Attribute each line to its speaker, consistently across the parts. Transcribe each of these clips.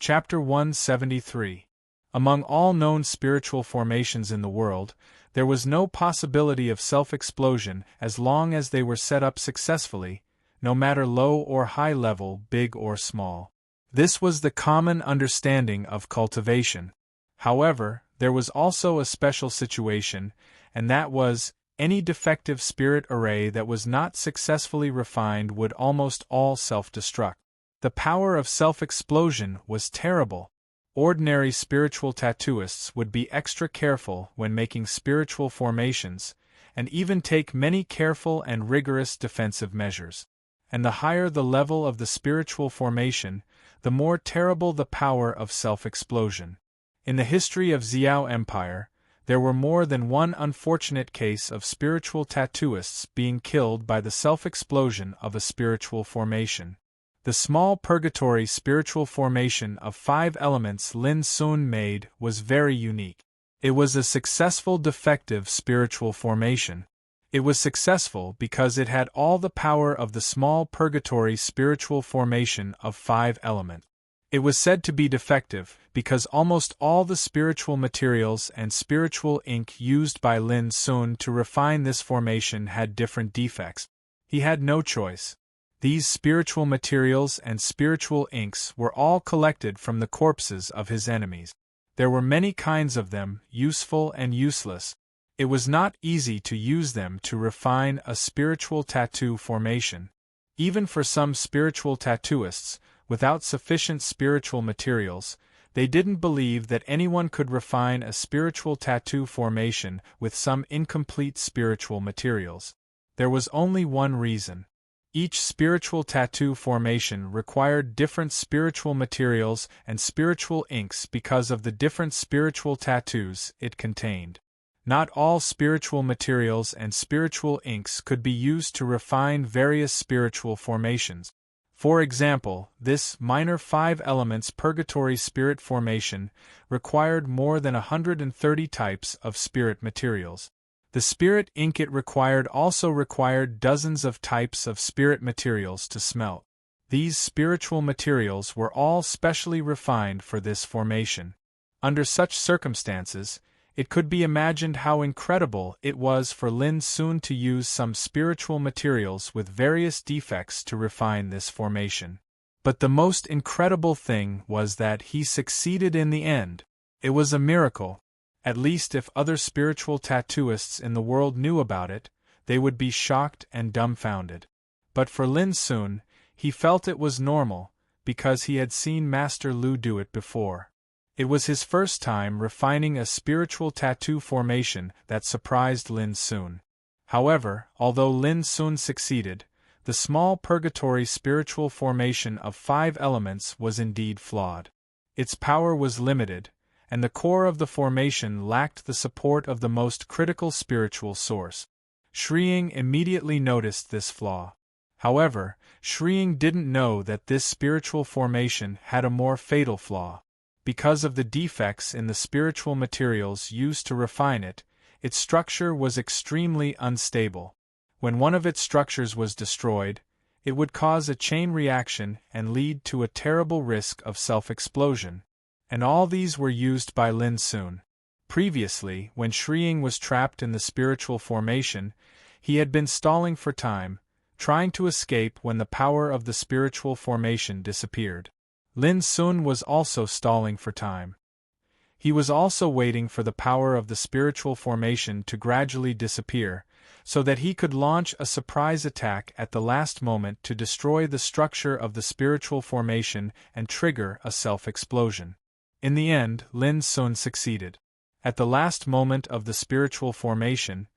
Speaker 1: Chapter 173. Among all known spiritual formations in the world, there was no possibility of self-explosion as long as they were set up successfully, no matter low or high level, big or small. This was the common understanding of cultivation. However, there was also a special situation, and that was, any defective spirit array that was not successfully refined would almost all self-destruct. The power of self-explosion was terrible. Ordinary spiritual tattooists would be extra careful when making spiritual formations, and even take many careful and rigorous defensive measures. And the higher the level of the spiritual formation, the more terrible the power of self-explosion. In the history of Xiao Empire, there were more than one unfortunate case of spiritual tattooists being killed by the self-explosion of a spiritual formation. The small purgatory spiritual formation of 5 elements Lin Sun made was very unique. It was a successful defective spiritual formation. It was successful because it had all the power of the small purgatory spiritual formation of 5 elements. It was said to be defective because almost all the spiritual materials and spiritual ink used by Lin Sun to refine this formation had different defects. He had no choice. These spiritual materials and spiritual inks were all collected from the corpses of his enemies. There were many kinds of them, useful and useless. It was not easy to use them to refine a spiritual tattoo formation. Even for some spiritual tattooists, without sufficient spiritual materials, they didn't believe that anyone could refine a spiritual tattoo formation with some incomplete spiritual materials. There was only one reason. Each spiritual tattoo formation required different spiritual materials and spiritual inks because of the different spiritual tattoos it contained. Not all spiritual materials and spiritual inks could be used to refine various spiritual formations. For example, this minor 5 elements purgatory spirit formation required more than 130 types of spirit materials. The spirit ink it required also required dozens of types of spirit materials to smelt. These spiritual materials were all specially refined for this formation. Under such circumstances, it could be imagined how incredible it was for Lin Sun to use some spiritual materials with various defects to refine this formation. But the most incredible thing was that he succeeded in the end. It was a miracle. At least if other spiritual tattooists in the world knew about it, they would be shocked and dumbfounded. But for Lin Sun, he felt it was normal, because he had seen Master Lu do it before. It was his first time refining a spiritual tattoo formation that surprised Lin Sun. However, although Lin Sun succeeded, the small purgatory spiritual formation of 5 elements was indeed flawed. Its power was limited, and the core of the formation lacked the support of the most critical spiritual source. Shrying immediately noticed this flaw. However, Shrying didn't know that this spiritual formation had a more fatal flaw. Because of the defects in the spiritual materials used to refine it, its structure was extremely unstable. When one of its structures was destroyed, it would cause a chain reaction and lead to a terrible risk of self-explosion. And all these were used by Lin Sun. Previously, when Shrying was trapped in the spiritual formation, he had been stalling for time, trying to escape when the power of the spiritual formation disappeared. Lin Sun was also stalling for time. He was also waiting for the power of the spiritual formation to gradually disappear, so that he could launch a surprise attack at the last moment to destroy the structure of the spiritual formation and trigger a self-explosion. In the end, Lin Sun succeeded. At the last moment of the spiritual formation,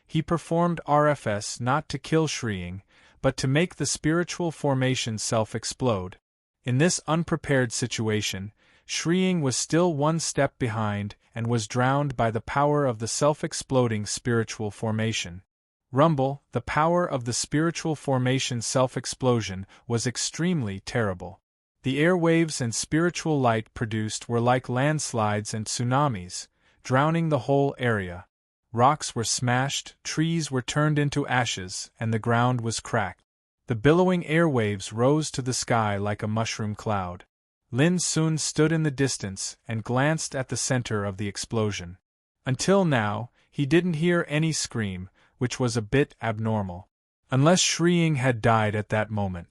Speaker 1: he performed RFS not to kill Shrying, but to make the spiritual formation self-explode. In this unprepared situation, Shrying was still one step behind and was drowned by the power of the self-exploding spiritual formation. Rumble, the power of the spiritual formation self-explosion was extremely terrible. The airwaves and spiritual light produced were like landslides and tsunamis, drowning the whole area. Rocks were smashed, trees were turned into ashes, and the ground was cracked. The billowing airwaves rose to the sky like a mushroom cloud. Lin Sun stood in the distance and glanced at the center of the explosion. Until now, he didn't hear any scream, which was a bit abnormal. Unless Sri Ying had died at that moment.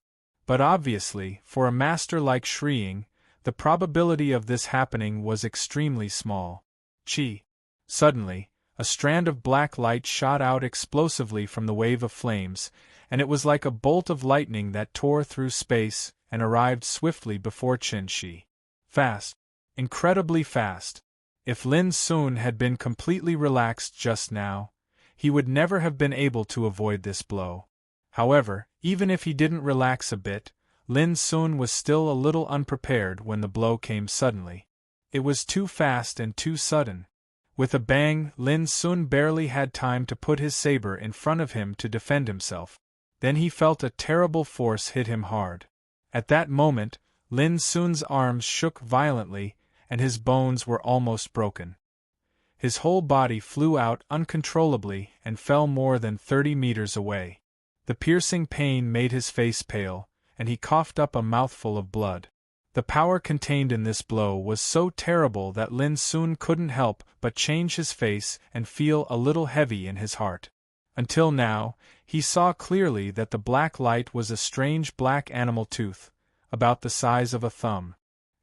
Speaker 1: But obviously, for a master like Sri Ying, the probability of this happening was extremely small. Chi. Suddenly, a strand of black light shot out explosively from the wave of flames, and it was like a bolt of lightning that tore through space and arrived swiftly before Qin Shi. Fast. Incredibly fast. If Lin Sun had been completely relaxed just now, he would never have been able to avoid this blow. However, even if he didn't relax a bit, Lin Sun was still a little unprepared when the blow came suddenly. It was too fast and too sudden. With a bang, Lin Sun barely had time to put his saber in front of him to defend himself. Then he felt a terrible force hit him hard. At that moment, Lin Sun's arms shook violently, and his bones were almost broken. His whole body flew out uncontrollably and fell more than 30 meters away. The piercing pain made his face pale, and he coughed up a mouthful of blood. The power contained in this blow was so terrible that Lin Sun couldn't help but change his face and feel a little heavy in his heart. Until now, he saw clearly that the black light was a strange black animal tooth, about the size of a thumb.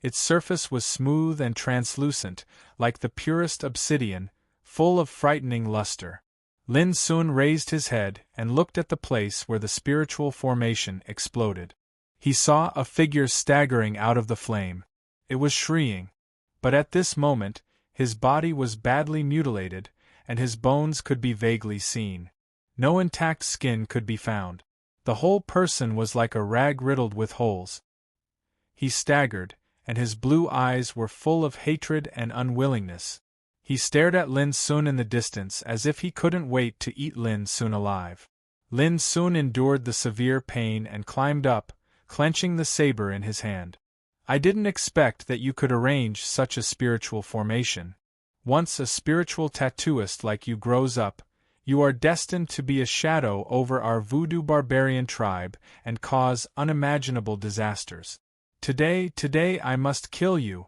Speaker 1: Its surface was smooth and translucent, like the purest obsidian, full of frightening luster. Lin Sun raised his head and looked at the place where the spiritual formation exploded. He saw a figure staggering out of the flame. It was Sri Ying. But at this moment, his body was badly mutilated, and his bones could be vaguely seen. No intact skin could be found. The whole person was like a rag riddled with holes. He staggered, and his blue eyes were full of hatred and unwillingness. He stared at Lin Sun in the distance as if he couldn't wait to eat Lin Sun alive. Lin Sun endured the severe pain and climbed up, clenching the saber in his hand. I didn't expect that you could arrange such a spiritual formation. Once a spiritual tattooist like you grows up, you are destined to be a shadow over our voodoo barbarian tribe and cause unimaginable disasters. Today I must kill you.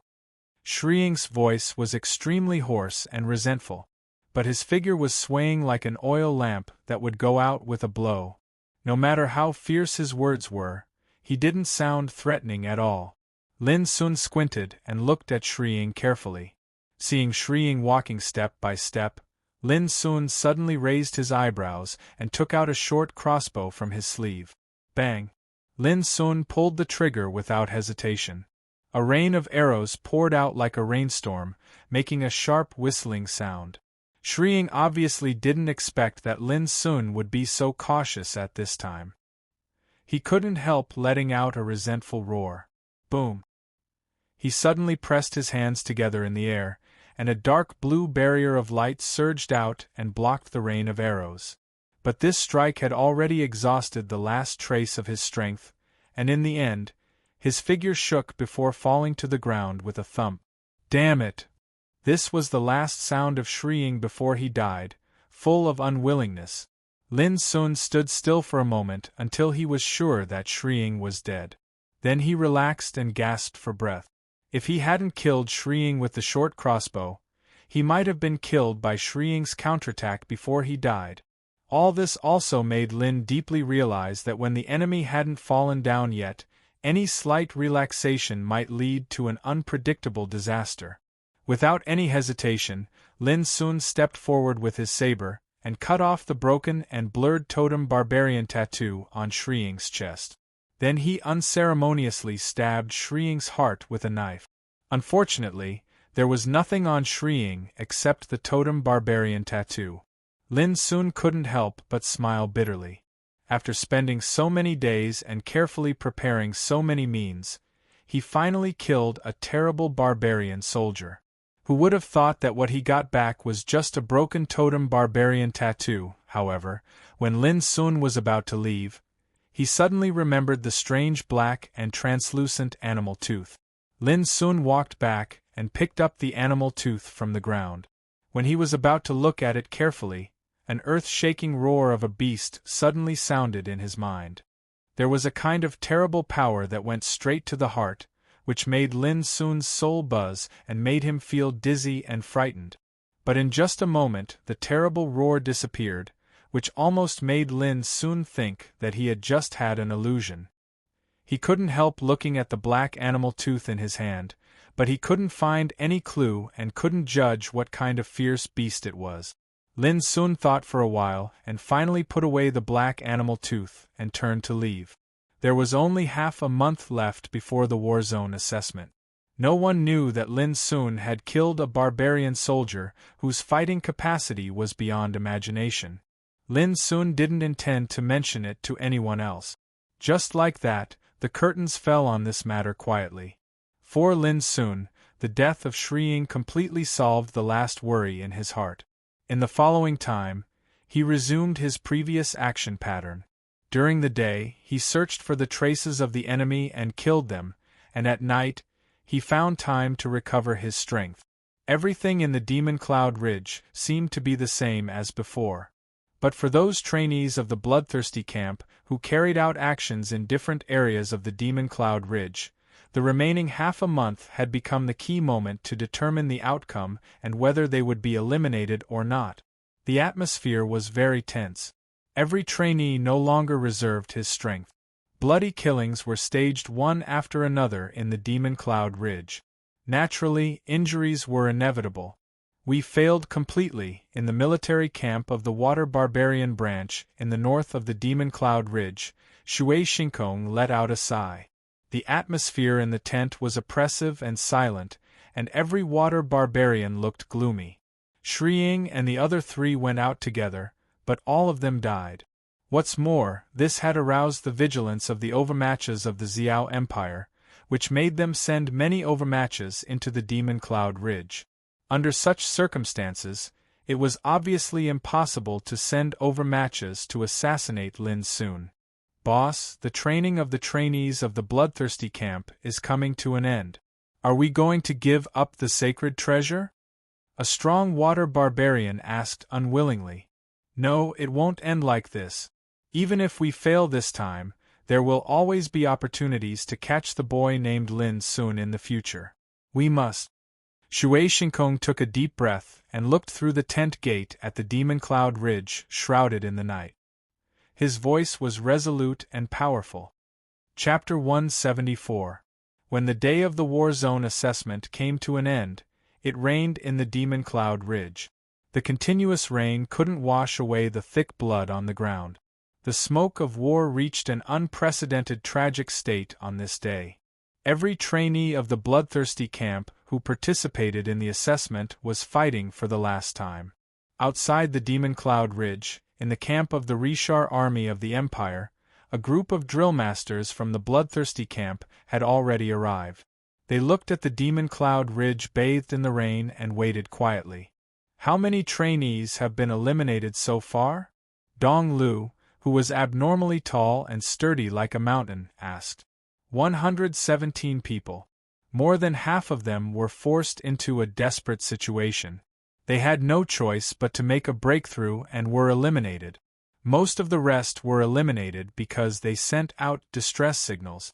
Speaker 1: Sri Ying's voice was extremely hoarse and resentful, but his figure was swaying like an oil lamp that would go out with a blow. No matter how fierce his words were, he didn't sound threatening at all. Lin Sun squinted and looked at Sri Ying carefully. Seeing Sri Ying walking step by step, Lin Sun suddenly raised his eyebrows and took out a short crossbow from his sleeve. Bang! Lin Sun pulled the trigger without hesitation. A rain of arrows poured out like a rainstorm, making a sharp whistling sound. Sri Ying obviously didn't expect that Lin Sun would be so cautious at this time. He couldn't help letting out a resentful roar. Boom! He suddenly pressed his hands together in the air, and a dark blue barrier of light surged out and blocked the rain of arrows. But this strike had already exhausted the last trace of his strength, and in the end, his figure shook before falling to the ground with a thump. Damn it! This was the last sound of Sri Ying before he died, full of unwillingness. Lin Sun stood still for a moment until he was sure that Sri Ying was dead. Then he relaxed and gasped for breath. If he hadn't killed Sri Ying with the short crossbow, he might have been killed by Sri Ying's counterattack before he died. All this also made Lin deeply realize that when the enemy hadn't fallen down yet, any slight relaxation might lead to an unpredictable disaster. Without any hesitation, Lin Sun stepped forward with his saber and cut off the broken and blurred totem barbarian tattoo on Sri Ying's chest. Then he unceremoniously stabbed Sri Ying's heart with a knife. Unfortunately, there was nothing on Sri Ying except the totem barbarian tattoo. Lin Sun couldn't help but smile bitterly. After spending so many days and carefully preparing so many means, he finally killed a terrible barbarian soldier. Who would have thought that what he got back was just a broken totem barbarian tattoo? However, when Lin Sun was about to leave, he suddenly remembered the strange black and translucent animal tooth. Lin Sun walked back and picked up the animal tooth from the ground. When he was about to look at it carefully, an earth-shaking roar of a beast suddenly sounded in his mind. There was a kind of terrible power that went straight to the heart, which made Lin Sun's soul buzz and made him feel dizzy and frightened. But in just a moment the terrible roar disappeared, which almost made Lin Sun think that he had just had an illusion. He couldn't help looking at the black animal tooth in his hand, but he couldn't find any clue and couldn't judge what kind of fierce beast it was. Lin Sun thought for a while and finally put away the black animal tooth and turned to leave. There was only half a month left before the war zone assessment. No one knew that Lin Sun had killed a barbarian soldier whose fighting capacity was beyond imagination. Lin Sun didn't intend to mention it to anyone else. Just like that, the curtains fell on this matter quietly. For Lin Sun, the death of Sri Ying completely solved the last worry in his heart. In the following time, he resumed his previous action pattern. During the day, he searched for the traces of the enemy and killed them, and at night, he found time to recover his strength. Everything in the Demon Cloud Ridge seemed to be the same as before. But for those trainees of the Bloodthirsty camp who carried out actions in different areas of the Demon Cloud Ridge, the remaining half a month had become the key moment to determine the outcome and whether they would be eliminated or not. The atmosphere was very tense. Every trainee no longer reserved his strength. Bloody killings were staged one after another in the Demon Cloud Ridge. Naturally, injuries were inevitable. We failed completely in the military camp of the Water Barbarian branch in the north of the Demon Cloud Ridge. Shui Shinkong let out a sigh. The atmosphere in the tent was oppressive and silent, and every water barbarian looked gloomy. Sri Ying and the other three went out together, but all of them died. What's more, this had aroused the vigilance of the overmatches of the Xiao Empire, which made them send many overmatches into the Demon Cloud Ridge. Under such circumstances, it was obviously impossible to send overmatches to assassinate Lin Sun. Boss, the training of the trainees of the Bloodthirsty camp is coming to an end. Are we going to give up the sacred treasure? A strong water barbarian asked unwillingly. No, it won't end like this. Even if we fail this time, there will always be opportunities to catch the boy named Lin Sun in the future. We must. Shui Shinkong took a deep breath and looked through the tent gate at the Demon Cloud Ridge shrouded in the night. His voice was resolute and powerful. Chapter 174. When the day of the War Zone assessment came to an end, it rained in the Demon Cloud Ridge. The continuous rain couldn't wash away the thick blood on the ground. The smoke of war reached an unprecedented tragic state on this day. Every trainee of the Bloodthirsty camp who participated in the assessment was fighting for the last time. Outside the Demon Cloud Ridge, in the camp of the Rishar army of the Empire, a group of drill masters from the Bloodthirsty camp had already arrived. They looked at the Demon Cloud Ridge bathed in the rain and waited quietly. How many trainees have been eliminated so far? Dong Lu, who was abnormally tall and sturdy like a mountain, asked. 117 people. More than half of them were forced into a desperate situation. They had no choice but to make a breakthrough and were eliminated. Most of the rest were eliminated because they sent out distress signals.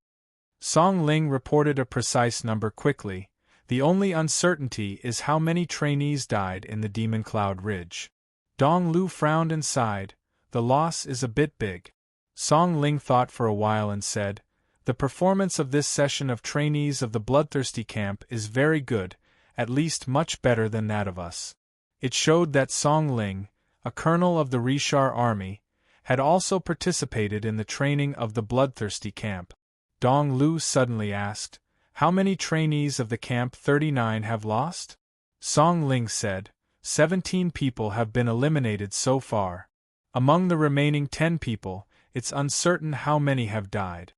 Speaker 1: Song Ling reported a precise number quickly. The only uncertainty is how many trainees died in the Demon Cloud Ridge. Dong Lu frowned and sighed. The loss is a bit big. Song Ling thought for a while and said, The performance of this session of trainees of the Bloodthirsty camp is very good, at least much better than that of us. It showed that Song Ling, a colonel of the Rishar army, had also participated in the training of the Bloodthirsty camp. Dong Lu suddenly asked, How many trainees of the Camp 39 have lost? Song Ling said, 17 people have been eliminated so far. Among the remaining 10 people, it's uncertain how many have died.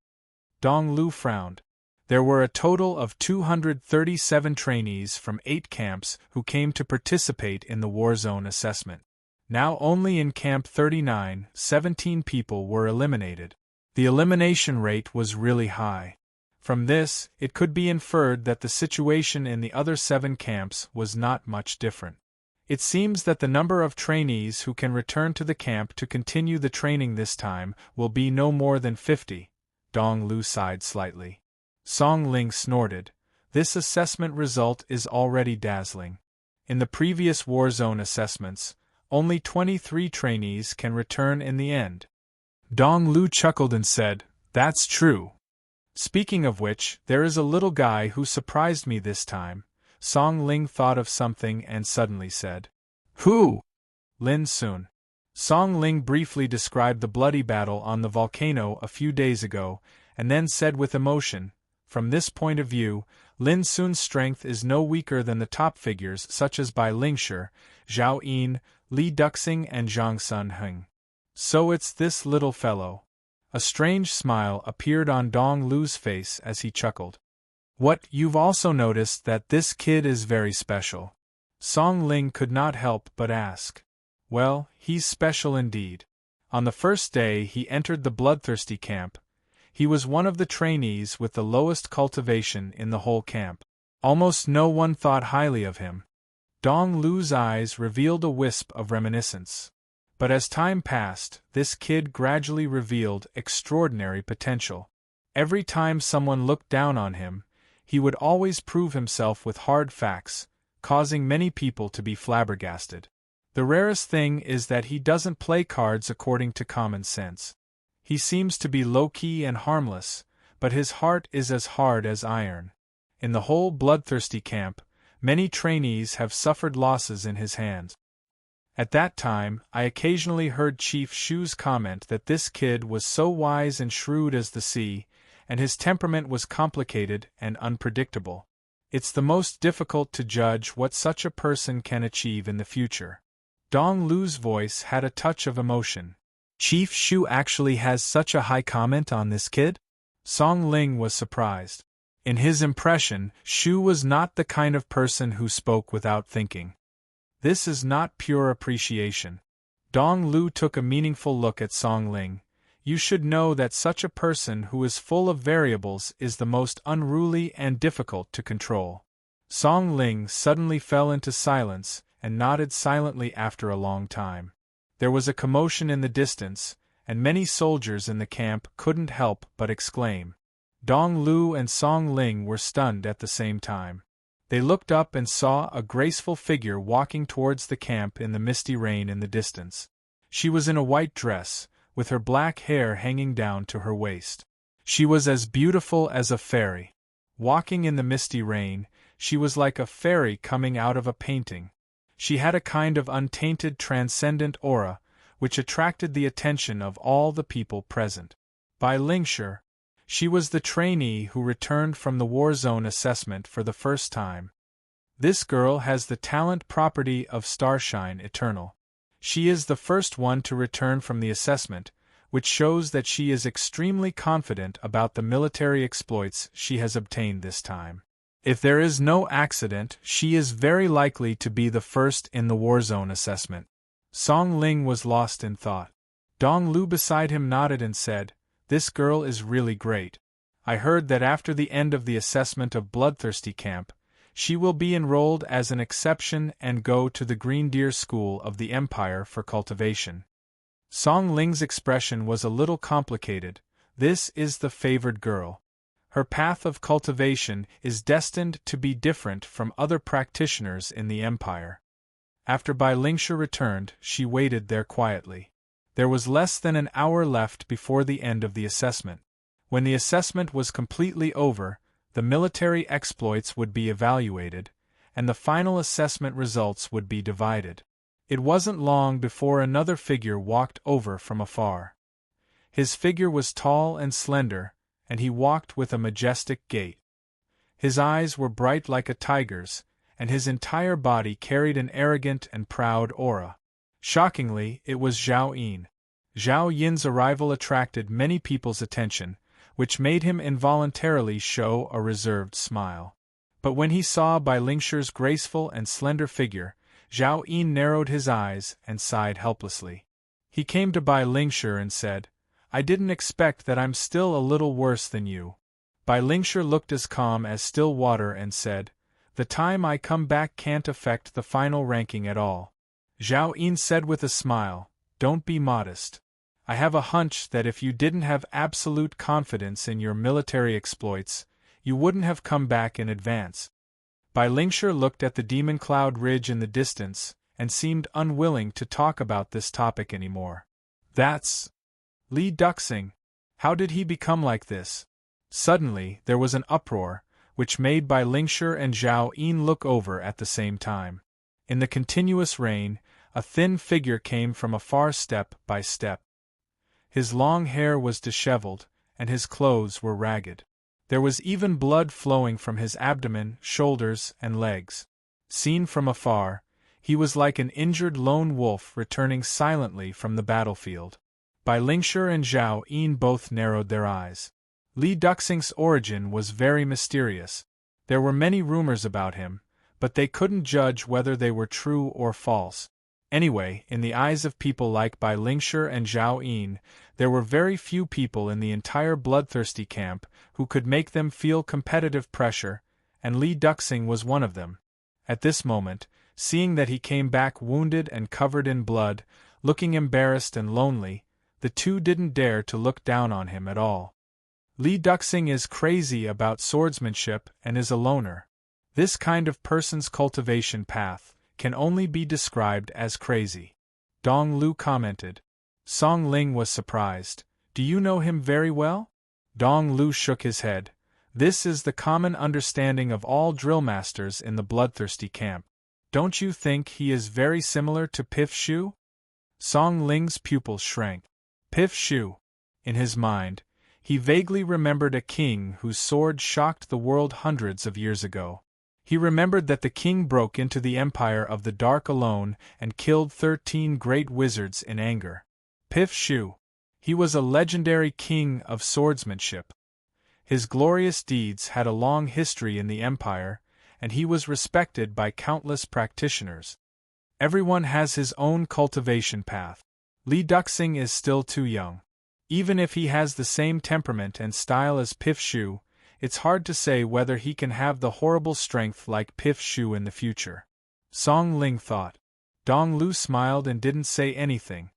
Speaker 1: Dong Lu frowned. There were a total of 237 trainees from 8 camps who came to participate in the War Zone assessment. Now only in Camp 39, 17 people were eliminated. The elimination rate was really high. From this, it could be inferred that the situation in the other 7 camps was not much different. It seems that the number of trainees who can return to the camp to continue the training this time will be no more than 50. Dong Lu sighed slightly. Song Ling snorted. This assessment result is already dazzling. In the previous war zone assessments, only 23 trainees can return in the end. Dong Lu chuckled and said, "That's true. Speaking of which, there is a little guy who surprised me this time." Song Ling thought of something and suddenly said, "Who?" "Lin Sun." Song Ling briefly described the bloody battle on the volcano a few days ago, and then said with emotion, "From this point of view, Lin Sun's strength is no weaker than the top figures such as Bai Lingshi, Zhao Yin, Li Duxing and Zhang Sun Heng. So it's this little fellow." A strange smile appeared on Dong Lu's face as he chuckled. "What, you've also noticed that this kid is very special?" Song Ling could not help but ask. "Well, he's special indeed. On the first day he entered the bloodthirsty camp, he was one of the trainees with the lowest cultivation in the whole camp. Almost no one thought highly of him." Dong Lu's eyes revealed a wisp of reminiscence. But as time passed, this kid gradually revealed extraordinary potential. Every time someone looked down on him, he would always prove himself with hard facts, causing many people to be flabbergasted. The rarest thing is that he doesn't play cards according to common sense. He seems to be low-key and harmless, but his heart is as hard as iron. In the whole bloodthirsty camp, many trainees have suffered losses in his hands. At that time, I occasionally heard Chief Shu's comment that this kid was so wise and shrewd as the sea, and his temperament was complicated and unpredictable. It's the most difficult to judge what such a person can achieve in the future. Dong Lu's voice had a touch of emotion. "Chief Shu actually has such a high comment on this kid?" Song Ling was surprised. In his impression, Shu was not the kind of person who spoke without thinking. This is not pure appreciation. Dong Lu took a meaningful look at Song Ling. "You should know that such a person who is full of variables is the most unruly and difficult to control." Song Ling suddenly fell into silence and nodded silently after a long time. There was a commotion in the distance, and many soldiers in the camp couldn't help but exclaim. Dong Lu and Song Ling were stunned at the same time. They looked up and saw a graceful figure walking towards the camp in the misty rain in the distance. She was in a white dress, with her black hair hanging down to her waist. She was as beautiful as a fairy. Walking in the misty rain, she was like a fairy coming out of a painting. She had a kind of untainted transcendent aura, which attracted the attention of all the people present. Bai Lingshi, she was the trainee who returned from the war zone assessment for the first time. This girl has the talent property of starshine eternal. She is the first one to return from the assessment, which shows that she is extremely confident about the military exploits she has obtained this time. If there is no accident, she is very likely to be the first in the war zone assessment. Song Ling was lost in thought. Dong Lu beside him nodded and said, "This girl is really great. I heard that after the end of the assessment of Bloodthirsty Camp, she will be enrolled as an exception and go to the Green Deer School of the Empire for cultivation." Song Ling's expression was a little complicated. This is the favored girl. Her path of cultivation is destined to be different from other practitioners in the Empire. After Bai Lingshi returned, she waited there quietly. There was less than an hour left before the end of the assessment. When the assessment was completely over, the military exploits would be evaluated, and the final assessment results would be divided. It wasn't long before another figure walked over from afar. His figure was tall and slender, and he walked with a majestic gait. His eyes were bright like a tiger's, and his entire body carried an arrogant and proud aura. Shockingly, it was Zhao Yin. Zhao Yin's arrival attracted many people's attention, which made him involuntarily show a reserved smile. But when he saw Bai Lingshi's graceful and slender figure, Zhao Yin narrowed his eyes and sighed helplessly. He came to Bai Lingshi and said, "I didn't expect that. I'm still a little worse than you." Bai Lingshi looked as calm as still water and said, "The time I come back can't affect the final ranking at all." Zhao Yin said with a smile, "Don't be modest. I have a hunch that if you didn't have absolute confidence in your military exploits, you wouldn't have come back in advance. Bai Lingshi looked at the demon cloud ridge in the distance, and seemed unwilling to talk about this topic anymore. That's Li Duxing. How did he become like this? Suddenly, there was an uproar, which made Bai Lingshi and Zhao Yin look over at the same time. In the continuous rain, a thin figure came from afar step by step. His long hair was disheveled, and his clothes were ragged. There was even blood flowing from his abdomen, shoulders, and legs. Seen from afar, he was like an injured lone wolf returning silently from the battlefield. Bai Lingshi and Zhao Yin both narrowed their eyes. Li Duxing's origin was very mysterious. There were many rumors about him, but they couldn't judge whether they were true or false. Anyway, in the eyes of people like Bai Lingshi and Zhao Yin, there were very few people in the entire bloodthirsty camp who could make them feel competitive pressure, and Li Duxing was one of them. At this moment, seeing that he came back wounded and covered in blood, looking embarrassed and lonely, the two didn't dare to look down on him at all. Li Duxing is crazy about swordsmanship and is a loner. This kind of person's cultivation path can only be described as crazy. Dong Lu commented. Song Ling was surprised. Do you know him very well? Dong Lu shook his head. This is the common understanding of all drill masters in the bloodthirsty camp. Don't you think he is very similar to Pif Shu? Song Ling's pupils shrank. Pif Shu. In his mind, he vaguely remembered a king whose sword shocked the world hundreds of years ago. He remembered that the king broke into the Empire of the Dark alone and killed 13 great wizards in anger. Pif Shu. He was a legendary king of swordsmanship. His glorious deeds had a long history in the Empire, and he was respected by countless practitioners. Everyone has his own cultivation path. Li Duxing is still too young. Even if he has the same temperament and style as Pif Shu, it's hard to say whether he can have the horrible strength like Pif Shu in the future. Song Ling thought. Dong Lu smiled and didn't say anything.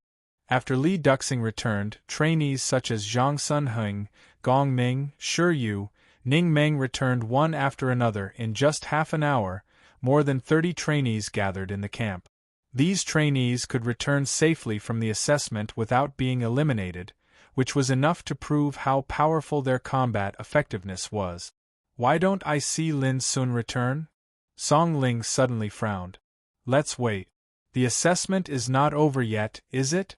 Speaker 1: After Li Duxing returned, trainees such as Zhang Sunheng, Gong Ming, Shi Yu, Ning Meng returned one after another in just half an hour. More than 30 trainees gathered in the camp. These trainees could return safely from the assessment without being eliminated, which was enough to prove how powerful their combat effectiveness was. Why don't I see Lin Sun return? Song Ling suddenly frowned. Let's wait. The assessment is not over yet, is it?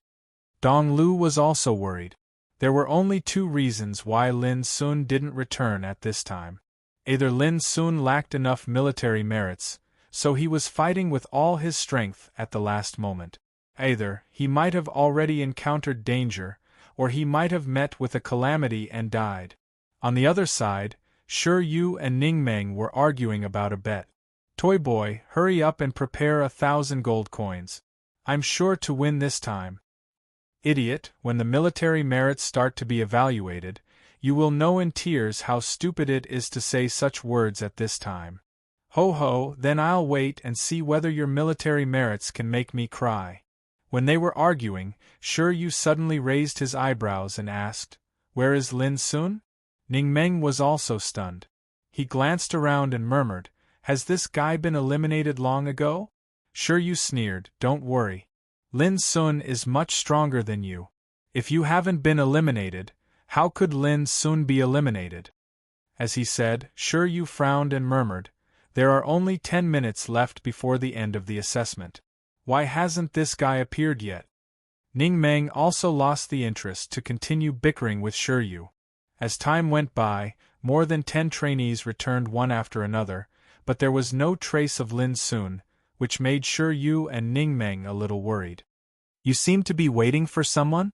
Speaker 1: Dong Lu was also worried. There were only 2 reasons why Lin Sun didn't return at this time. Either Lin Sun lacked enough military merits, so he was fighting with all his strength at the last moment. Either he might have already encountered danger, or he might have met with a calamity and died. On the other side, Shi Yu and Ning Meng were arguing about a bet. Toy boy, hurry up and prepare 1,000 gold coins. I'm sure to win this time. Idiot, when the military merits start to be evaluated, you will know in tears how stupid it is to say such words at this time. Ho ho, then I'll wait and see whether your military merits can make me cry. When they were arguing, Shi Yu suddenly raised his eyebrows and asked, Where is Lin Sun? Ning Meng was also stunned. He glanced around and murmured, Has this guy been eliminated long ago? Shi Yu sneered, Don't worry. Lin Sun is much stronger than you. If you haven't been eliminated, how could Lin Sun be eliminated? As he said, Shi Yu frowned and murmured, There are only 10 minutes left before the end of the assessment. Why hasn't this guy appeared yet? Ning Meng also lost the interest to continue bickering with Shi Yu. As time went by, more than 10 trainees returned one after another, but there was no trace of Lin Sun, which made Shi Yu and Ning Meng a little worried. You seem to be waiting for someone?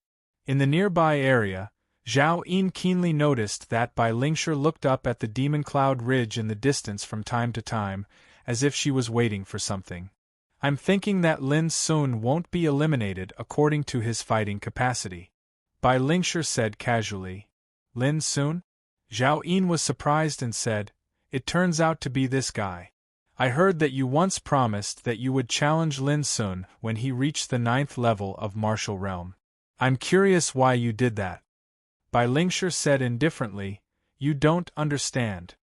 Speaker 1: In the nearby area, Zhao Yin keenly noticed that Bai Lingshi looked up at the demon cloud ridge in the distance from time to time, as if she was waiting for something. I'm thinking that Lin Sun won't be eliminated according to his fighting capacity. Bai Lingshi said casually. Lin Sun? Zhao Yin was surprised and said, It turns out to be this guy. I heard that you once promised that you would challenge Lin Sun when he reached the 9th level of martial realm. I'm curious why you did that. Bai Lingshi said indifferently, You don't understand.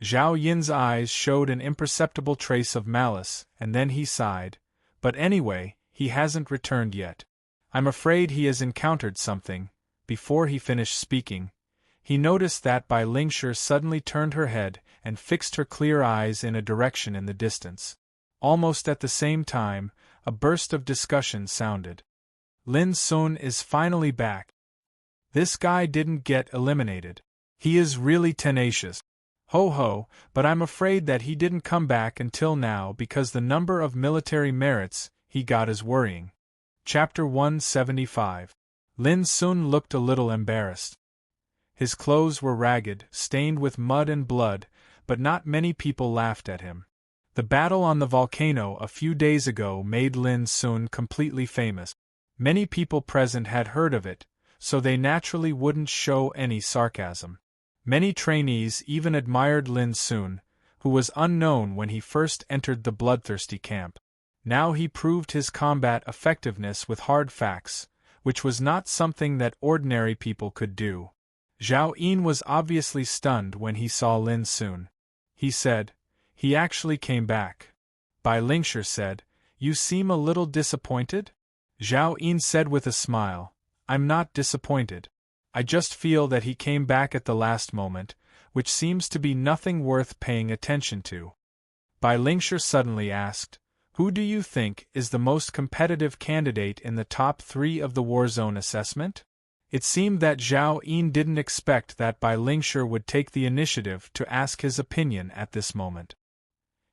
Speaker 1: Zhao Yin's eyes showed an imperceptible trace of malice, and then he sighed. But anyway, he hasn't returned yet. I'm afraid he has encountered something. Before he finished speaking, he noticed that Bai Lingshi suddenly turned her head and fixed her clear eyes in a direction in the distance. Almost at the same time, a burst of discussion sounded. Lin Sun is finally back. This guy didn't get eliminated. He is really tenacious. Ho ho, but I'm afraid that he didn't come back until now because the number of military merits he got is worrying. Chapter 175. Lin Sun looked a little embarrassed. His clothes were ragged, stained with mud and blood, but not many people laughed at him. The battle on the volcano a few days ago made Lin Sun completely famous. Many people present had heard of it, so they naturally wouldn't show any sarcasm. Many trainees even admired Lin Sun, who was unknown when he first entered the bloodthirsty camp. Now he proved his combat effectiveness with hard facts, which was not something that ordinary people could do. Zhao Yin was obviously stunned when he saw Lin Sun. He said, "He actually came back." Bai Lingshi said, "You seem a little disappointed?" Zhao Yin said with a smile, "I'm not disappointed. I just feel that he came back at the last moment, which seems to be nothing worth paying attention to." Bai Lingshi suddenly asked, "Who do you think is the most competitive candidate in the top 3 of the Warzone assessment?" It seemed that Zhao Yin didn't expect that Bai Lingshi would take the initiative to ask his opinion at this moment.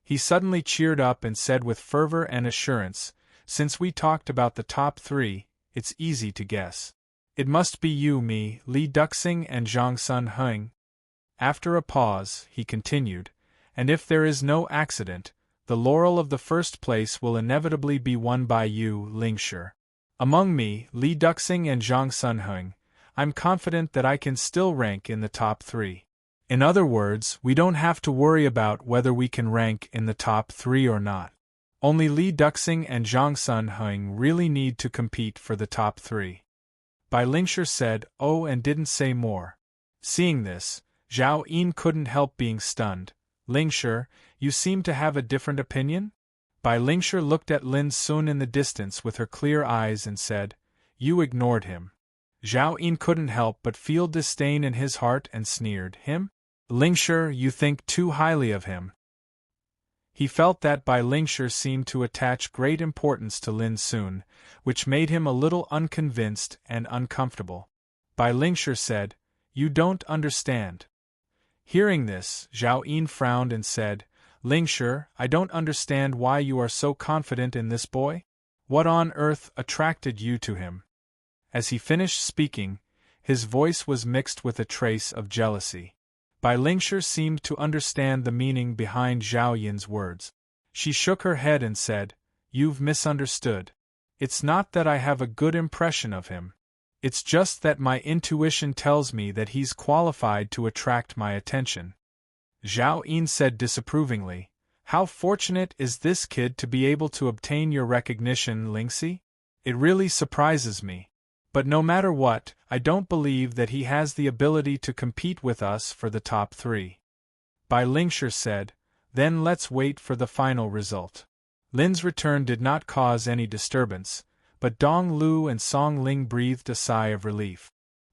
Speaker 1: He suddenly cheered up and said with fervor and assurance, "Since we talked about the top 3, it's easy to guess. It must be you, me, Li Duxing and Zhang Sun Heng." After a pause, he continued, "And if there is no accident, the laurel of the first place will inevitably be won by you, Lingshi. Among me, Li Duxing and Zhang Sun Heng, I'm confident that I can still rank in the top 3. In other words, we don't have to worry about whether we can rank in the top 3 or not. Only Li Duxing and Zhang Sun Heng really need to compete for the top 3. Bai Lingshi said, "Oh," and didn't say more. Seeing this, Zhao Yin couldn't help being stunned. "Lingshi, you seem to have a different opinion?" Bai Lingshi looked at Lin Sun in the distance with her clear eyes and said, "You ignored him." Zhao Yin couldn't help but feel disdain in his heart and sneered, "Him? Lingshi, you think too highly of him." He felt that Bai Lingshi seemed to attach great importance to Lin Sun, which made him a little unconvinced and uncomfortable. Bai Lingshi said, "You don't understand." Hearing this, Zhao Yin frowned and said, "Lingshi, I don't understand why you are so confident in this boy? What on earth attracted you to him?" As he finished speaking, his voice was mixed with a trace of jealousy. Bai Lingshi seemed to understand the meaning behind Zhao Yin's words. She shook her head and said, "You've misunderstood. It's not that I have a good impression of him. It's just that my intuition tells me that he's qualified to attract my attention." Zhao Yin said disapprovingly, "How fortunate is this kid to be able to obtain your recognition, Lingxi? It really surprises me. But no matter what, I don't believe that he has the ability to compete with us for the top 3. Bai Lingshi said, "Then let's wait for the final result." Lin's return did not cause any disturbance, but Dong Lu and Song Ling breathed a sigh of relief.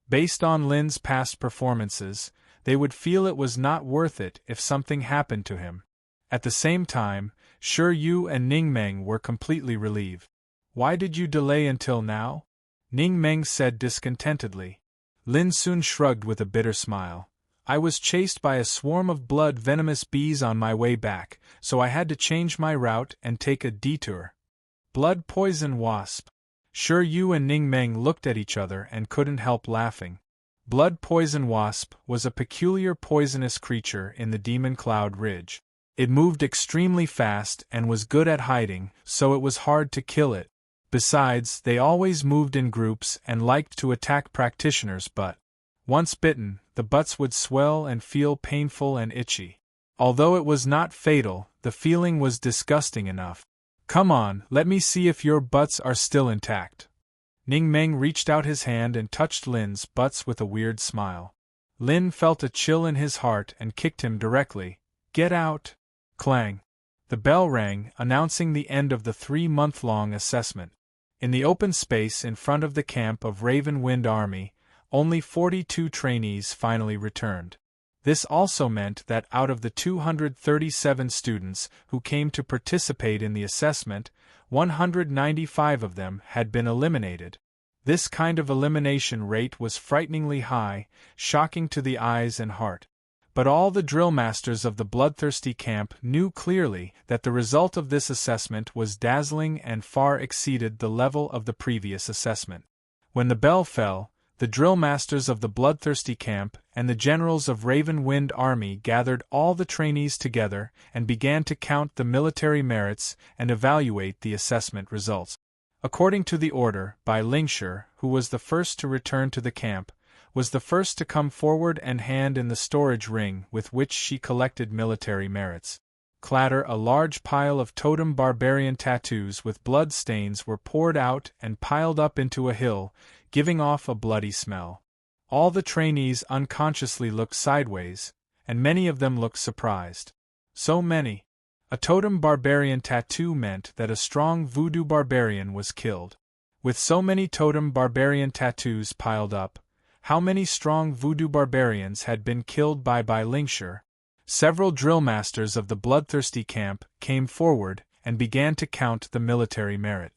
Speaker 1: Based on Lin's past performances, they would feel it was not worth it if something happened to him. At the same time, Shi Yu and Ning Meng were completely relieved. "Why did you delay until now?" Ning Meng said discontentedly. Lin Sun shrugged with a bitter smile. "I was chased by a swarm of blood-venomous bees on my way back, so I had to change my route and take a detour." "Blood poison wasp." Shi Yu and Ning Meng looked at each other and couldn't help laughing. Blood poison wasp was a peculiar poisonous creature in the Demon Cloud Ridge. It moved extremely fast and was good at hiding, so it was hard to kill it. Besides, they always moved in groups and liked to attack practitioners, but once bitten, the butts would swell and feel painful and itchy. Although it was not fatal, the feeling was disgusting enough. "Come on, let me see if your butts are still intact." Ning Meng reached out his hand and touched Lin's butts with a weird smile. Lin felt a chill in his heart and kicked him directly, Get out! Clang! The bell rang, announcing the end of the 3-month-long assessment. In the open space in front of the camp of Raven Wind Army, only 42 trainees finally returned. This also meant that out of the 237 students who came to participate in the assessment, 195 of them had been eliminated. This kind of elimination rate was frighteningly high, shocking to the eyes and heart. But all the drill masters of the bloodthirsty camp knew clearly that the result of this assessment was dazzling and far exceeded the level of the previous assessment. When the bell fell, the drill masters of the bloodthirsty camp and the generals of Raven Wind Army gathered all the trainees together and began to count the military merits and evaluate the assessment results. According to the order, Bai Lingshi, who was the first to return to the camp, was the first to come forward and hand in the storage ring with which she collected military merits. Clatter! A large pile of totem barbarian tattoos with blood stains were poured out and piled up into a hill, giving off a bloody smell. All the trainees unconsciously looked sideways, and many of them looked surprised. So many! A totem barbarian tattoo meant that a strong voodoo barbarian was killed. With so many totem barbarian tattoos piled up, how many strong voodoo barbarians had been killed by Bai Lingshi? Several drill masters of the bloodthirsty camp came forward and began to count the military merit.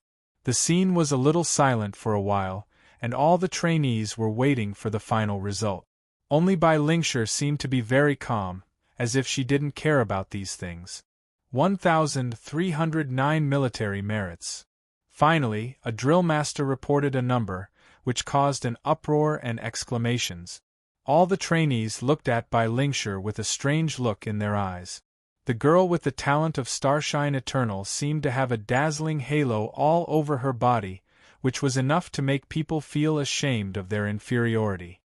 Speaker 1: The scene was a little silent for a while, and all the trainees were waiting for the final result. Only Bai Lingshi seemed to be very calm, as if she didn't care about these things. 1,309 military merits. Finally, a drill master reported a number, which caused an uproar and exclamations. All the trainees looked at Bai Lingshi with a strange look in their eyes. The girl with the talent of Starshine Eternal seemed to have a dazzling halo all over her body, which was enough to make people feel ashamed of their inferiority.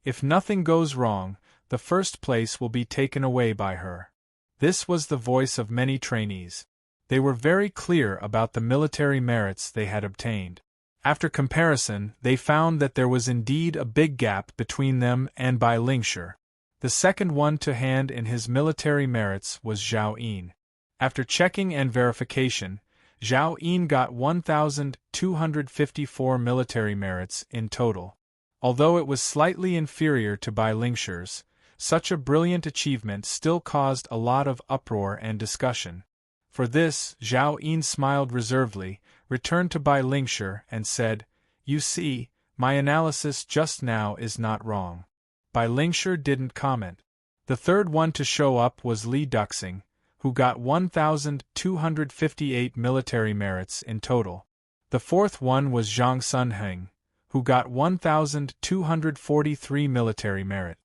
Speaker 1: If nothing goes wrong, the first place will be taken away by her. This was the voice of many trainees. They were very clear about the military merits they had obtained. After comparison, they found that there was indeed a big gap between them and Bai Lingshi. The second one to hand in his military merits was Zhao Yin. After checking and verification, Zhao Yin got 1,254 military merits in total. Although it was slightly inferior to Bai Lingshi's, such a brilliant achievement still caused a lot of uproar and discussion. For this, Zhao Yin smiled reservedly, returned to Bai Lingshi, and said, "You see, my analysis just now is not wrong." Bai Lingshi didn't comment. The third one to show up was Li Duxing, who got 1,258 military merits in total. The fourth one was Zhang Sunheng, who got 1,243 military merit.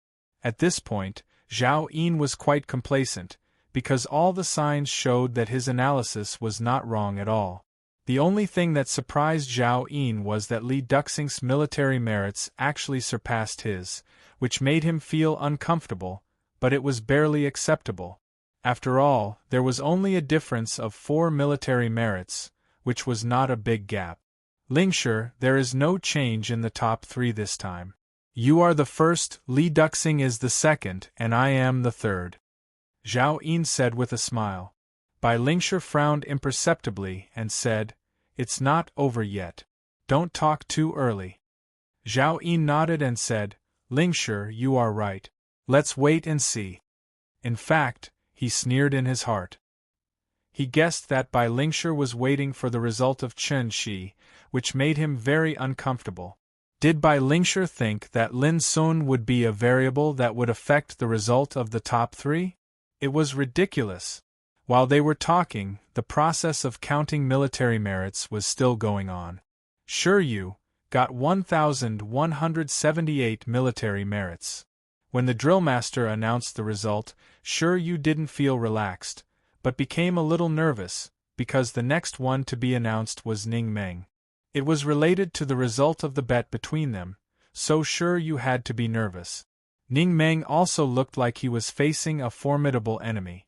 Speaker 1: At this point, Zhao Yin was quite complacent, because all the signs showed that his analysis was not wrong at all. The only thing that surprised Zhao Yin was that Li Duxing's military merits actually surpassed his, which made him feel uncomfortable, but it was barely acceptable. After all, there was only a difference of 4 military merits, which was not a big gap. "Lingshi, there is no change in the top 3 this time. You are the first, Li Duxing is the second, and I am the third," Zhao Yin said with a smile. Bai Lingshi frowned imperceptibly and said, "It's not over yet. Don't talk too early." Zhao Yin nodded and said, "Lingshi, you are right. Let's wait and see." In fact, he sneered in his heart. He guessed that Bai Lingshi was waiting for the result of Chen Shi, which made him very uncomfortable. Did Bai Lingshi think that Lin Sun would be a variable that would affect the result of the top 3? It was ridiculous. While they were talking, the process of counting military merits was still going on. Sure, you got 1,178 military merits. When the drill master announced the result, Sure you didn't feel relaxed, but became a little nervous, because the next one to be announced was Ning Meng. It was related to the result of the bet between them, so Sure you had to be nervous. Ning Meng also looked like he was facing a formidable enemy.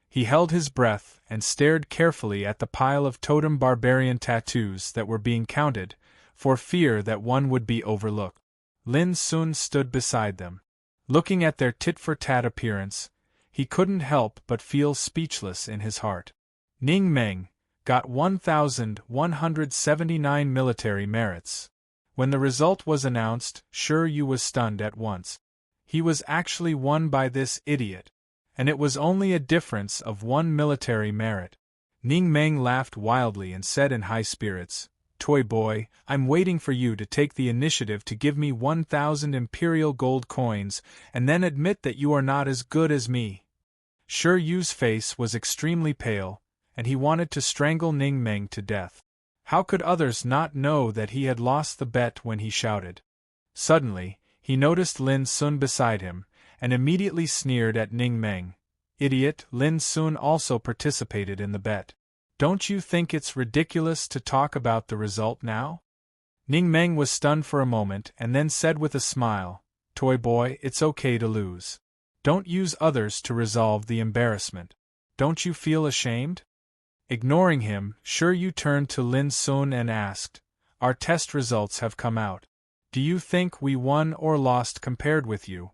Speaker 1: He held his breath and stared carefully at the pile of totem barbarian tattoos that were being counted, for fear that one would be overlooked. Lin Sun stood beside them. Looking at their tit-for-tat appearance, he couldn't help but feel speechless in his heart. Ning Meng got 1,179 military merits. When the result was announced, Shi Yu was stunned at once. He was actually won by this idiot. And it was only a difference of 1 military merit. Ning Meng laughed wildly and said in high spirits, "Toy boy, I'm waiting for you to take the initiative to give me 1,000 imperial gold coins, and then admit that you are not as good as me." Shi Yu's face was extremely pale, and he wanted to strangle Ning Meng to death. How could others not know that he had lost the bet when he shouted? Suddenly, he noticed Lin Sun beside him, and immediately sneered at Ning Meng. "Idiot!" Lin Sun also participated in the bet. "Don't you think it's ridiculous to talk about the result now?" Ning Meng was stunned for a moment and then said with a smile, "Toy boy, it's okay to lose. Don't use others to resolve the embarrassment. Don't you feel ashamed?" Ignoring him, Shi Yu turned to Lin Sun and asked, "Our test results have come out. Do you think we won or lost compared with you?"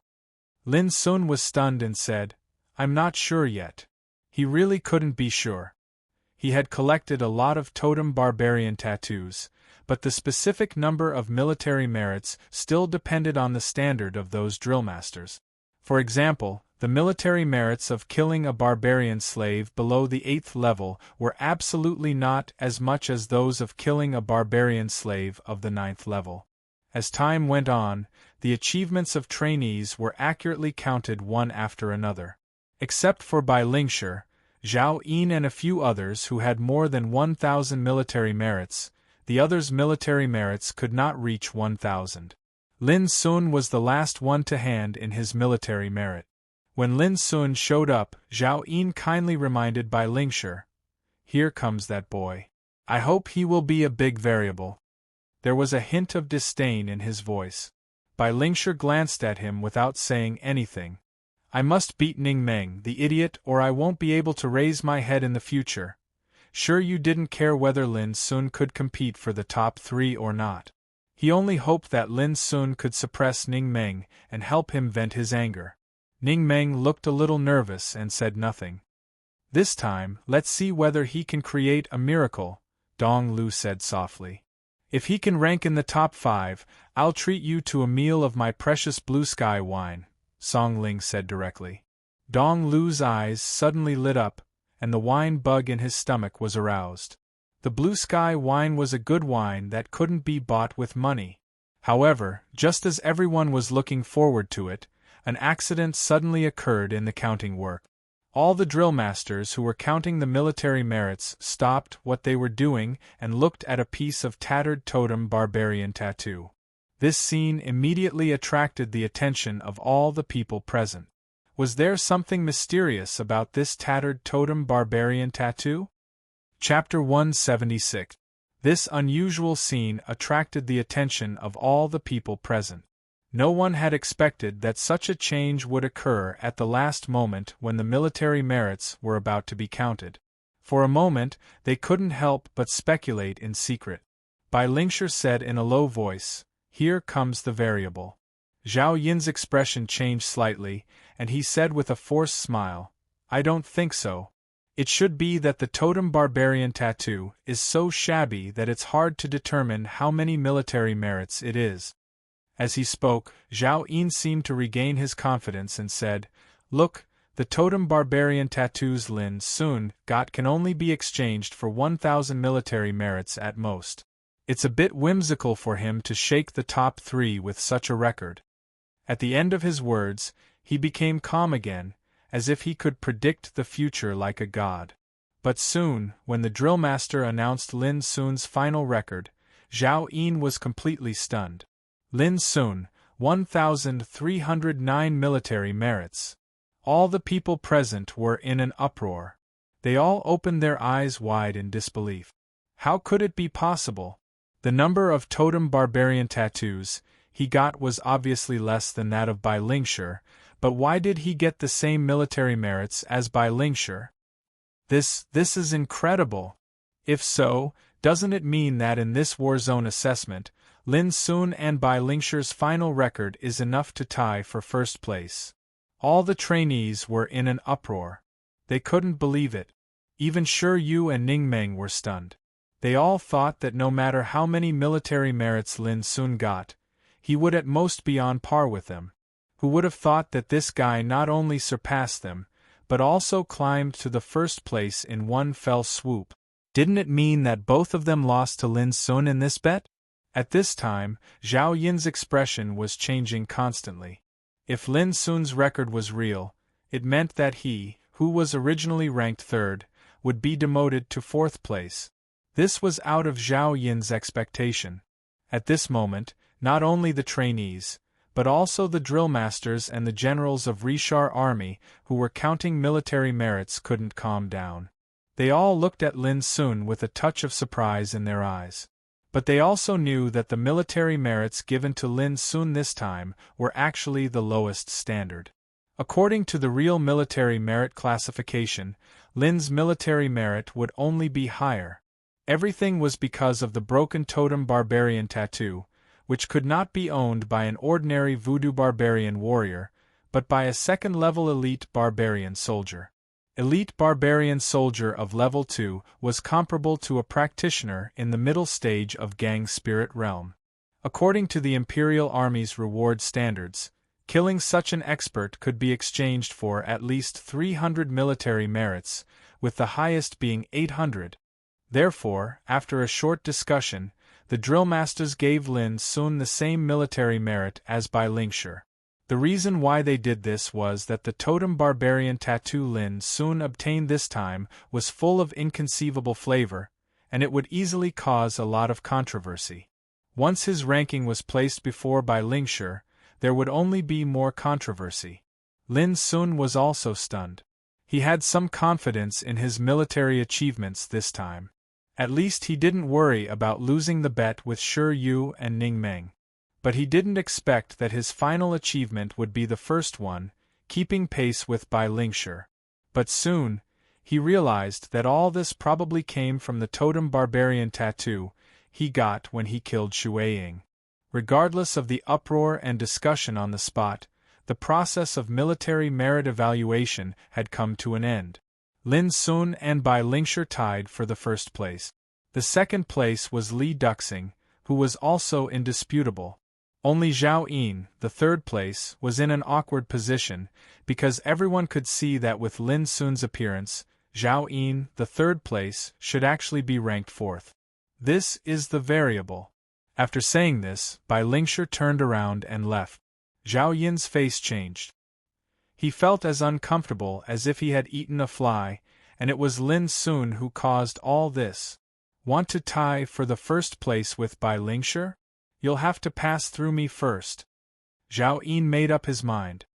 Speaker 1: Lin Sun was stunned and said, "I'm not sure yet." He really couldn't be sure. He had collected a lot of totem barbarian tattoos, but the specific number of military merits still depended on the standard of those drill masters. For example, the military merits of killing a barbarian slave below the 8th level were absolutely not as much as those of killing a barbarian slave of the 9th level. As time went on, the achievements of trainees were accurately counted one after another. Except for Bai Lingshi, Zhao Yin and a few others who had more than 1,000 military merits, the others' military merits could not reach 1,000. Lin Sun was the last one to hand in his military merit. When Lin Sun showed up, Zhao Yin kindly reminded Bai Lingshi, "Here comes that boy. I hope he will be a big variable." There was a hint of disdain in his voice. Bai Lingshi glanced at him without saying anything. "I must beat Ning Meng, the idiot, or I won't be able to raise my head in the future." Shi Yu didn't care whether Lin Sun could compete for the top 3 or not. He only hoped that Lin Sun could suppress Ning Meng and help him vent his anger. Ning Meng looked a little nervous and said nothing. "This time, let's see whether he can create a miracle," Dong Lu said softly. "If he can rank in the top 5, I'll treat you to a meal of my precious blue sky wine," Song Ling said directly. Dong Lu's eyes suddenly lit up, and the wine bug in his stomach was aroused. The blue sky wine was a good wine that couldn't be bought with money. However, just as everyone was looking forward to it, an accident suddenly occurred in the counting work. All the drill masters who were counting the military merits stopped what they were doing and looked at a piece of tattered totem barbarian tattoo. This scene immediately attracted the attention of all the people present. Was there something mysterious about this tattered totem barbarian tattoo? Chapter 176. This unusual scene attracted the attention of all the people present. No one had expected that such a change would occur at the last moment when the military merits were about to be counted. For a moment, they couldn't help but speculate in secret. Bai Lingshi said in a low voice, "Here comes the variable." Zhao Yin's expression changed slightly, and he said with a forced smile, "I don't think so. It should be that the totem barbarian tattoo is so shabby that it's hard to determine how many military merits it is." As he spoke, Zhao Yin seemed to regain his confidence and said, "Look, the totem barbarian tattoos Lin Sun got can only be exchanged for 1,000 military merits at most. It's a bit whimsical for him to shake the top 3 with such a record." At the end of his words, he became calm again, as if he could predict the future like a god. But soon, when the drill master announced Lin Sun's final record, Zhao Yin was completely stunned. Lin Sun, 1,309 military merits. All the people present were in an uproar. They all opened their eyes wide in disbelief. How could it be possible? The number of totem barbarian tattoos he got was obviously less than that of Bai Lingshi, but why did he get the same military merits as Bai Lingshi? This is incredible. If so, doesn't it mean that in this war zone assessment, Lin Sun and Bai Lingshi's final record is enough to tie for first place? All the trainees were in an uproar. They couldn't believe it. Even Shi Yu and Ning Meng were stunned. They all thought that no matter how many military merits Lin Sun got, he would at most be on par with them. Who would have thought that this guy not only surpassed them, but also climbed to the first place in one fell swoop? Didn't it mean that both of them lost to Lin Sun in this bet? At this time, Zhao Yin's expression was changing constantly. If Lin Sun's record was real, it meant that he, who was originally ranked third, would be demoted to fourth place. This was out of Zhao Yin's expectation. At this moment, not only the trainees, but also the drill masters and the generals of Rishar army who were counting military merits couldn't calm down. They all looked at Lin Sun with a touch of surprise in their eyes. But they also knew that the military merits given to Lin Sun this time were actually the lowest standard. According to the real military merit classification, Lin's military merit would only be higher. Everything was because of the broken totem barbarian tattoo, which could not be owned by an ordinary voodoo barbarian warrior, but by a second-level elite barbarian soldier. Elite barbarian soldier of level 2 was comparable to a practitioner in the middle stage of gang spirit realm. According to the Imperial Army's reward standards, killing such an expert could be exchanged for at least 300 military merits, with the highest being 800. Therefore, after a short discussion, the drill masters gave Lin Sun the same military merit as Bai Lingshi. The reason why they did this was that the totem barbarian tattoo Lin Sun obtained this time was full of inconceivable flavor, and it would easily cause a lot of controversy. Once his ranking was placed before Bai Lingshi, there would only be more controversy. Lin Sun was also stunned. He had some confidence in his military achievements this time. At least he didn't worry about losing the bet with Shi Yu and Ning Meng. But he didn't expect that his final achievement would be the first one, keeping pace with Bai Lingshi. But soon, he realized that all this probably came from the totem barbarian tattoo he got when he killed Shueying. Regardless of the uproar and discussion on the spot, the process of military merit evaluation had come to an end. Lin Sun and Bai Lingshi tied for the first place. The second place was Li Duxing, who was also indisputable. Only Zhao Yin, the third place, was in an awkward position, because everyone could see that with Lin Sun's appearance, Zhao Yin, the third place, should actually be ranked fourth. This is the variable. After saying this, Bai Lingshi turned around and left. Zhao Yin's face changed. He felt as uncomfortable as if he had eaten a fly, and it was Lin Sun who caused all this. Want to tie for the first place with Bai Lingshi? You'll have to pass through me first. Zhao Yin made up his mind.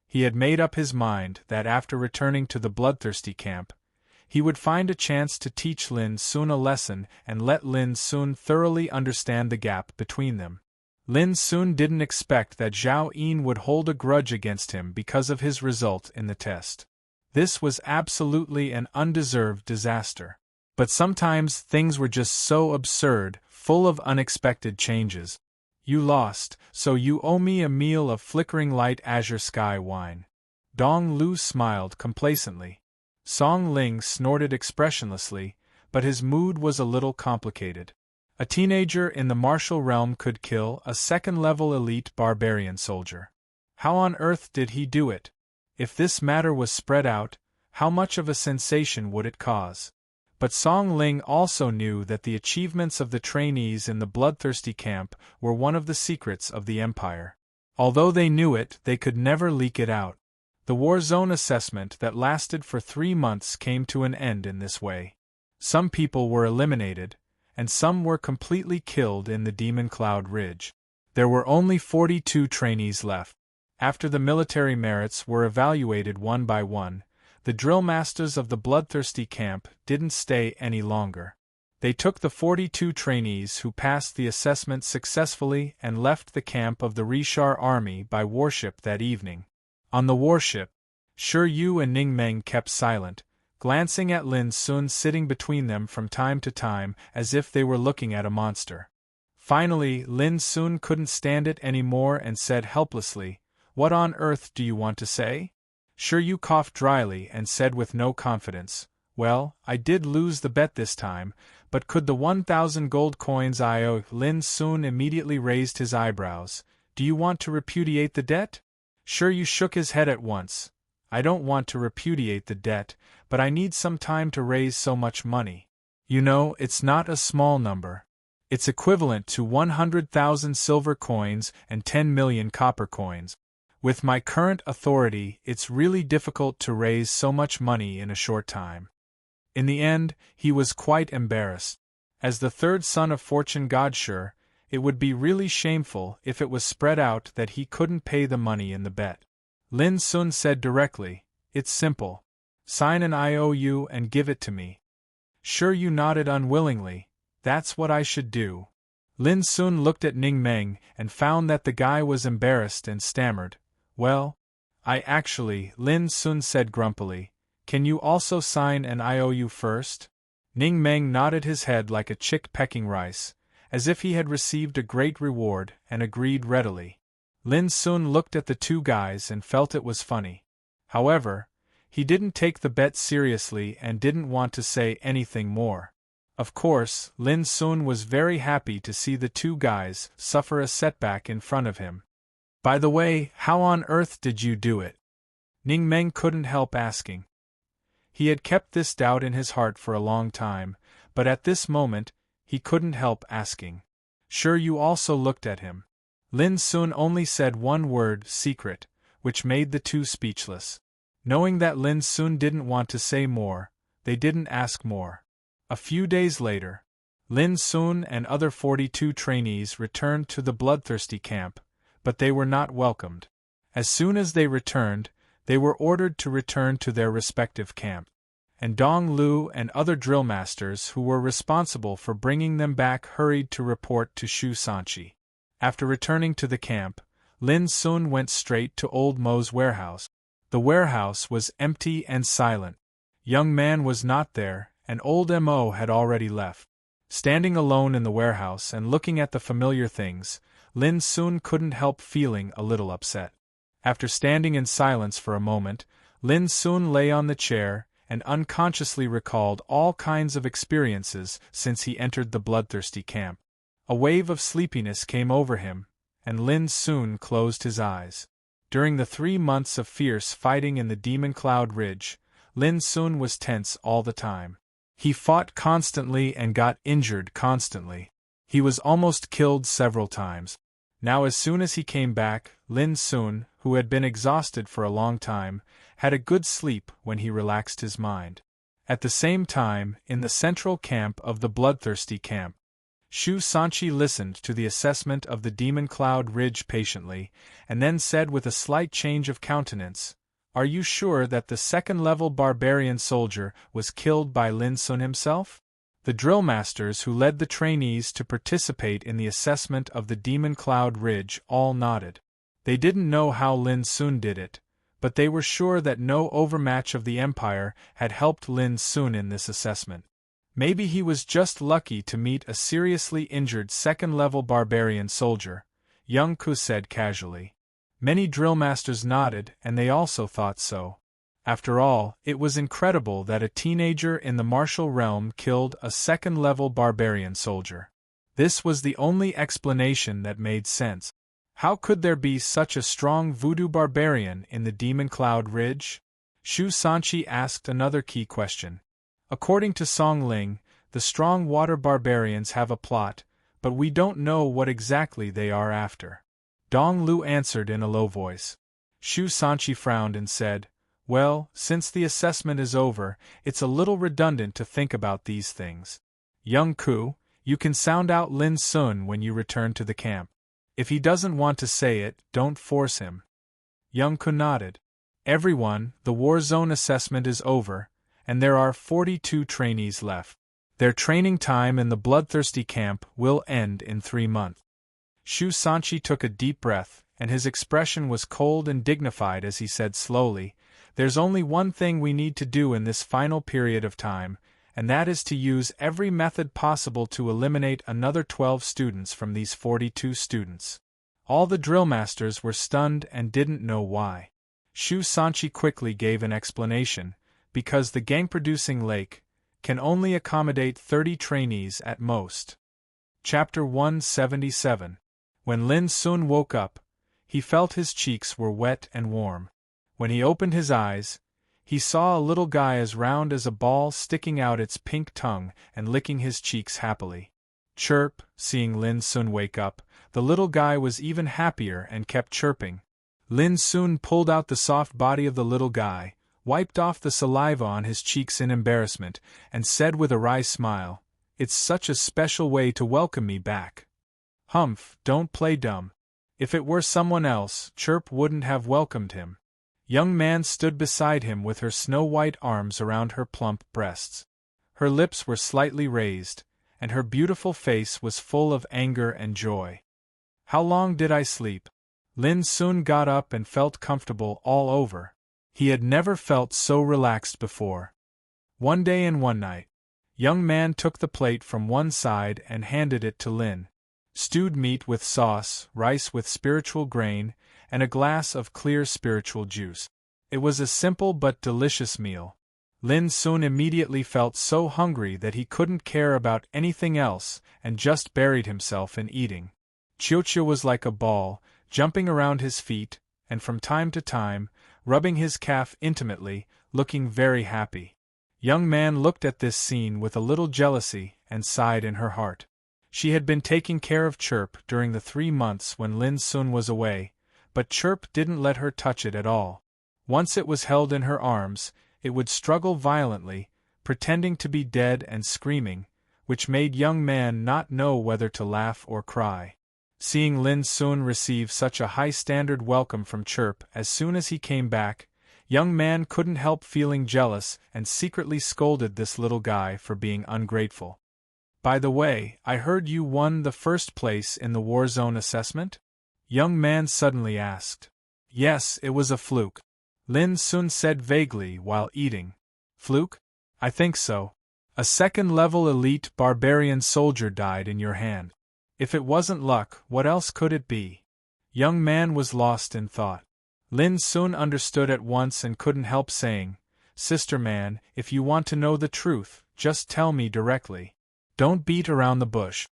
Speaker 1: He had made up his mind that after returning to the bloodthirsty camp, he would find a chance to teach Lin Sun a lesson and let Lin Sun thoroughly understand the gap between them. Lin Sun didn't expect that Zhao Yin would hold a grudge against him because of his result in the test. This was absolutely an undeserved disaster. But sometimes things were just so absurd, full of unexpected changes. You lost, so you owe me a meal of flickering light azure sky wine. Dong Lu smiled complacently. Song Ling snorted expressionlessly, but his mood was a little complicated. A teenager in the martial realm could kill a second-level elite barbarian soldier. How on earth did he do it? If this matter was spread out, how much of a sensation would it cause? But Song Ling also knew that the achievements of the trainees in the bloodthirsty camp were one of the secrets of the Empire. Although they knew it, they could never leak it out. The war zone assessment that lasted for 3 months came to an end in this way. Some people were eliminated, and some were completely killed in the Demon Cloud Ridge. There were only 42 trainees left. After the military merits were evaluated one by one, the drill masters of the bloodthirsty camp didn't stay any longer. They took the 42 trainees who passed the assessment successfully and left the camp of the Rishar army by warship that evening. On the warship, Shi Yu and Ning Meng kept silent, glancing at Lin Sun sitting between them from time to time as if they were looking at a monster. Finally, Lin Sun couldn't stand it anymore and said helplessly, What on earth do you want to say? Shiryu coughed dryly and said with no confidence, Well, I did lose the bet this time, but could the 1,000 gold coins I owe? Lin Sun immediately raised his eyebrows. Do you want to repudiate the debt? Shiryu shook his head at once. I don't want to repudiate the debt, but I need some time to raise so much money. You know, it's not a small number. It's equivalent to 100,000 silver coins and 10 million copper coins. With my current authority, it's really difficult to raise so much money in a short time. In the end, he was quite embarrassed. As the third son of Fortune Godshire, it would be really shameful if it was spread out that he couldn't pay the money in the bet. Lin Sun said directly, It's simple. Sign an IOU and give it to me. Shiryu nodded unwillingly. That's what I should do. Lin Sun looked at Ning Meng and found that the guy was embarrassed and stammered. Well, Lin Sun said grumpily, can you also sign an IOU first? Ning Meng nodded his head like a chick pecking rice, as if he had received a great reward, and agreed readily. Lin Sun looked at the two guys and felt it was funny. However, he didn't take the bet seriously and didn't want to say anything more. Of course, Lin Sun was very happy to see the two guys suffer a setback in front of him. By the way, how on earth did you do it? Ning Meng couldn't help asking. He had kept this doubt in his heart for a long time, but at this moment, he couldn't help asking. Shiryu also looked at him. Lin Sun only said one word, secret, which made the two speechless. Knowing that Lin Sun didn't want to say more, they didn't ask more. A few days later, Lin Sun and other 42 trainees returned to the bloodthirsty camp, but they were not welcomed. As soon as they returned, they were ordered to return to their respective camp. And Dong Lu and other drill masters who were responsible for bringing them back hurried to report to Shu Sanchi. After returning to the camp, Lin Sun went straight to Old Mo's warehouse. The warehouse was empty and silent. Young Man was not there, and Old Mo had already left. Standing alone in the warehouse and looking at the familiar things, Lin Sun couldn't help feeling a little upset. After standing in silence for a moment, Lin Sun lay on the chair and unconsciously recalled all kinds of experiences since he entered the bloodthirsty camp. A wave of sleepiness came over him, and Lin Sun closed his eyes. During the 3 months of fierce fighting in the Demon Cloud Ridge, Lin Sun was tense all the time. He fought constantly and got injured constantly. He was almost killed several times. Now as soon as he came back, Lin Sun, who had been exhausted for a long time, had a good sleep when he relaxed his mind. At the same time, in the central camp of the bloodthirsty camp, Shu Sanchi listened to the assessment of the Demon Cloud Ridge patiently, and then said with a slight change of countenance, Are you sure that the second-level barbarian soldier was killed by Lin Sun himself? The drill masters who led the trainees to participate in the assessment of the Demon Cloud Ridge all nodded. They didn't know how Lin Sun did it, but they were sure that no overmatch of the Empire had helped Lin Sun in this assessment. Maybe he was just lucky to meet a seriously injured second-level barbarian soldier, Young Ku said casually. Many drill masters nodded, and they also thought so. After all, it was incredible that a teenager in the martial realm killed a second-level barbarian soldier. This was the only explanation that made sense. How could there be such a strong voodoo barbarian in the Demon Cloud Ridge? Shu Sanchi asked another key question. According to Song Ling, the strong water barbarians have a plot, but we don't know what exactly they are after. Dong Lu answered in a low voice. Shu Sanchi frowned and said, Well, since the assessment is over, it's a little redundant to think about these things. Young Ku, you can sound out Lin Sun when you return to the camp. If he doesn't want to say it, don't force him. Young Ku nodded. Everyone, the war zone assessment is over, and there are 42 trainees left. Their training time in the bloodthirsty camp will end in 3 months. Shu Sanchi took a deep breath, and his expression was cold and dignified as he said slowly, There's only one thing we need to do in this final period of time, and that is to use every method possible to eliminate another 12 students from these 42 students. All the drill masters were stunned and didn't know why. Shu Sanchi quickly gave an explanation: because the gang-producing lake can only accommodate 30 trainees at most. Chapter 177. When Lin Sun woke up, he felt his cheeks were wet and warm. When he opened his eyes, he saw a little guy as round as a ball sticking out its pink tongue and licking his cheeks happily. Chirp, seeing Lin Sun wake up, the little guy was even happier and kept chirping. Lin Sun pulled out the soft body of the little guy, wiped off the saliva on his cheeks in embarrassment, and said with a wry smile, "It's such a special way to welcome me back." Humph, don't play dumb. If it were someone else, Chirp wouldn't have welcomed him. Young Man stood beside him with her snow-white arms around her plump breasts. Her lips were slightly raised, and her beautiful face was full of anger and joy. "How long did I sleep?" Lin Sun got up and felt comfortable all over. He had never felt so relaxed before. One day and one night. Young Man took the plate from one side and handed it to Lin. Stewed meat with sauce, rice with spiritual grain, and a glass of clear spiritual juice. It was a simple but delicious meal. Lin Sun immediately felt so hungry that he couldn't care about anything else and just buried himself in eating. Chiuchia was like a ball, jumping around his feet, and from time to time, rubbing his calf intimately, looking very happy. Young Man looked at this scene with a little jealousy and sighed in her heart. She had been taking care of Chirp during the 3 months when Lin Sun was away, but Chirp didn't let her touch it at all. Once it was held in her arms, it would struggle violently, pretending to be dead and screaming, which made Young Man not know whether to laugh or cry. Seeing Lin Sun receive such a high-standard welcome from Chirp as soon as he came back, Young Man couldn't help feeling jealous and secretly scolded this little guy for being ungrateful. "By the way, I heard you won the first place in the war zone assessment?" Young Man suddenly asked. "Yes, it was a fluke," Lin Sun said vaguely while eating. "Fluke? I think so. A second-level elite barbarian soldier died in your hand. If it wasn't luck, what else could it be?" Young Man was lost in thought. Lin Sun understood at once and couldn't help saying, "Sister Man, if you want to know the truth, just tell me directly. Don't beat around the bush."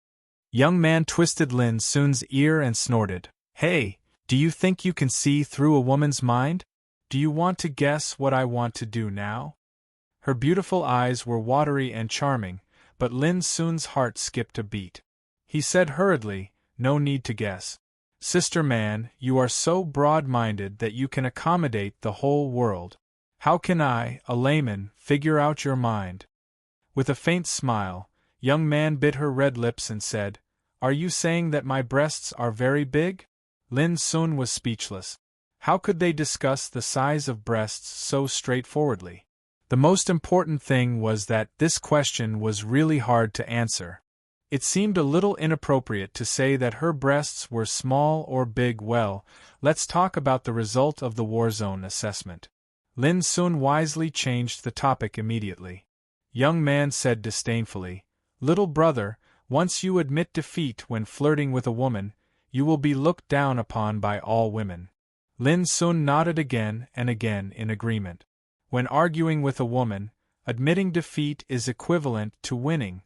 Speaker 1: Young Man twisted Lin Sun's ear and snorted, "Hey, do you think you can see through a woman's mind? Do you want to guess what I want to do now?" Her beautiful eyes were watery and charming, but Lin Sun's heart skipped a beat. He said hurriedly, "No need to guess. Sister Man, you are so broad-minded that you can accommodate the whole world. How can I, a layman, figure out your mind?" With a faint smile, Young Man bit her red lips and said, "Are you saying that my breasts are very big?" Lin Sun was speechless. How could they discuss the size of breasts so straightforwardly? The most important thing was that this question was really hard to answer. It seemed a little inappropriate to say that her breasts were small or big. Well, let's talk about the result of the war zone assessment. Lin Sun wisely changed the topic immediately. Young Man said disdainfully, "Little brother, once you admit defeat when flirting with a woman, you will be looked down upon by all women." Lin Sun nodded again and again in agreement. When arguing with a woman, admitting defeat is equivalent to winning.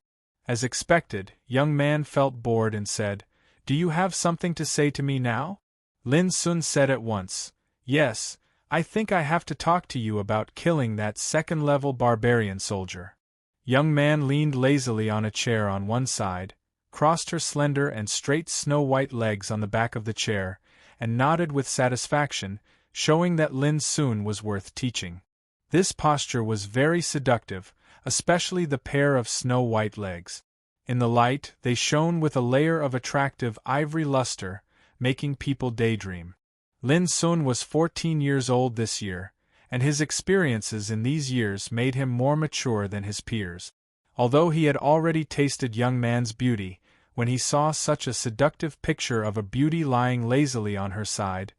Speaker 1: As expected, Young Man felt bored and said, "Do you have something to say to me now?" Lin Sun said at once, "Yes, I think I have to talk to you about killing that second-level barbarian soldier." Young Man leaned lazily on a chair on one side, crossed her slender and straight snow-white legs on the back of the chair, and nodded with satisfaction, showing that Lin Sun was worth teaching. This posture was very seductive, especially the pair of snow-white legs. In the light, they shone with a layer of attractive ivory luster, making people daydream. Lin Sun was 14 years old this year, and his experiences in these years made him more mature than his peers. Although he had already tasted Young Man's beauty, when he saw such a seductive picture of a beauty lying lazily on her side,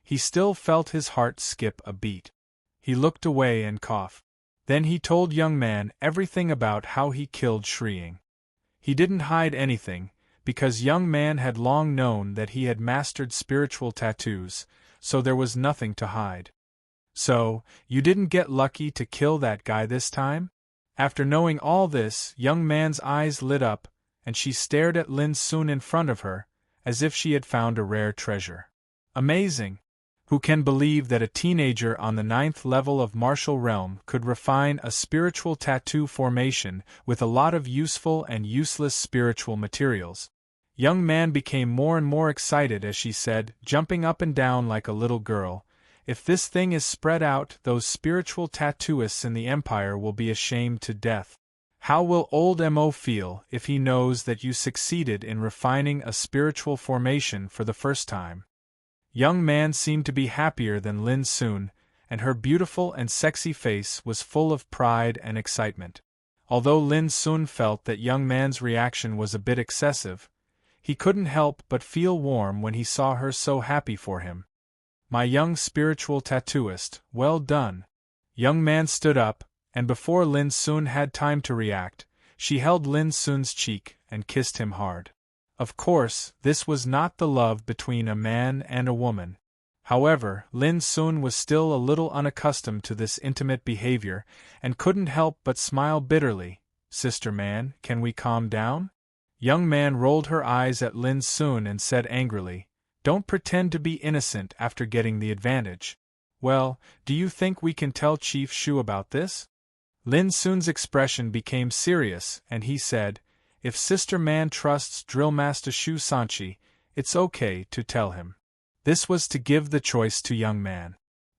Speaker 1: he still felt his heart skip a beat. He looked away and coughed. Then he told Young Man everything about how he killed Shreeing. He didn't hide anything, because young man had long known that he had mastered spiritual tattoos, so there was nothing to hide. So, you didn't get lucky to kill that guy this time? After knowing all this, young man's eyes lit up, and she stared at Lin Sun in front of her, as if she had found a rare treasure. Amazing! Who can believe that a teenager on the 9th level of martial realm could refine a spiritual tattoo formation with a lot of useful and useless spiritual materials? Young man became more and more excited as she said, jumping up and down like a little girl, "If this thing is spread out, those spiritual tattooists in the Empire will be ashamed to death. How will old Mo feel if he knows that you succeeded in refining a spiritual formation for the first time?" Young man seemed to be happier than Lin Sun, and her beautiful and sexy face was full of pride and excitement. Although Lin Sun felt that young man's reaction was a bit excessive, he couldn't help but feel warm when he saw her so happy for him. "My young spiritual tattooist, well done." Young man stood up, and before Lin Sun had time to react, she held Lin Sun's cheek and kissed him hard. Of course, this was not the love between a man and a woman. However, Lin Sun was still a little unaccustomed to this intimate behavior, and couldn't help but smile bitterly. "Sister man, can we calm down?" Young man rolled her eyes at Lin Sun and said angrily, "Don't pretend to be innocent after getting the advantage. Well, do you think we can tell Chief Shu about this?" Lin Sun's expression became serious, and he said, "If Sister Man trusts Drill Master Shu Sanchi, it's okay to tell him." This was to give the choice to young man.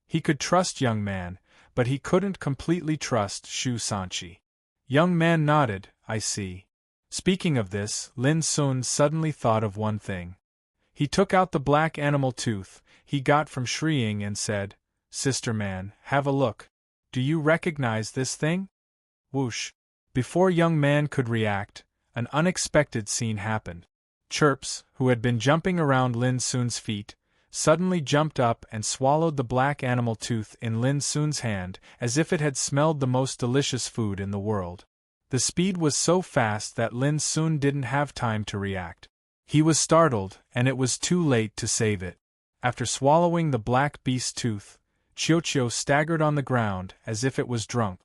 Speaker 1: He could trust young man, but he couldn't completely trust Shu Sanchi. Young man nodded, "I see." Speaking of this, Lin Sun suddenly thought of one thing. He took out the black animal tooth he got from Shri Ying and said, "Sister man, have a look. Do you recognize this thing?" Whoosh! Before young man could react, an unexpected scene happened. Chirps, who had been jumping around Lin Sun's feet, suddenly jumped up and swallowed the black animal tooth in Lin Sun's hand as if it had smelled the most delicious food in the world. The speed was so fast that Lin Sun didn't have time to react. He was startled, and it was too late to save it. After swallowing the black beast's tooth, Chiochio staggered on the ground as if it was drunk.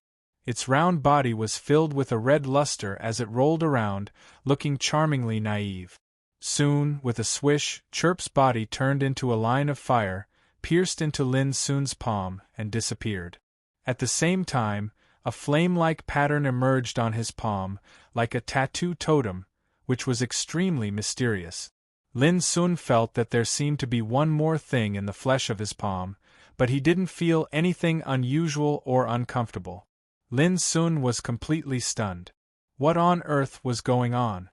Speaker 1: Its round body was filled with a red luster as it rolled around, looking charmingly naive. Soon, with a swish, Chirp's body turned into a line of fire, pierced into Lin Sun's palm, and disappeared. At the same time, a flame-like pattern emerged on his palm, like a tattoo totem, which was extremely mysterious. Lin Sun felt that there seemed to be one more thing in the flesh of his palm, but he didn't feel anything unusual or uncomfortable. Lin Sun was completely stunned. What on earth was going on?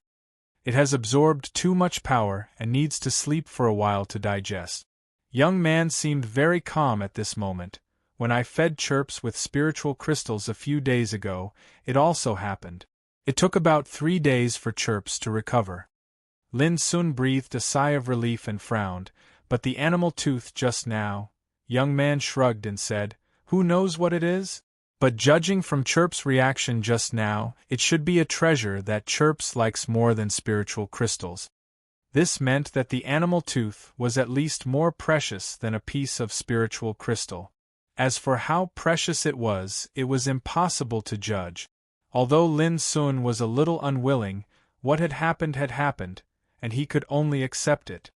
Speaker 1: It has absorbed too much power and needs to sleep for a while to digest. Young man seemed very calm at this moment. When I fed Chirps with spiritual crystals a few days ago, it also happened. It took about 3 days for Chirps to recover. Lin Sun breathed a sigh of relief and frowned, but the animal tooth just now? Young man shrugged and said, "Who knows what it is? But judging from Chirp's reaction just now, it should be a treasure that Chirps likes more than spiritual crystals." This meant that the animal tooth was at least more precious than a piece of spiritual crystal. As for how precious it was impossible to judge. Although Lin Sun was a little unwilling, what had happened, and he could only accept it.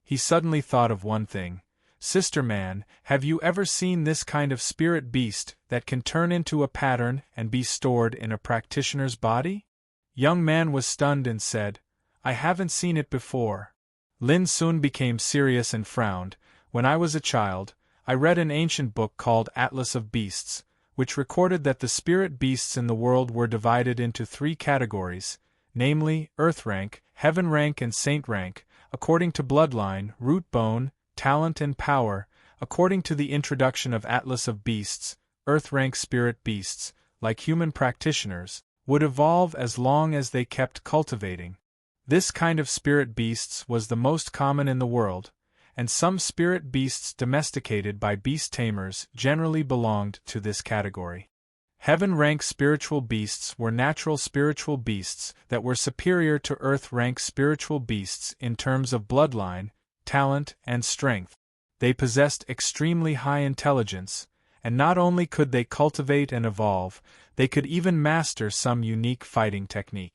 Speaker 1: He suddenly thought of one thing. "Sister man, have you ever seen this kind of spirit beast that can turn into a pattern and be stored in a practitioner's body?" Young man was stunned and said, "I haven't seen it before." Lin Sun became serious and frowned. "When I was a child, I read an ancient book called Atlas of Beasts, which recorded that the spirit beasts in the world were divided into 3 categories, namely, Earth rank, Heaven rank and Saint rank, according to bloodline, root bone, talent and power. According to the introduction of Atlas of Beasts, Earth-rank spirit beasts, like human practitioners, would evolve as long as they kept cultivating. This kind of spirit beasts was the most common in the world, and some spirit beasts domesticated by beast tamers generally belonged to this category. Heaven-rank spiritual beasts were natural spiritual beasts that were superior to earth-rank spiritual beasts in terms of bloodline, talent, and strength. They possessed extremely high intelligence, and not only could they cultivate and evolve, they could even master some unique fighting technique.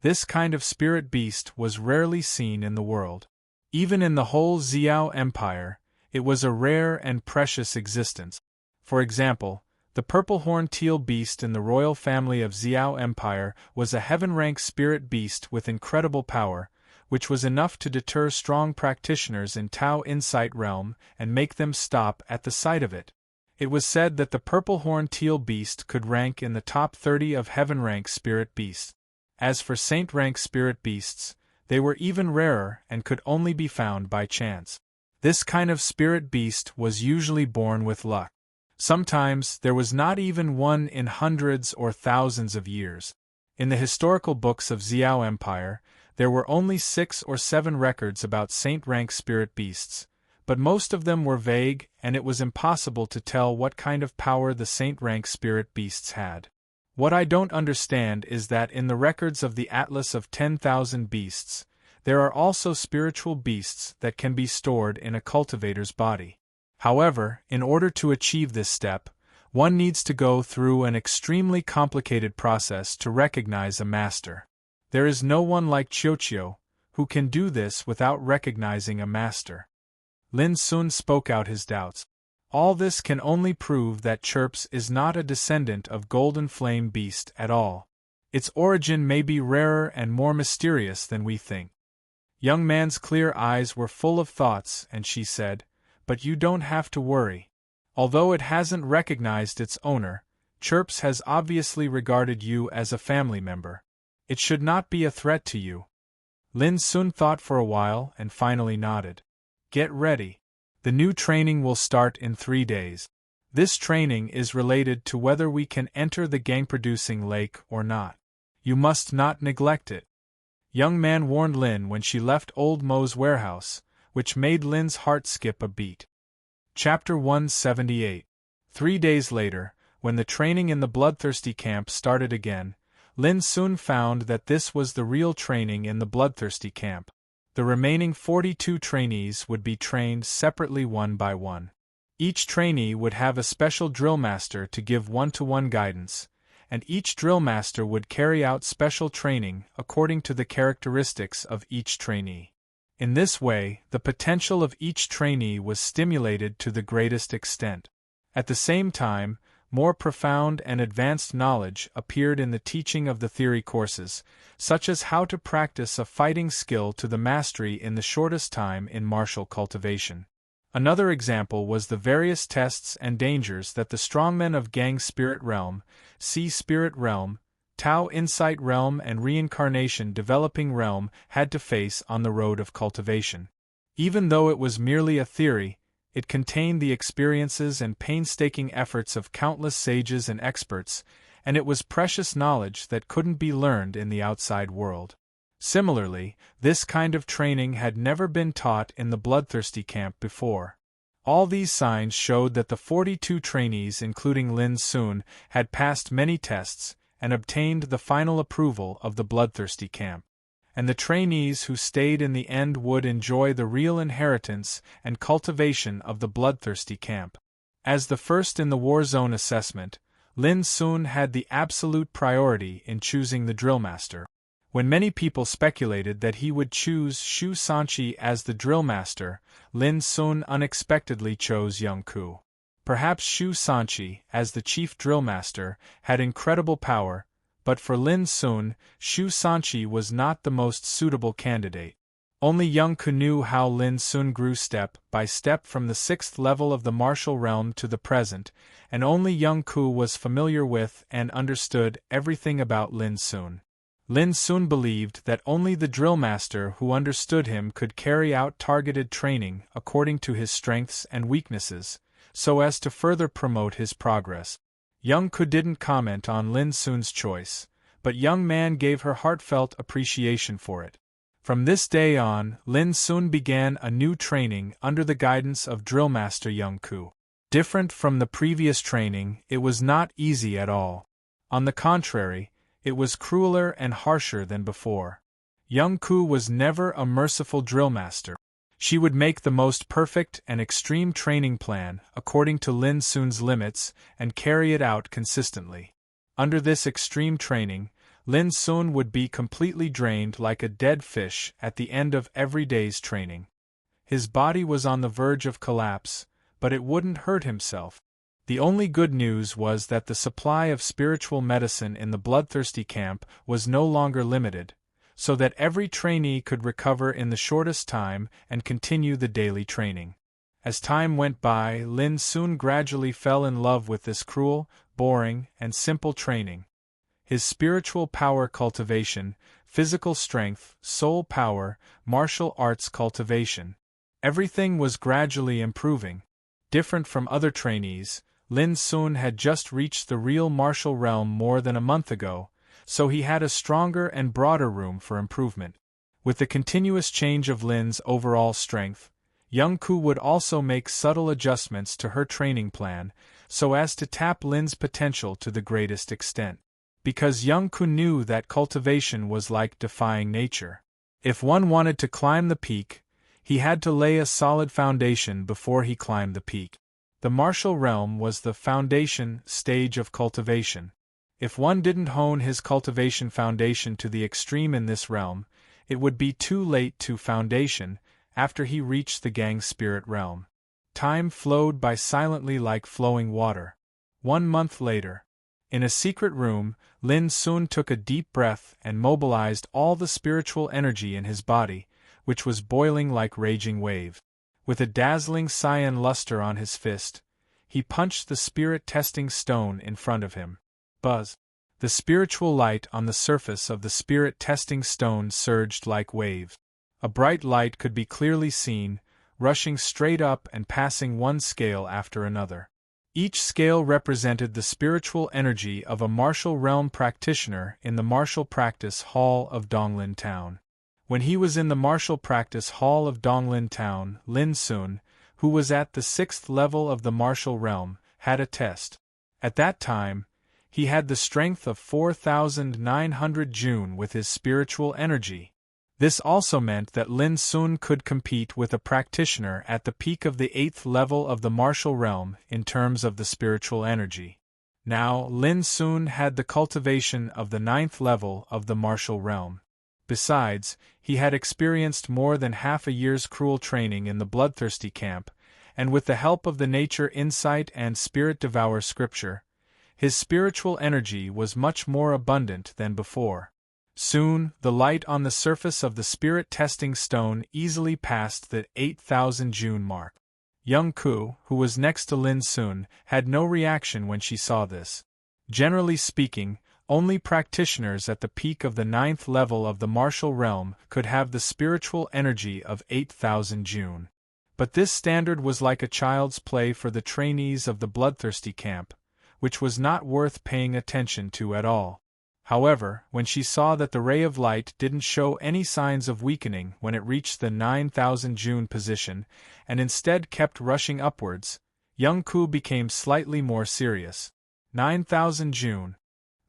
Speaker 1: This kind of spirit beast was rarely seen in the world. Even in the whole Xiao Empire, it was a rare and precious existence. For example, the purple-horned teal beast in the royal family of Xiao Empire was a heaven-rank spirit beast with incredible power, which was enough to deter strong practitioners in Tao Insight realm and make them stop at the sight of it. It was said that the purple-horned teal beast could rank in the top 30 of heaven-rank spirit beasts. As for saint-rank spirit beasts, they were even rarer and could only be found by chance. This kind of spirit beast was usually born with luck. Sometimes there was not even one in hundreds or thousands of years. In the historical books of Xiao Empire, there were only 6 or 7 records about saint-rank spirit beasts, but most of them were vague and it was impossible to tell what kind of power the saint-rank spirit beasts had. What I don't understand is that in the records of the Atlas of 10,000 Beasts, there are also spiritual beasts that can be stored in a cultivator's body. However, in order to achieve this step, one needs to go through an extremely complicated process to recognize a master. There is no one like Qiuqiu who can do this without recognizing a master. Lin Sun spoke out his doubts. All this can only prove that Chirps is not a descendant of Golden Flame Beast at all. Its origin may be rarer and more mysterious than we think. Young man's clear eyes were full of thoughts, and she said, "But you don't have to worry. Although it hasn't recognized its owner, Chirps has obviously regarded you as a family member. It should not be a threat to you." Lin Sun thought for a while and finally nodded. "Get ready. The new training will start in 3 days. This training is related to whether we can enter the gang-producing lake or not. You must not neglect it." Young man warned Lin when she left Old Mo's warehouse, which made Lin's heart skip a beat. Chapter 178. 3 days later, when the training in the Bloodthirsty camp started again, Lin soon found that this was the real training in the Bloodthirsty camp. The remaining 42 trainees would be trained separately one by one. Each trainee would have a special drill master to give one-to-one guidance, and each drill master would carry out special training according to the characteristics of each trainee. In this way, the potential of each trainee was stimulated to the greatest extent. At the same time, more profound and advanced knowledge appeared in the teaching of the theory courses, such as how to practice a fighting skill to the mastery in the shortest time in martial cultivation. Another example was the various tests and dangers that the strongmen of Gang Spirit Realm, Sea Spirit Realm, Tao Insight Realm and Reincarnation Developing Realm had to face on the road of cultivation. Even though it was merely a theory, it contained the experiences and painstaking efforts of countless sages and experts, and it was precious knowledge that couldn't be learned in the outside world. Similarly, this kind of training had never been taught in the Bloodthirsty camp before. All these signs showed that the 42 trainees, including Lin Sun, had passed many tests and obtained the final approval of the Bloodthirsty camp. And the trainees who stayed in the end would enjoy the real inheritance and cultivation of the Bloodthirsty camp. As the first in the war zone assessment, Lin Sun had the absolute priority in choosing the drill master. When many people speculated that he would choose Shu Sanqi as the drill master, Lin Sun unexpectedly chose Young Ku. Perhaps Shu Sanqi, as the chief drill master, had incredible power, but for Lin Sun, Shu Sanqi was not the most suitable candidate. Only Young Ku knew how Lin Sun grew step by step from the 6th level of the martial realm to the present, and only Young Ku was familiar with and understood everything about Lin Sun. Lin Sun believed that only the drill master who understood him could carry out targeted training according to his strengths and weaknesses, so as to further promote his progress. Young Ku didn't comment on Lin Sun's choice, but young man gave her heartfelt appreciation for it. From this day on, Lin Sun began a new training under the guidance of drill master Young Ku. Different from the previous training, it was not easy at all. On the contrary, it was crueler and harsher than before. Young Ku was never a merciful drillmaster. She would make the most perfect and extreme training plan according to Lin Sun's limits and carry it out consistently. Under this extreme training, Lin Sun would be completely drained like a dead fish at the end of every day's training. His body was on the verge of collapse, but it wouldn't hurt himself. The only good news was that the supply of spiritual medicine in the bloodthirsty camp was no longer limited, so that every trainee could recover in the shortest time and continue the daily training. As time went by, Lin Sun gradually fell in love with this cruel, boring, and simple training. His spiritual power cultivation, physical strength, soul power, martial arts cultivation. Everything was gradually improving. Different from other trainees, Lin Sun had just reached the real martial realm more than a month ago, so he had a stronger and broader room for improvement. With the continuous change of Lin's overall strength, young Ku would also make subtle adjustments to her training plan so as to tap Lin's potential to the greatest extent. Because young Ku knew that cultivation was like defying nature. If one wanted to climb the peak, he had to lay a solid foundation before he climbed the peak. The martial realm was the foundation stage of cultivation. If one didn't hone his cultivation foundation to the extreme in this realm, it would be too late to foundation after he reached the gang spirit realm. Time flowed by silently like flowing water. 1 month later, in a secret room, Lin Sun took a deep breath and mobilized all the spiritual energy in his body, which was boiling like raging wave. With a dazzling cyan luster on his fist, he punched the spirit-testing stone in front of him. Buzz! The spiritual light on the surface of the spirit-testing stone surged like waves. A bright light could be clearly seen, rushing straight up and passing one scale after another. Each scale represented the spiritual energy of a martial realm practitioner in the martial practice hall of Donglin Town. When he was in the martial practice hall of Donglin Town, Lin Sun, who was at the 6th level of the martial realm, had a test. At that time, he had the strength of 4,900 Jun with his spiritual energy. This also meant that Lin Sun could compete with a practitioner at the peak of the 8th level of the martial realm in terms of the spiritual energy. Now, Lin Sun had the cultivation of the 9th level of the martial realm. Besides, he had experienced more than half a year's cruel training in the bloodthirsty camp, and with the help of the nature insight and spirit devour scripture, his spiritual energy was much more abundant than before. Soon, the light on the surface of the spirit-testing stone easily passed the 8,000 Jun mark. Young Ku, who was next to Lin Sun, had no reaction when she saw this. Generally speaking, only practitioners at the peak of the 9th level of the martial realm could have the spiritual energy of 8,000 Jun. But this standard was like a child's play for the trainees of the bloodthirsty camp, which was not worth paying attention to at all. However, when she saw that the ray of light didn't show any signs of weakening when it reached the 9,000 Jun position, and instead kept rushing upwards, young Ku became slightly more serious. 9,000 Jun.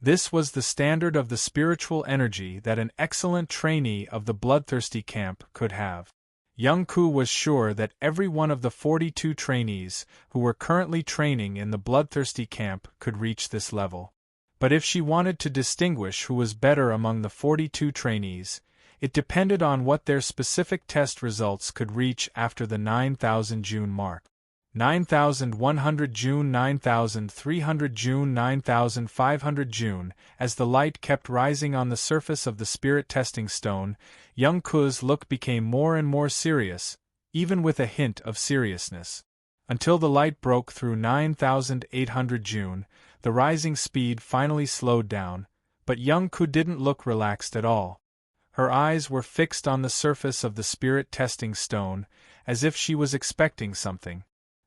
Speaker 1: This was the standard of the spiritual energy that an excellent trainee of the bloodthirsty camp could have. Young Ku was sure that every one of the 42 trainees who were currently training in the bloodthirsty camp could reach this level. But if she wanted to distinguish who was better among the 42 trainees, it depended on what their specific test results could reach after the 9,000 Jun mark. 9,100 Jun, 9,300 Jun, 9,500 Jun. As the light kept rising on the surface of the spirit-testing stone, young Ku's look became more and more serious, even with a hint of seriousness. Until the light broke through 9,800 Jun, the rising speed finally slowed down, but young Ku didn't look relaxed at all. Her eyes were fixed on the surface of the spirit-testing stone, as if she was expecting something.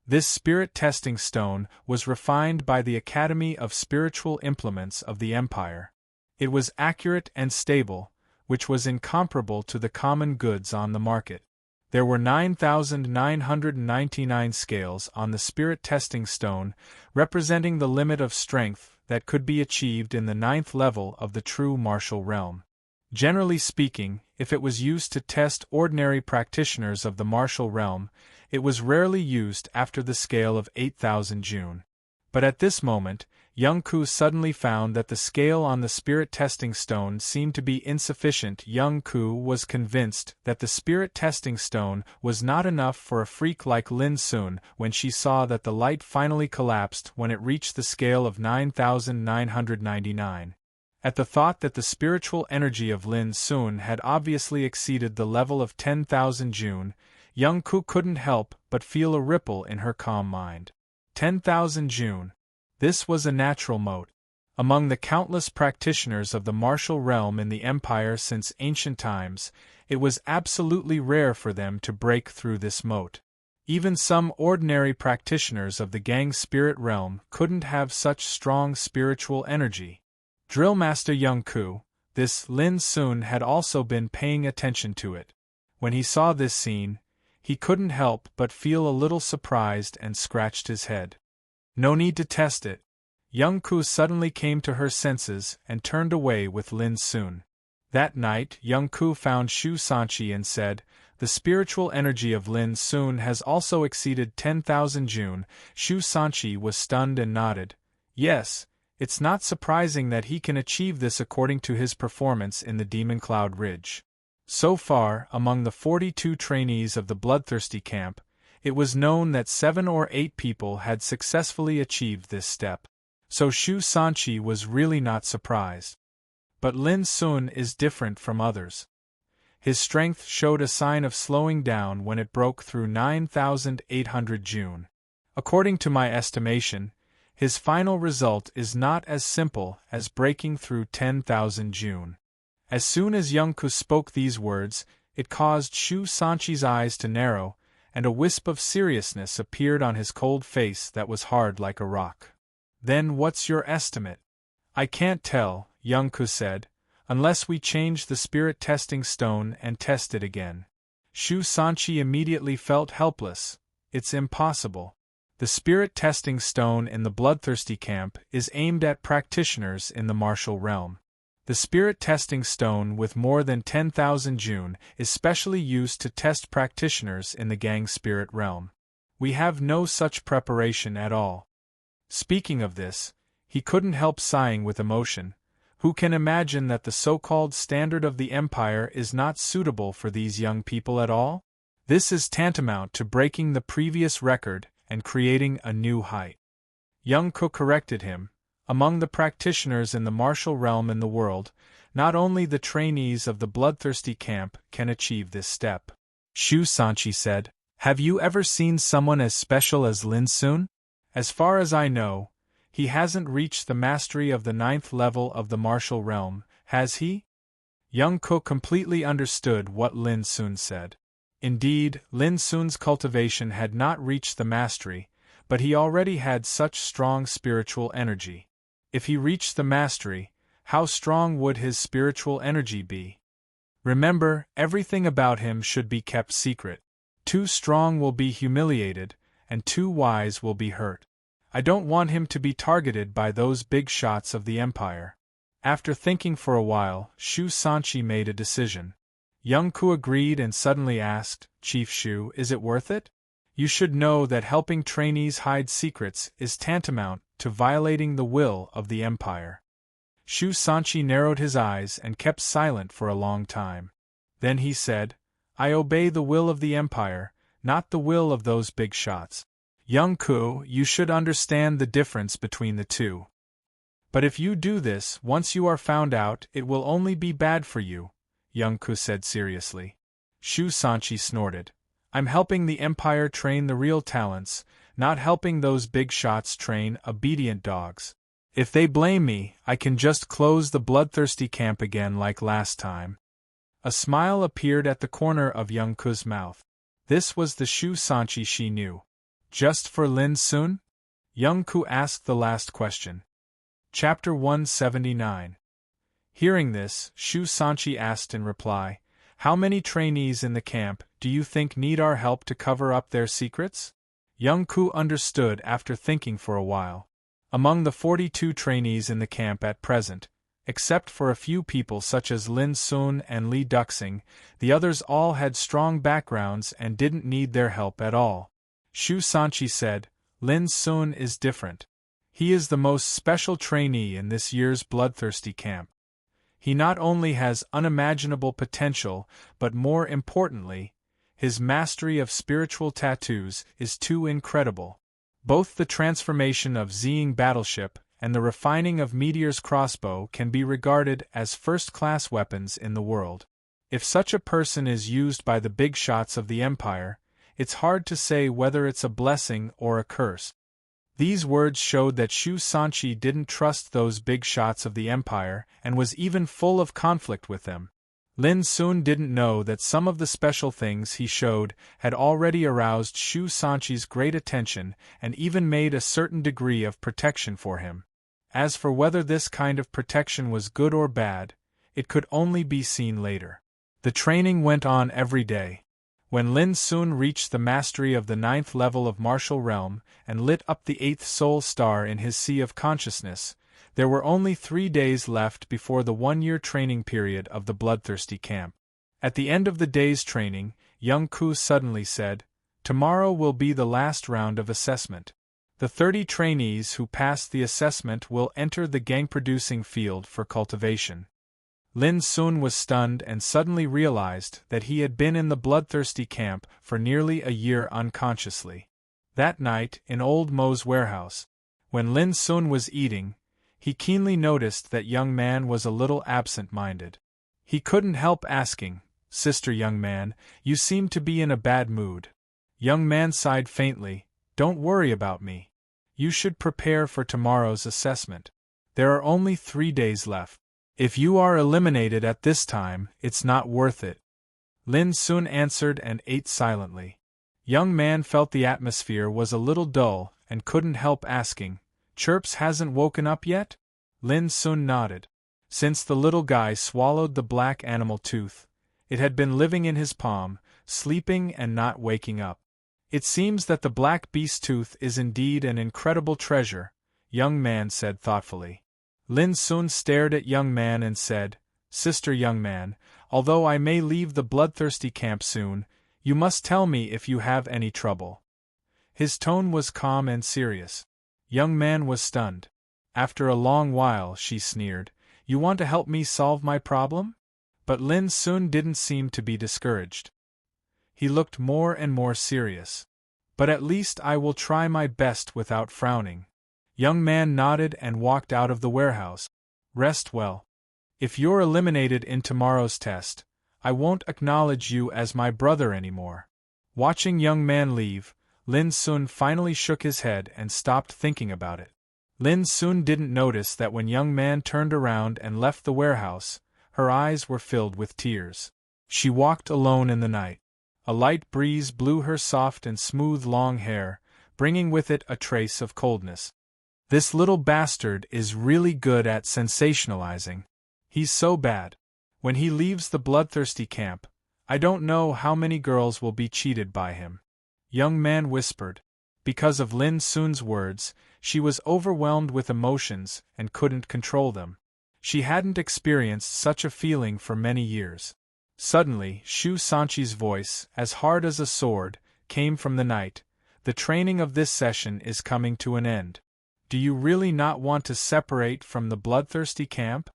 Speaker 1: This spirit-testing stone was refined by the Academy of Spiritual Implements of the Empire. It was accurate and stable, which was incomparable to the common goods on the market. There were 9,999 scales on the spirit-testing stone, representing the limit of strength that could be achieved in the 9th level of the true martial realm. Generally speaking, if it was used to test ordinary practitioners of the martial realm, it was rarely used after the scale of 8,000 June. But at this moment, young Ku suddenly found that the scale on the spirit testing stone seemed to be insufficient. Young Ku was convinced that the spirit testing stone was not enough for a freak like Lin Sun when she saw that the light finally collapsed when it reached the scale of 9,999. At the thought that the spiritual energy of Lin Sun had obviously exceeded the level of 10,000 June, young Ku couldn't help but feel a ripple in her calm mind. 10,000 June. This was a natural moat. Among the countless practitioners of the martial realm in the Empire since ancient times, it was absolutely rare for them to break through this moat. Even some ordinary practitioners of the Gang spirit realm couldn't have such strong spiritual energy. Drillmaster Young Ku, this Lin Sun had also been paying attention to it. When he saw this scene, he couldn't help but feel a little surprised and scratched his head. No need to test it. Young Ku suddenly came to her senses and turned away with Lin Sun. That night, Young Ku found Shu Sanchi and said, "The spiritual energy of Lin Sun has also exceeded 10,000 June." Shu Sanchi was stunned and nodded. Yes, it's not surprising that he can achieve this according to his performance in the Demon Cloud Ridge. So far, among the 42 trainees of the Bloodthirsty camp, it was known that 7 or 8 people had successfully achieved this step. So Shu Sanchi was really not surprised. But Lin Sun is different from others. His strength showed a sign of slowing down when it broke through 9,800 June. According to my estimation, his final result is not as simple as breaking through 10,000 June. As soon as Young Ku spoke these words, it caused Shu Sanchi's eyes to narrow, and a wisp of seriousness appeared on his cold face that was hard like a rock. "Then what's your estimate?" "I can't tell," Young Ku said, "unless we change the spirit testing stone and test it again." Shu Sanchi immediately felt helpless. It's impossible. The spirit testing stone in the Bloodthirsty camp is aimed at practitioners in the martial realm. The spirit testing stone with more than 10,000 June is specially used to test practitioners in the Gang spirit realm. We have no such preparation at all. Speaking of this, he couldn't help sighing with emotion. Who can imagine that the so-called standard of the Empire is not suitable for these young people at all? This is tantamount to breaking the previous record and creating a new height. Young Ku corrected him. Among the practitioners in the martial realm in the world, not only the trainees of the Bloodthirsty camp can achieve this step. Shu Sanchi said, "Have you ever seen someone as special as Lin Sun? As far as I know, he hasn't reached the mastery of the 9th level of the martial realm, has he?" Young Ku completely understood what Lin Sun said. Indeed, Lin Sun's cultivation had not reached the mastery, but he already had such strong spiritual energy. If he reached the mastery, how strong would his spiritual energy be? Remember, everything about him should be kept secret. Too strong will be humiliated, and too wise will be hurt. I don't want him to be targeted by those big shots of the Empire. After thinking for a while, Shu Sanchi made a decision. Young Ku agreed and suddenly asked, "Chief Shu, is it worth it? You should know that helping trainees hide secrets is tantamount to violating the will of the Empire." Shu Sanchi narrowed his eyes and kept silent for a long time. Then he said, "I obey the will of the Empire, not the will of those big shots. Young Ku, you should understand the difference between the two. But if you do this, once you are found out, it will only be bad for you," Young Ku said seriously. Shu Sanchi snorted. "I'm helping the Empire train the real talents, not helping those big shots train obedient dogs. If they blame me, I can just close the Bloodthirsty camp again like last time." A smile appeared at the corner of Young Ku's mouth. This was the Shu Sanchi she knew. "Just for Lin Sun?" Young Ku asked the last question. Chapter 179. Hearing this, Shu Sanchi asked in reply, "How many trainees in the camp do you think need our help to cover up their secrets?" Young Ku understood after thinking for a while. Among the 42 trainees in the camp at present, except for a few people such as Lin Sun and Li Duxing, the others all had strong backgrounds and didn't need their help at all. Shu Sanqi said, "Lin Sun is different. He is the most special trainee in this year's bloodthirsty camp. He not only has unimaginable potential, but more importantly, his mastery of spiritual tattoos is too incredible. Both the transformation of Ziying battleship and the refining of Meteor's crossbow can be regarded as first-class weapons in the world. If such a person is used by the big shots of the Empire, it's hard to say whether it's a blessing or a curse." These words showed that Shu Sanqi didn't trust those big shots of the Empire and was even full of conflict with them. Lin Sun didn't know that some of the special things he showed had already aroused Shu Sanqi's great attention and even made a certain degree of protection for him. As for whether this kind of protection was good or bad, it could only be seen later. The training went on every day. When Lin Sun reached the mastery of the 9th level of martial realm and lit up the 8th soul star in his sea of consciousness, there were only 3 days left before the 1-year training period of the bloodthirsty camp. At the end of the day's training, young Ku suddenly said, "Tomorrow will be the last round of assessment. The 30 trainees who pass the assessment will enter the gang-producing field for cultivation." Lin Sun was stunned and suddenly realized that he had been in the bloodthirsty camp for nearly a year unconsciously. That night, in Old Mo's warehouse, when Lin Sun was eating, he keenly noticed that young man was a little absent-minded. He couldn't help asking, "Sister young man, you seem to be in a bad mood." Young man sighed faintly, "Don't worry about me. You should prepare for tomorrow's assessment. There are only 3 days left. If you are eliminated at this time, it's not worth it." Lin Sun answered and ate silently. Young man felt the atmosphere was a little dull and couldn't help asking, "Chirps hasn't woken up yet?" Lin Sun nodded. Since the little guy swallowed the black animal tooth, it had been living in his palm, sleeping and not waking up. "It seems that the black beast tooth is indeed an incredible treasure," young man said thoughtfully. Lin Sun stared at young man and said, "Sister young man, although I may leave the bloodthirsty camp soon, you must tell me if you have any trouble." His tone was calm and serious. Young man was stunned. After a long while she sneered, "You want to help me solve my problem?" But Lin Sun didn't seem to be discouraged. He looked more and more serious. "But at least I will try my best without frowning." Young man nodded and walked out of the warehouse. "Rest well. If you're eliminated in tomorrow's test, I won't acknowledge you as my brother anymore." Watching young man leave, Lin Sun finally shook his head and stopped thinking about it. Lin Sun didn't notice that when young man turned around and left the warehouse, her eyes were filled with tears. She walked alone in the night. A light breeze blew her soft and smooth long hair, bringing with it a trace of coldness. "This little bastard is really good at sensationalizing. He's so bad. When he leaves the bloodthirsty camp, I don't know how many girls will be cheated by him," young man whispered. Because of Lin Sun's words, she was overwhelmed with emotions and couldn't control them. She hadn't experienced such a feeling for many years. Suddenly, Shu Sanqi's voice, as hard as a sword, came from the night. "The training of this session is coming to an end. Do you really not want to separate from the bloodthirsty camp?"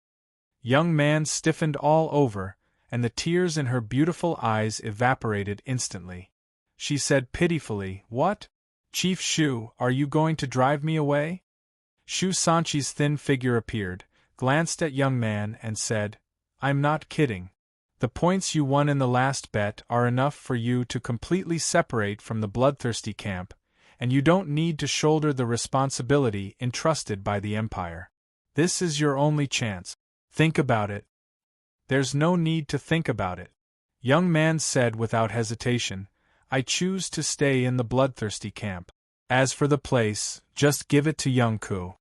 Speaker 1: Young man stiffened all over, and the tears in her beautiful eyes evaporated instantly. She said pitifully, "What? Chief Shu, are you going to drive me away?" Shu Sanqi's thin figure appeared, glanced at young man and said, "I'm not kidding. The points you won in the last bet are enough for you to completely separate from the bloodthirsty camp, and you don't need to shoulder the responsibility entrusted by the Empire. This is your only chance. Think about it." "There's no need to think about it," young man said without hesitation. "I choose to stay in the bloodthirsty camp. As for the place, just give it to young Ku."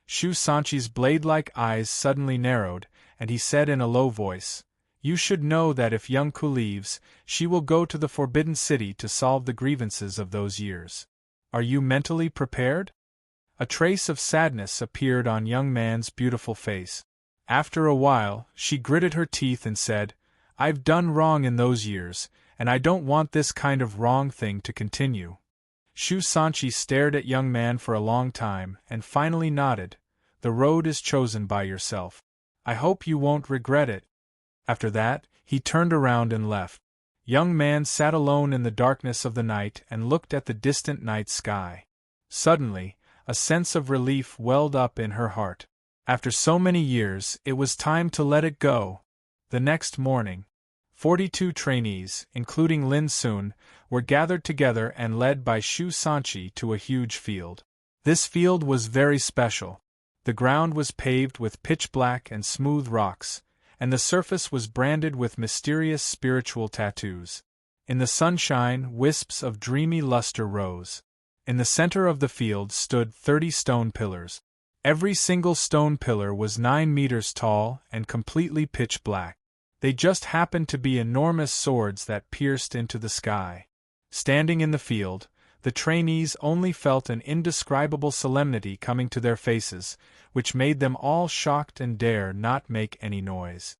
Speaker 1: Shu Sanqi's blade-like eyes suddenly narrowed, and he said in a low voice, "You should know that if young Ku leaves, she will go to the Forbidden City to solve the grievances of those years. Are you mentally prepared?" A trace of sadness appeared on young man's beautiful face. After a while, she gritted her teeth and said, "I've done wrong in those years, and I don't want this kind of wrong thing to continue." Shu Sanchi stared at young man for a long time and finally nodded. "The road is chosen by yourself. I hope you won't regret it." After that, he turned around and left. Young man sat alone in the darkness of the night and looked at the distant night sky. Suddenly, a sense of relief welled up in her heart. After so many years, it was time to let it go. The next morning, 42 trainees, including Lin Sun, were gathered together and led by Shu Sanchi to a huge field. This field was very special. The ground was paved with pitch-black and smooth rocks, and the surface was branded with mysterious spiritual tattoos. In the sunshine, wisps of dreamy luster rose. In the center of the field stood 30 stone pillars. Every single stone pillar was 9 meters tall and completely pitch-black. They just happened to be enormous swords that pierced into the sky. Standing in the field, the trainees only felt an indescribable solemnity coming to their faces, which made them all shocked and dare not make any noise.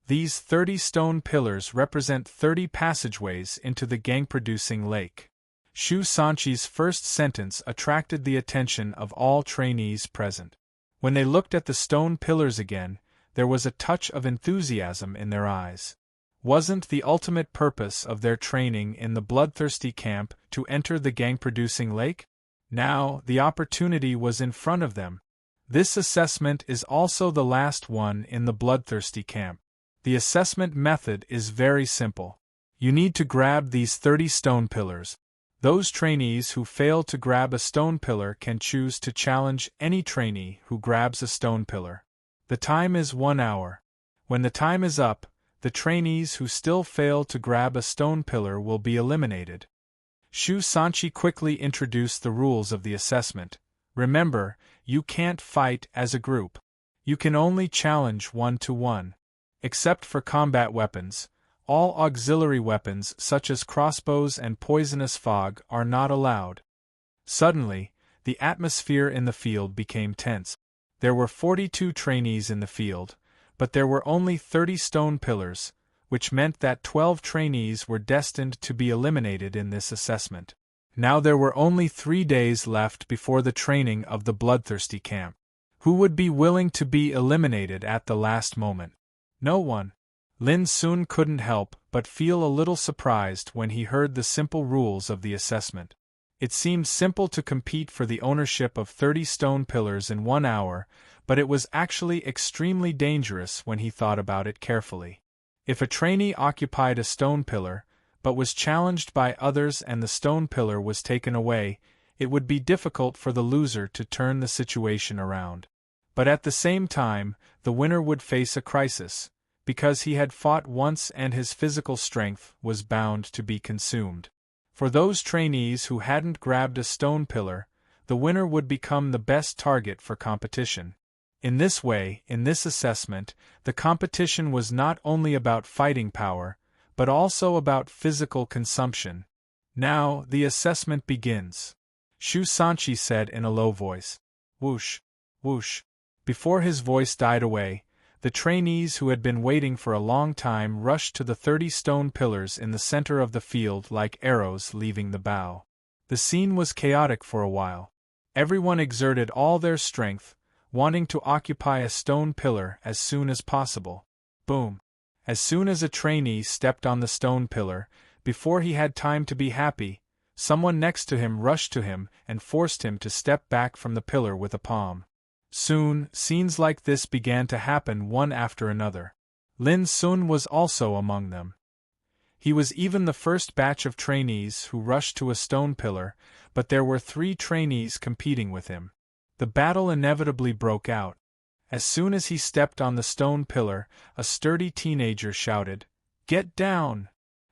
Speaker 1: These 30 stone pillars represent 30 passageways into the gang-producing lake. Shu Sanchi's first sentence attracted the attention of all trainees present. When they looked at the stone pillars again, there was a touch of enthusiasm in their eyes. Wasn't the ultimate purpose of their training in the bloodthirsty camp to enter the gang-producing lake? Now, the opportunity was in front of them. This assessment is also the last one in the bloodthirsty camp. The assessment method is very simple. You need to grab these 30 stone pillars. Those trainees who fail to grab a stone pillar can choose to challenge any trainee who grabs a stone pillar. The time is 1 hour. When the time is up, the trainees who still fail to grab a stone pillar will be eliminated. Shu Sanchi quickly introduced the rules of the assessment. Remember, you can't fight as a group. You can only challenge 1-to-1. Except for combat weapons, all auxiliary weapons such as crossbows and poisonous fog are not allowed. Suddenly, the atmosphere in the field became tense. There were 42 trainees in the field, but there were only 30 stone pillars, which meant that 12 trainees were destined to be eliminated in this assessment. Now there were only 3 days left before the training of the bloodthirsty camp. Who would be willing to be eliminated at the last moment? No one. Lin Sun couldn't help but feel a little surprised when he heard the simple rules of the assessment. It seemed simple to compete for the ownership of 30 stone pillars in 1 hour, but it was actually extremely dangerous when he thought about it carefully. If a trainee occupied a stone pillar, but was challenged by others and the stone pillar was taken away, it would be difficult for the loser to turn the situation around. But at the same time, the winner would face a crisis, because he had fought once and his physical strength was bound to be consumed. For those trainees who hadn't grabbed a stone pillar, the winner would become the best target for competition. In this way, in this assessment, the competition was not only about fighting power, but also about physical consumption. Now, the assessment begins. Shu Sanchi said in a low voice. Whoosh, whoosh. Before his voice died away, the trainees who had been waiting for a long time rushed to the 30 stone pillars in the center of the field like arrows leaving the bow. The scene was chaotic for a while. Everyone exerted all their strength, wanting to occupy a stone pillar as soon as possible. Boom! As soon as a trainee stepped on the stone pillar, before he had time to be happy, someone next to him rushed to him and forced him to step back from the pillar with a palm. Soon, scenes like this began to happen one after another. Lin Sun was also among them. He was even the first batch of trainees who rushed to a stone pillar, but there were 3 trainees competing with him. The battle inevitably broke out. As soon as he stepped on the stone pillar, a sturdy teenager shouted, "Get down!"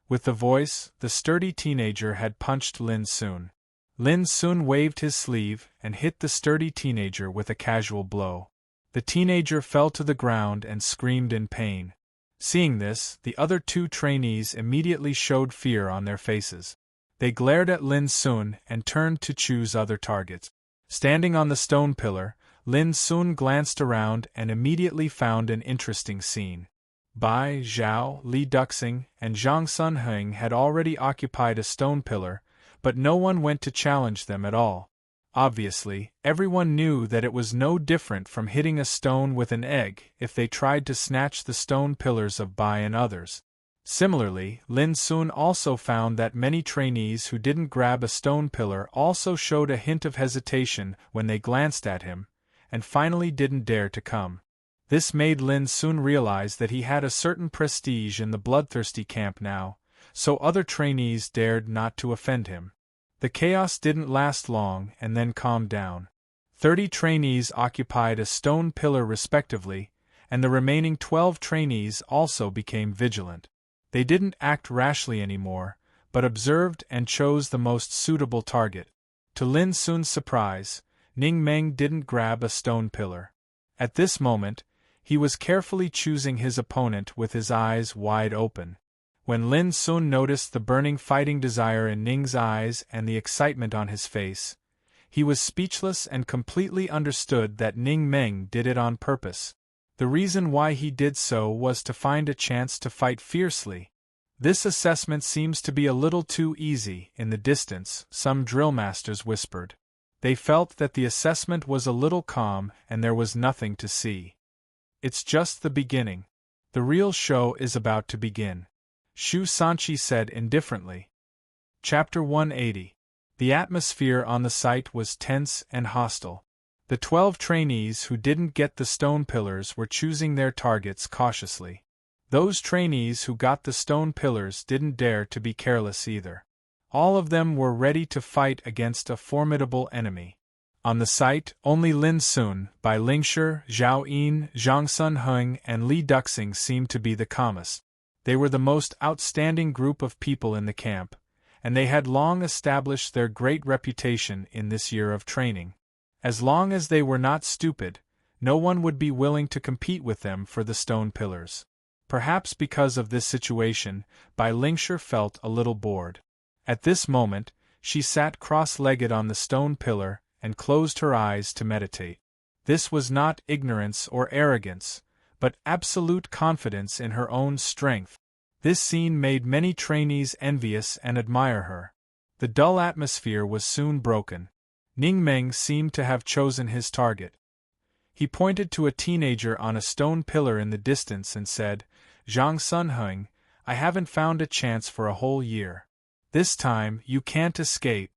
Speaker 1: With the voice, the sturdy teenager had punched Lin Sun. Lin Sun waved his sleeve and hit the sturdy teenager with a casual blow. The teenager fell to the ground and screamed in pain. Seeing this, the other 2 trainees immediately showed fear on their faces. They glared at Lin Sun and turned to choose other targets. Standing on the stone pillar, Lin Sun glanced around and immediately found an interesting scene. Bai, Zhao, Li Duxing, and Zhang Sunheng had already occupied a stone pillar, but no one went to challenge them at all. Obviously, everyone knew that it was no different from hitting a stone with an egg if they tried to snatch the stone pillars of Bai and others. Similarly, Lin Sun also found that many trainees who didn't grab a stone pillar also showed a hint of hesitation when they glanced at him, and finally didn't dare to come. This made Lin Sun realize that he had a certain prestige in the bloodthirsty camp now, so other trainees dared not to offend him. The chaos didn't last long and then calmed down. 30 trainees occupied a stone pillar respectively, and the remaining 12 trainees also became vigilant. They didn't act rashly anymore, but observed and chose the most suitable target. To Lin Sun's surprise, Ning Meng didn't grab a stone pillar. At this moment, he was carefully choosing his opponent with his eyes wide open. When Lin Sun noticed the burning fighting desire in Ning's eyes and the excitement on his face, he was speechless and completely understood that Ning Meng did it on purpose. The reason why he did so was to find a chance to fight fiercely. This assessment seems to be a little too easy. In the distance, some drill masters whispered. They felt that the assessment was a little calm and there was nothing to see. It's just the beginning. The real show is about to begin, Shu Sanqi said indifferently. Chapter 180. The atmosphere on the site was tense and hostile. The 12 trainees who didn't get the stone pillars were choosing their targets cautiously. Those trainees who got the stone pillars didn't dare to be careless either. All of them were ready to fight against a formidable enemy. On the site, only Lin Sun, Bai Lingshi, Zhao Yin, Zhang Sunheng, and Li Duxing seemed to be the calmest. They were the most outstanding group of people in the camp, and they had long established their great reputation in this year of training. As long as they were not stupid, no one would be willing to compete with them for the stone pillars. Perhaps because of this situation, Bai Lingshi felt a little bored. At this moment, she sat cross-legged on the stone pillar and closed her eyes to meditate. This was not ignorance or arrogance, but absolute confidence in her own strength. This scene made many trainees envious and admire her. The dull atmosphere was soon broken. Ning Meng seemed to have chosen his target. He pointed to a teenager on a stone pillar in the distance and said, "Zhang Sunheng, I haven't found a chance for a whole year. This time, you can't escape."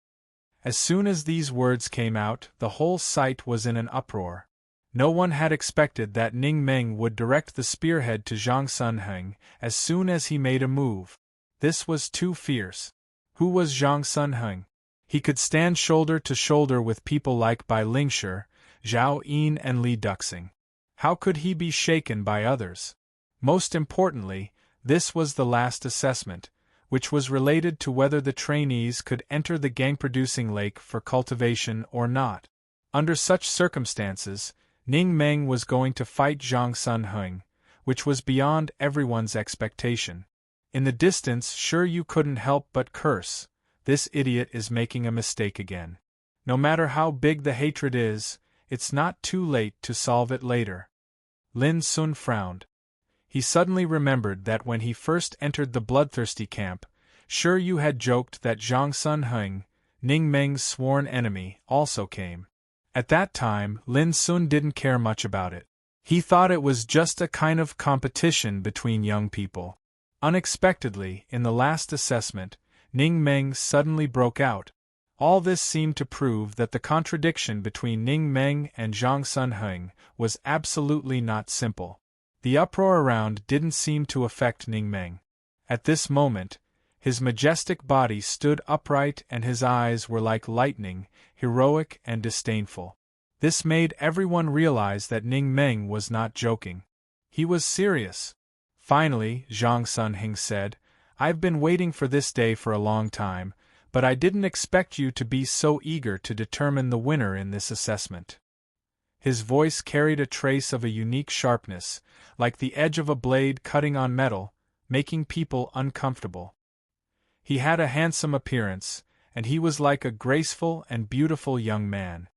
Speaker 1: As soon as these words came out, the whole site was in an uproar. No one had expected that Ning Meng would direct the spearhead to Zhang Sunheng as soon as he made a move. This was too fierce. Who was Zhang Sunheng? He could stand shoulder to shoulder with people like Bai Lingshi, Zhao Yin and Li Duxing. How could he be shaken by others? Most importantly, this was the last assessment, which was related to whether the trainees could enter the gang-producing lake for cultivation or not. Under such circumstances, Ning Meng was going to fight Zhang Sunheng, which was beyond everyone's expectation. In the distance, sure, you couldn't help but curse. This idiot is making a mistake again. No matter how big the hatred is, it's not too late to solve it later. Lin Sun frowned. He suddenly remembered that when he first entered the bloodthirsty camp, sure you had joked that Zhang Sunheng, Ning Meng's sworn enemy, also came. At that time, Lin Sun didn't care much about it. He thought it was just a kind of competition between young people. Unexpectedly, in the last assessment, Ning Meng suddenly broke out. All this seemed to prove that the contradiction between Ning Meng and Zhang Sunheng was absolutely not simple. The uproar around didn't seem to affect Ning Meng. At this moment, his majestic body stood upright and his eyes were like lightning, heroic and disdainful. This made everyone realize that Ning Meng was not joking. He was serious. Finally, Zhang Sunheng said, "I've been waiting for this day for a long time, but I didn't expect you to be so eager to determine the winner in this assessment." His voice carried a trace of a unique sharpness, like the edge of a blade cutting on metal, making people uncomfortable. He had a handsome appearance, and he was like a graceful and beautiful young man.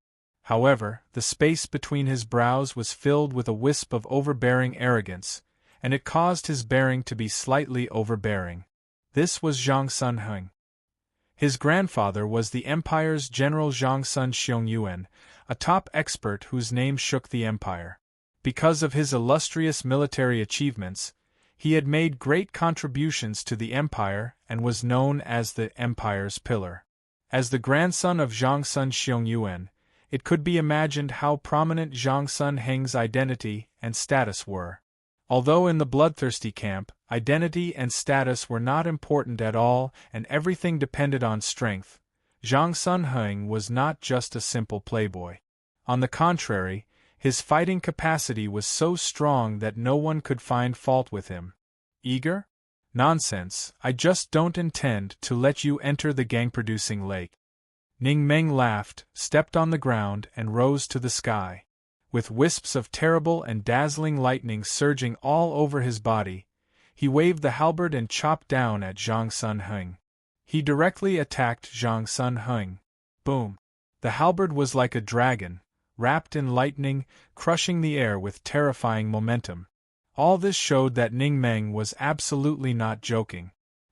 Speaker 1: However, the space between his brows was filled with a wisp of overbearing arrogance, and it caused his bearing to be slightly overbearing. This was Zhang Sun Heng. His grandfather was the empire's General Zhang Sun Xiong, a top expert whose name shook the empire. Because of his illustrious military achievements, he had made great contributions to the empire and was known as the empire's pillar. As the grandson of Zhang Sun Xiong, it could be imagined how prominent Zhang Sun Heng's identity and status were. Although in the bloodthirsty camp, identity and status were not important at all and everything depended on strength, Zhang Sun Heng was not just a simple playboy. On the contrary, his fighting capacity was so strong that no one could find fault with him. Eager? Nonsense, I just don't intend to let you enter the gang-producing lake. Ning Meng laughed, stepped on the ground and rose to the sky. With wisps of terrible and dazzling lightning surging all over his body, he waved the halberd and chopped down at Zhang Sun Heng. He directly attacked Zhang Sun Heng. Boom! The halberd was like a dragon, wrapped in lightning, crushing the air with terrifying momentum. All this showed that Ning Meng was absolutely not joking.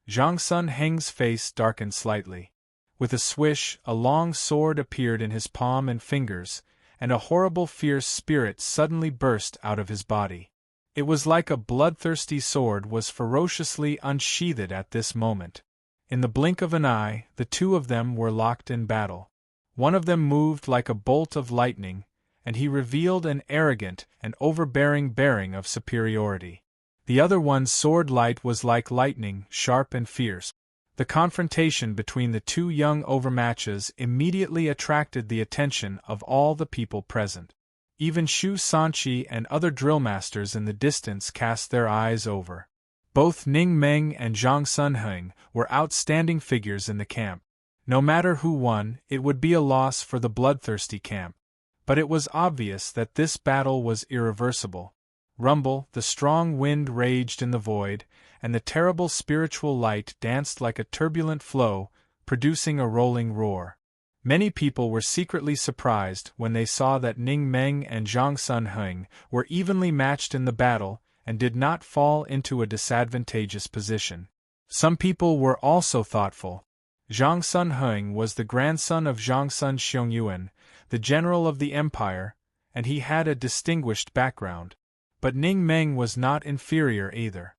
Speaker 1: Zhang Sun Heng's face darkened slightly. With a swish, a long sword appeared in his palm and fingers, and a horrible fierce spirit suddenly burst out of his body. It was like a bloodthirsty sword was ferociously unsheathed at this moment. In the blink of an eye, the two of them were locked in battle. One of them moved like a bolt of lightning, and he revealed an arrogant and overbearing bearing of superiority. The other one's sword light was like lightning, sharp and fierce. The confrontation between the two young overmatches immediately attracted the attention of all the people present. Even Shu Sanqi and other drill masters in the distance cast their eyes over. Both Ning Meng and Zhang Sun Heng were outstanding figures in the camp. No matter who won, it would be a loss for the bloodthirsty camp. But it was obvious that this battle was irreversible. Rumble, the strong wind raged in the void, and the terrible spiritual light danced like a turbulent flow, producing a rolling roar. Many people were secretly surprised when they saw that Ning Meng and Zhang Sun Heng were evenly matched in the battle and did not fall into a disadvantageous position. Some people were also thoughtful. Zhang Sun Heng was the grandson of Zhang Sun Xiong, the general of the empire, and he had a distinguished background. But Ning Meng was not inferior either.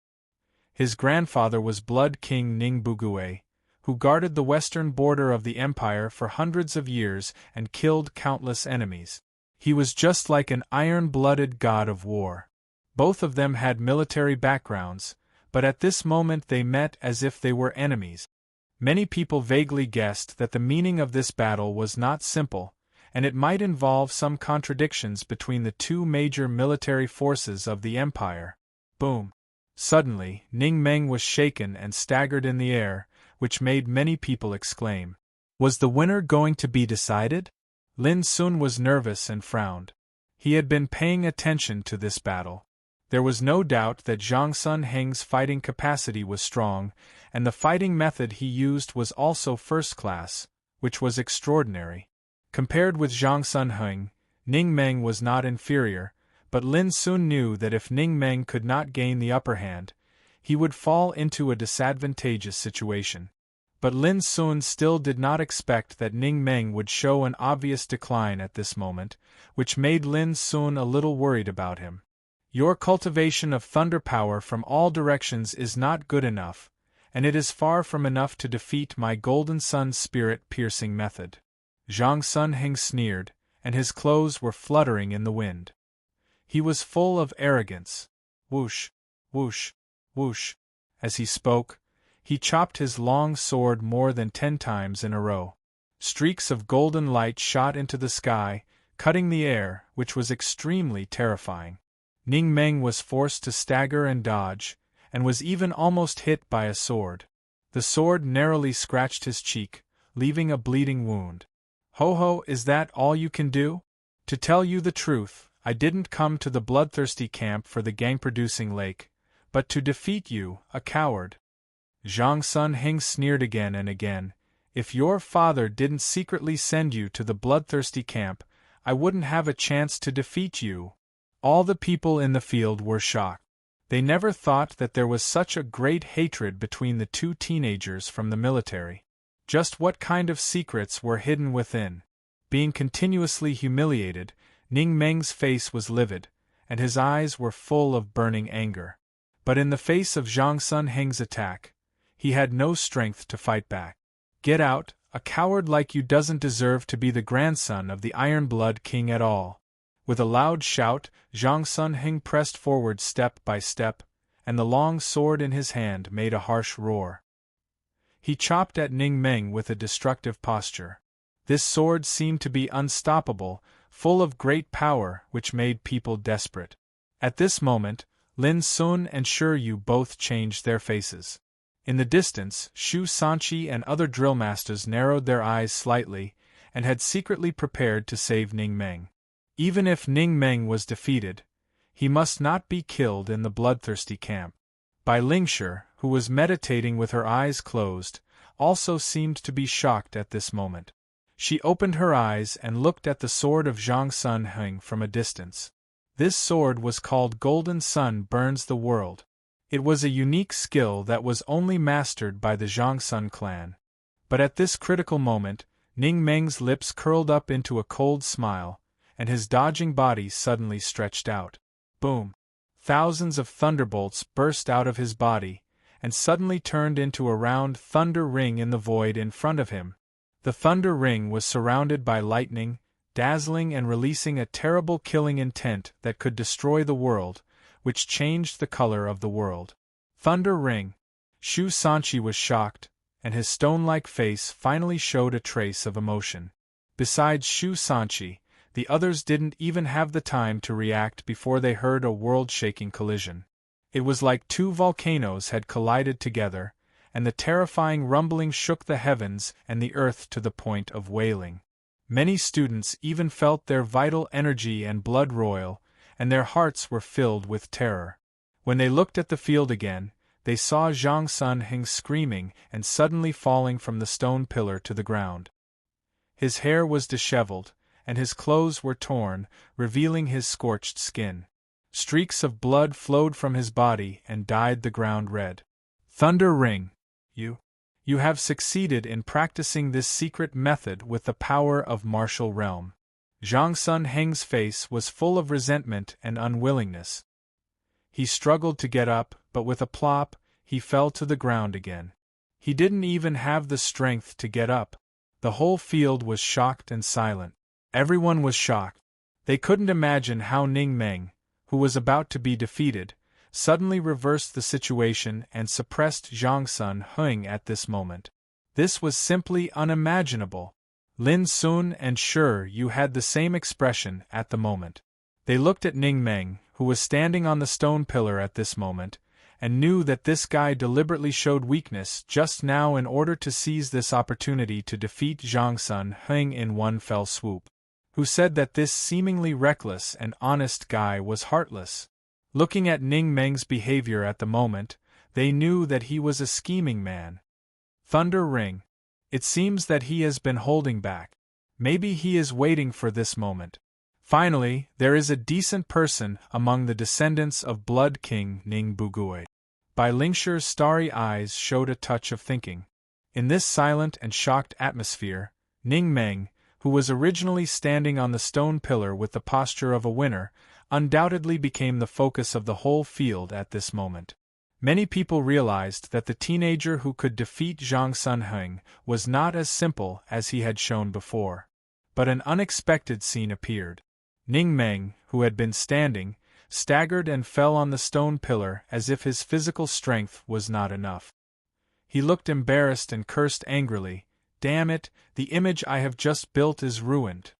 Speaker 1: His grandfather was Blood King Ning Bugue, who guarded the western border of the empire for hundreds of years and killed countless enemies. He was just like an iron-blooded god of war. Both of them had military backgrounds, but at this moment they met as if they were enemies. Many people vaguely guessed that the meaning of this battle was not simple, and it might involve some contradictions between the two major military forces of the empire. Boom! Suddenly, Ning Meng was shaken and staggered in the air, which made many people exclaim. Was the winner going to be decided? Lin Sun was nervous and frowned. He had been paying attention to this battle. There was no doubt that Zhang Sun Heng's fighting capacity was strong, and the fighting method he used was also first class, which was extraordinary. Compared with Zhang Sun Heng, Ning Meng was not inferior, but Lin Sun knew that if Ning Meng could not gain the upper hand, he would fall into a disadvantageous situation. But Lin Sun still did not expect that Ning Meng would show an obvious decline at this moment, which made Lin Sun a little worried about him. Your cultivation of thunder power from all directions is not good enough, and it is far from enough to defeat my Golden Sun spirit-piercing method. Zhang Sun Heng sneered, and his clothes were fluttering in the wind. He was full of arrogance. Whoosh, whoosh, whoosh. As he spoke, he chopped his long sword more than 10 times in a row. Streaks of golden light shot into the sky, cutting the air, which was extremely terrifying. Ning Meng was forced to stagger and dodge, and was even almost hit by a sword. The sword narrowly scratched his cheek, leaving a bleeding wound. Ho ho, is that all you can do? To tell you the truth, I didn't come to the bloodthirsty camp for the gang-producing lake, but to defeat you, a coward. Zhang Sun Heng sneered again and again. If your father didn't secretly send you to the bloodthirsty camp, I wouldn't have a chance to defeat you." All the people in the field were shocked. They never thought that there was such a great hatred between the two teenagers from the military. Just what kind of secrets were hidden within? Being continuously humiliated, Ning Meng's face was livid, and his eyes were full of burning anger. But in the face of Zhang Sun Heng's attack, he had no strength to fight back. "Get out, a coward like you doesn't deserve to be the grandson of the Iron Blood King at all." With a loud shout, Zhang Sun Heng pressed forward step by step, and the long sword in his hand made a harsh roar. He chopped at Ning Meng with a destructive posture. This sword seemed to be unstoppable, full of great power which made people desperate. At this moment, Lin Sun and Shi Yu both changed their faces. In the distance, Shu Sanqi and other drill masters narrowed their eyes slightly, and had secretly prepared to save Ning Meng. Even if Ning Meng was defeated, he must not be killed in the bloodthirsty camp. Bai Lingshi, who was meditating with her eyes closed, also seemed to be shocked at this moment. She opened her eyes and looked at the sword of Zhang Sun Heng from a distance. This sword was called Golden Sun Burns the World. It was a unique skill that was only mastered by the Zhang Sun clan. But at this critical moment, Ning Meng's lips curled up into a cold smile, and his dodging body suddenly stretched out. Boom! Thousands of thunderbolts burst out of his body, and suddenly turned into a round thunder ring in the void in front of him. The thunder ring was surrounded by lightning, dazzling and releasing a terrible killing intent that could destroy the world, which changed the color of the world. Thunder ring! Shu Sanqi was shocked, and his stone-like face finally showed a trace of emotion. Besides Shu Sanqi, the others didn't even have the time to react before they heard a world-shaking collision. It was like two volcanoes had collided together, and the terrifying rumbling shook the heavens and the earth to the point of wailing. Many students even felt their vital energy and blood roil, and their hearts were filled with terror. When they looked at the field again, they saw Zhang Sun Heng screaming and suddenly falling from the stone pillar to the ground. His hair was disheveled, and his clothes were torn, revealing his scorched skin. Streaks of blood flowed from his body and dyed the ground red. Thunder Ring! You have succeeded in practicing this secret method with the power of martial realm. Zhang Sun Heng's face was full of resentment and unwillingness. He struggled to get up, but with a plop, he fell to the ground again. He didn't even have the strength to get up. The whole field was shocked and silent. Everyone was shocked. They couldn't imagine how Ning Meng, who was about to be defeated, suddenly reversed the situation and suppressed Zhang Sun Heng at this moment. This was simply unimaginable. Lin Sun and Shi Yu had the same expression at the moment. They looked at Ning Meng, who was standing on the stone pillar at this moment, and knew that this guy deliberately showed weakness just now in order to seize this opportunity to defeat Zhang Sun Heng in one fell swoop. Who said that this seemingly reckless and honest guy was heartless? Looking at Ning Meng's behavior at the moment, they knew that he was a scheming man. Thunder Ring. It seems that he has been holding back. Maybe he is waiting for this moment. Finally, there is a decent person among the descendants of Blood King Ning Bugui. Bai Lingshi's starry eyes showed a touch of thinking. In this silent and shocked atmosphere, Ning Meng, who was originally standing on the stone pillar with the posture of a winner, undoubtedly became the focus of the whole field at this moment. Many people realized that the teenager who could defeat Zhang Sun Heng was not as simple as he had shown before. But an unexpected scene appeared. Ning Meng, who had been standing, staggered and fell on the stone pillar as if his physical strength was not enough. He looked embarrassed and cursed angrily, "Damn it, the image I have just built is ruined."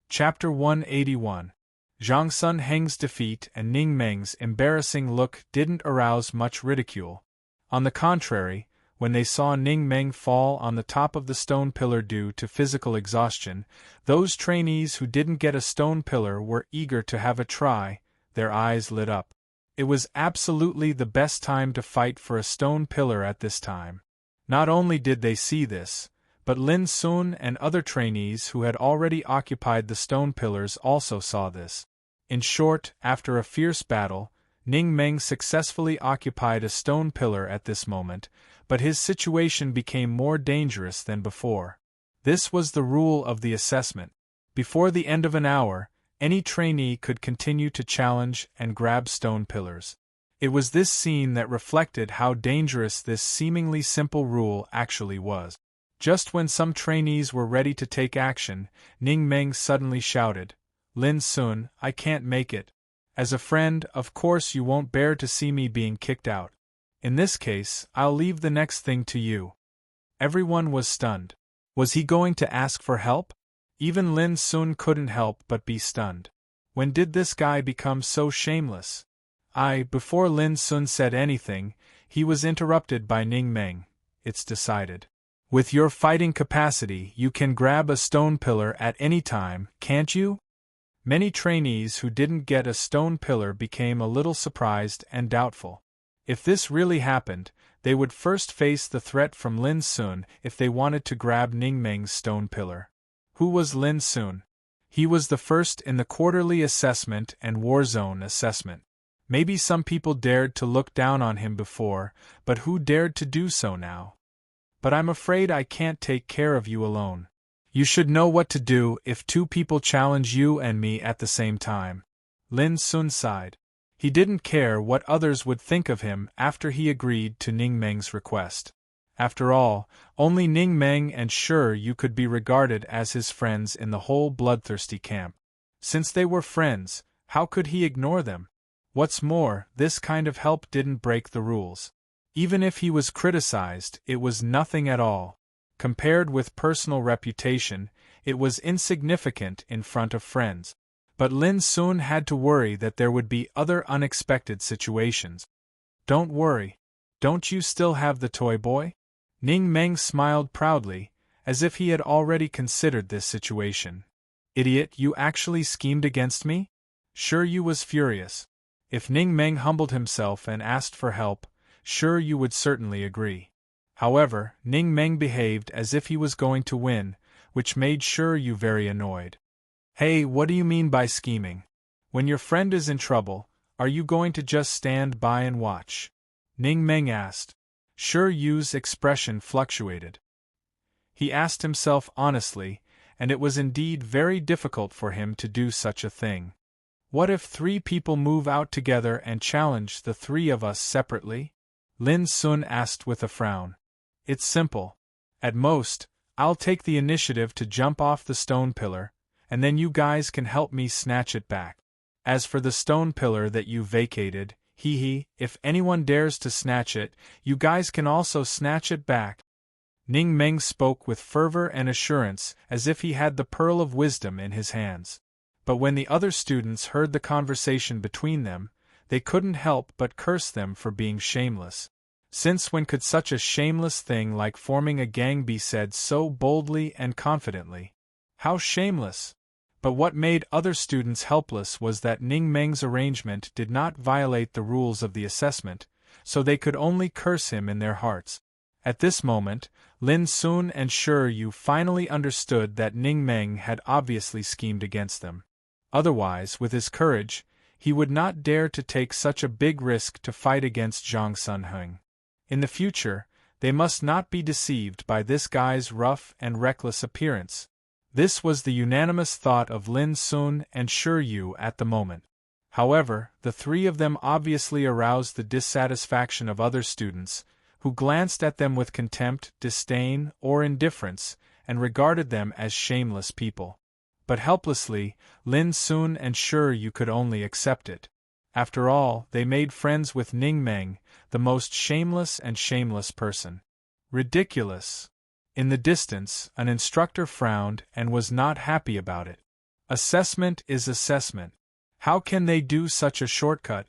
Speaker 1: Chapter 181. Zhang Sun Heng's defeat and Ning Meng's embarrassing look didn't arouse much ridicule. On the contrary, when they saw Ning Meng fall on the top of the stone pillar due to physical exhaustion, those trainees who didn't get a stone pillar were eager to have a try. Their eyes lit up. It was absolutely the best time to fight for a stone pillar at this time. Not only did they see this, But Lin Sun and other trainees who had already occupied the stone pillars also saw this. In short, after a fierce battle, Ning Meng successfully occupied a stone pillar at this moment, but his situation became more dangerous than before. This was the rule of the assessment. Before the end of an hour, any trainee could continue to challenge and grab stone pillars. It was this scene that reflected how dangerous this seemingly simple rule actually was. Just when some trainees were ready to take action, Ning Meng suddenly shouted, "Lin Sun, I can't make it. As a friend, of course you won't bear to see me being kicked out. In this case, I'll leave the next thing to you." Everyone was stunned. Was he going to ask for help? Even Lin Sun couldn't help but be stunned. When did this guy become so shameless? Before Lin Sun said anything, he was interrupted by Ning Meng. "It's decided. With your fighting capacity, you can grab a stone pillar at any time, can't you?" Many trainees who didn't get a stone pillar became a little surprised and doubtful. If this really happened, they would first face the threat from Lin Sun if they wanted to grab Ning Meng's stone pillar. Who was Lin Sun? He was the first in the quarterly assessment and war zone assessment. Maybe some people dared to look down on him before, but who dared to do so now? "But I'm afraid I can't take care of you alone. You should know what to do if two people challenge you and me at the same time." Lin Sun sighed. He didn't care what others would think of him after he agreed to Ning Meng's request. After all, only Ning Meng and Shi Yu could be regarded as his friends in the whole bloodthirsty camp. Since they were friends, how could he ignore them? What's more, this kind of help didn't break the rules. Even if he was criticized, it was nothing at all. Compared with personal reputation, it was insignificant in front of friends. But Lin Sun had to worry that there would be other unexpected situations. "Don't worry. Don't you still have the toy boy?" Ning Meng smiled proudly, as if he had already considered this situation. "Idiot, you actually schemed against me?" Shi Yu was furious. If Ning Meng humbled himself and asked for help, Shi Yu would certainly agree. However, Ning Meng behaved as if he was going to win, which made Shi Yu very annoyed. "Hey, what do you mean by scheming? When your friend is in trouble, are you going to just stand by and watch?" Ning Meng asked. Shi Yu's expression fluctuated. He asked himself honestly, and it was indeed very difficult for him to do such a thing. What if 3 people move out together and challenge the 3 of us separately? Lin Sun asked with a frown. "It's simple. At most, I'll take the initiative to jump off the stone pillar, and then you guys can help me snatch it back. As for the stone pillar that you vacated, if anyone dares to snatch it, you guys can also snatch it back." Ning Meng spoke with fervor and assurance as if he had the pearl of wisdom in his hands. But when the other students heard the conversation between them, they couldn't help but curse them for being shameless. Since when could such a shameless thing like forming a gang be said so boldly and confidently? How shameless! But what made other students helpless was that Ning Meng's arrangement did not violate the rules of the assessment, so they could only curse him in their hearts. At this moment, Lin Sun and Shi Yu finally understood that Ning Meng had obviously schemed against them. Otherwise, with his courage, he would not dare to take such a big risk to fight against Zhang Sunheng. In the future, they must not be deceived by this guy's rough and reckless appearance. This was the unanimous thought of Lin Sun and Shi Yu at the moment. However, the 3 of them obviously aroused the dissatisfaction of other students, who glanced at them with contempt, disdain, or indifference, and regarded them as shameless people. But helplessly, Lin Sun and Shi Yu could only accept it. After all, they made friends with Ning Meng, the most shameless and shameless person. Ridiculous! In the distance, an instructor frowned and was not happy about it. Assessment is assessment. How can they do such a shortcut?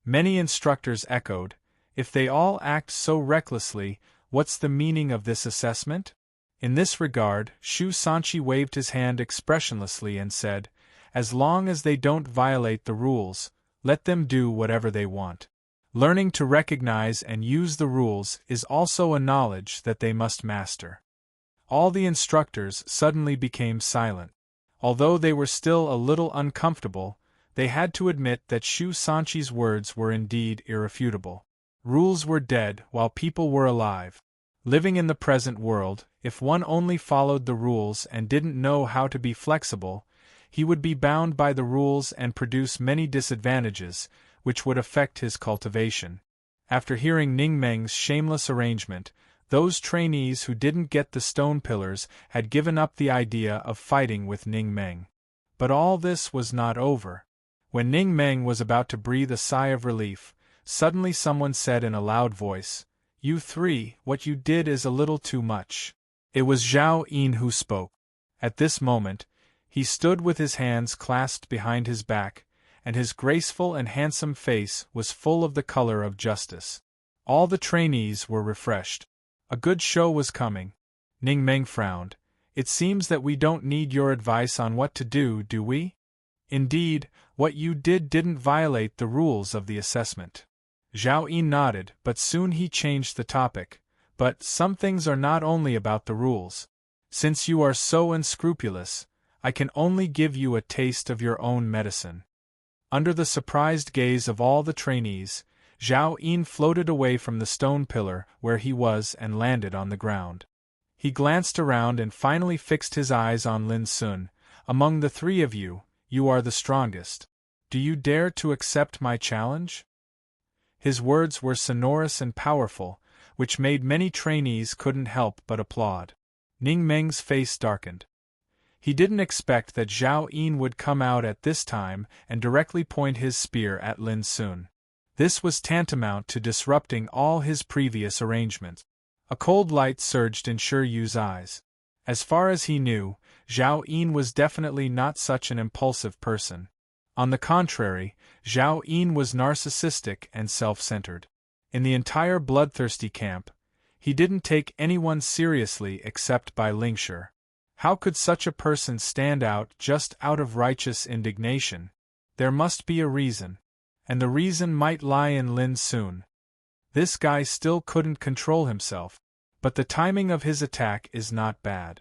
Speaker 1: Many instructors echoed, "If they all act so recklessly, what's the meaning of this assessment?" In this regard, Shu Sanqi waved his hand expressionlessly and said, "As long as they don't violate the rules, let them do whatever they want. Learning to recognize and use the rules is also a knowledge that they must master." All the instructors suddenly became silent. Although they were still a little uncomfortable, they had to admit that Shu Sanchi's words were indeed irrefutable. Rules were dead while people were alive. Living in the present world, if one only followed the rules and didn't know how to be flexible, he would be bound by the rules and produce many disadvantages, which would affect his cultivation. After hearing Ning Meng's shameless arrangement, those trainees who didn't get the stone pillars had given up the idea of fighting with Ning Meng. But all this was not over. When Ning Meng was about to breathe a sigh of relief, suddenly someone said in a loud voice, "You three, what you did is a little too much." It was Zhao Yin who spoke. At this moment, he stood with his hands clasped behind his back, and his graceful and handsome face was full of the color of justice. All the trainees were refreshed. A good show was coming. Ning Meng frowned. "It seems that we don't need your advice on what to do we? Indeed, what you didn't violate the rules of the assessment." Zhao Yin nodded, but soon he changed the topic. "But some things are not only about the rules. Since you are so unscrupulous, I can only give you a taste of your own medicine." Under the surprised gaze of all the trainees, Zhao Yin floated away from the stone pillar where he was and landed on the ground. He glanced around and finally fixed his eyes on Lin Sun. "Among the three of you, you are the strongest. Do you dare to accept my challenge?" His words were sonorous and powerful, which made many trainees couldn't help but applaud. Ning Meng's face darkened. He didn't expect that Zhao Yin would come out at this time and directly point his spear at Lin Sun. This was tantamount to disrupting all his previous arrangements. A cold light surged in Shi Yu's eyes. As far as he knew, Zhao Yin was definitely not such an impulsive person. On the contrary, Zhao Yin was narcissistic and self-centered. In the entire bloodthirsty camp, he didn't take anyone seriously except Bai Lingshi. How could such a person stand out just out of righteous indignation? There must be a reason. And the reason might lie in Lin Sun. This guy still couldn't control himself, but the timing of his attack is not bad.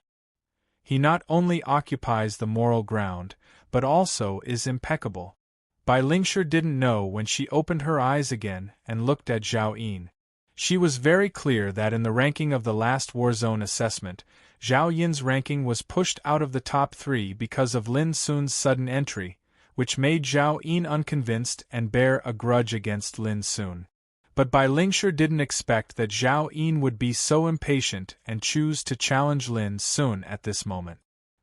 Speaker 1: He not only occupies the moral ground, but also is impeccable. Bai Lingshi didn't know when she opened her eyes again and looked at Zhao Yin. She was very clear that in the ranking of the last Warzone assessment, Zhao Yin's ranking was pushed out of the top 3 because of Lin Sun's sudden entry, which made Zhao Yin unconvinced and bear a grudge against Lin Sun. But Bai Lingshi didn't expect that Zhao Yin would be so impatient and choose to challenge Lin Sun at this moment.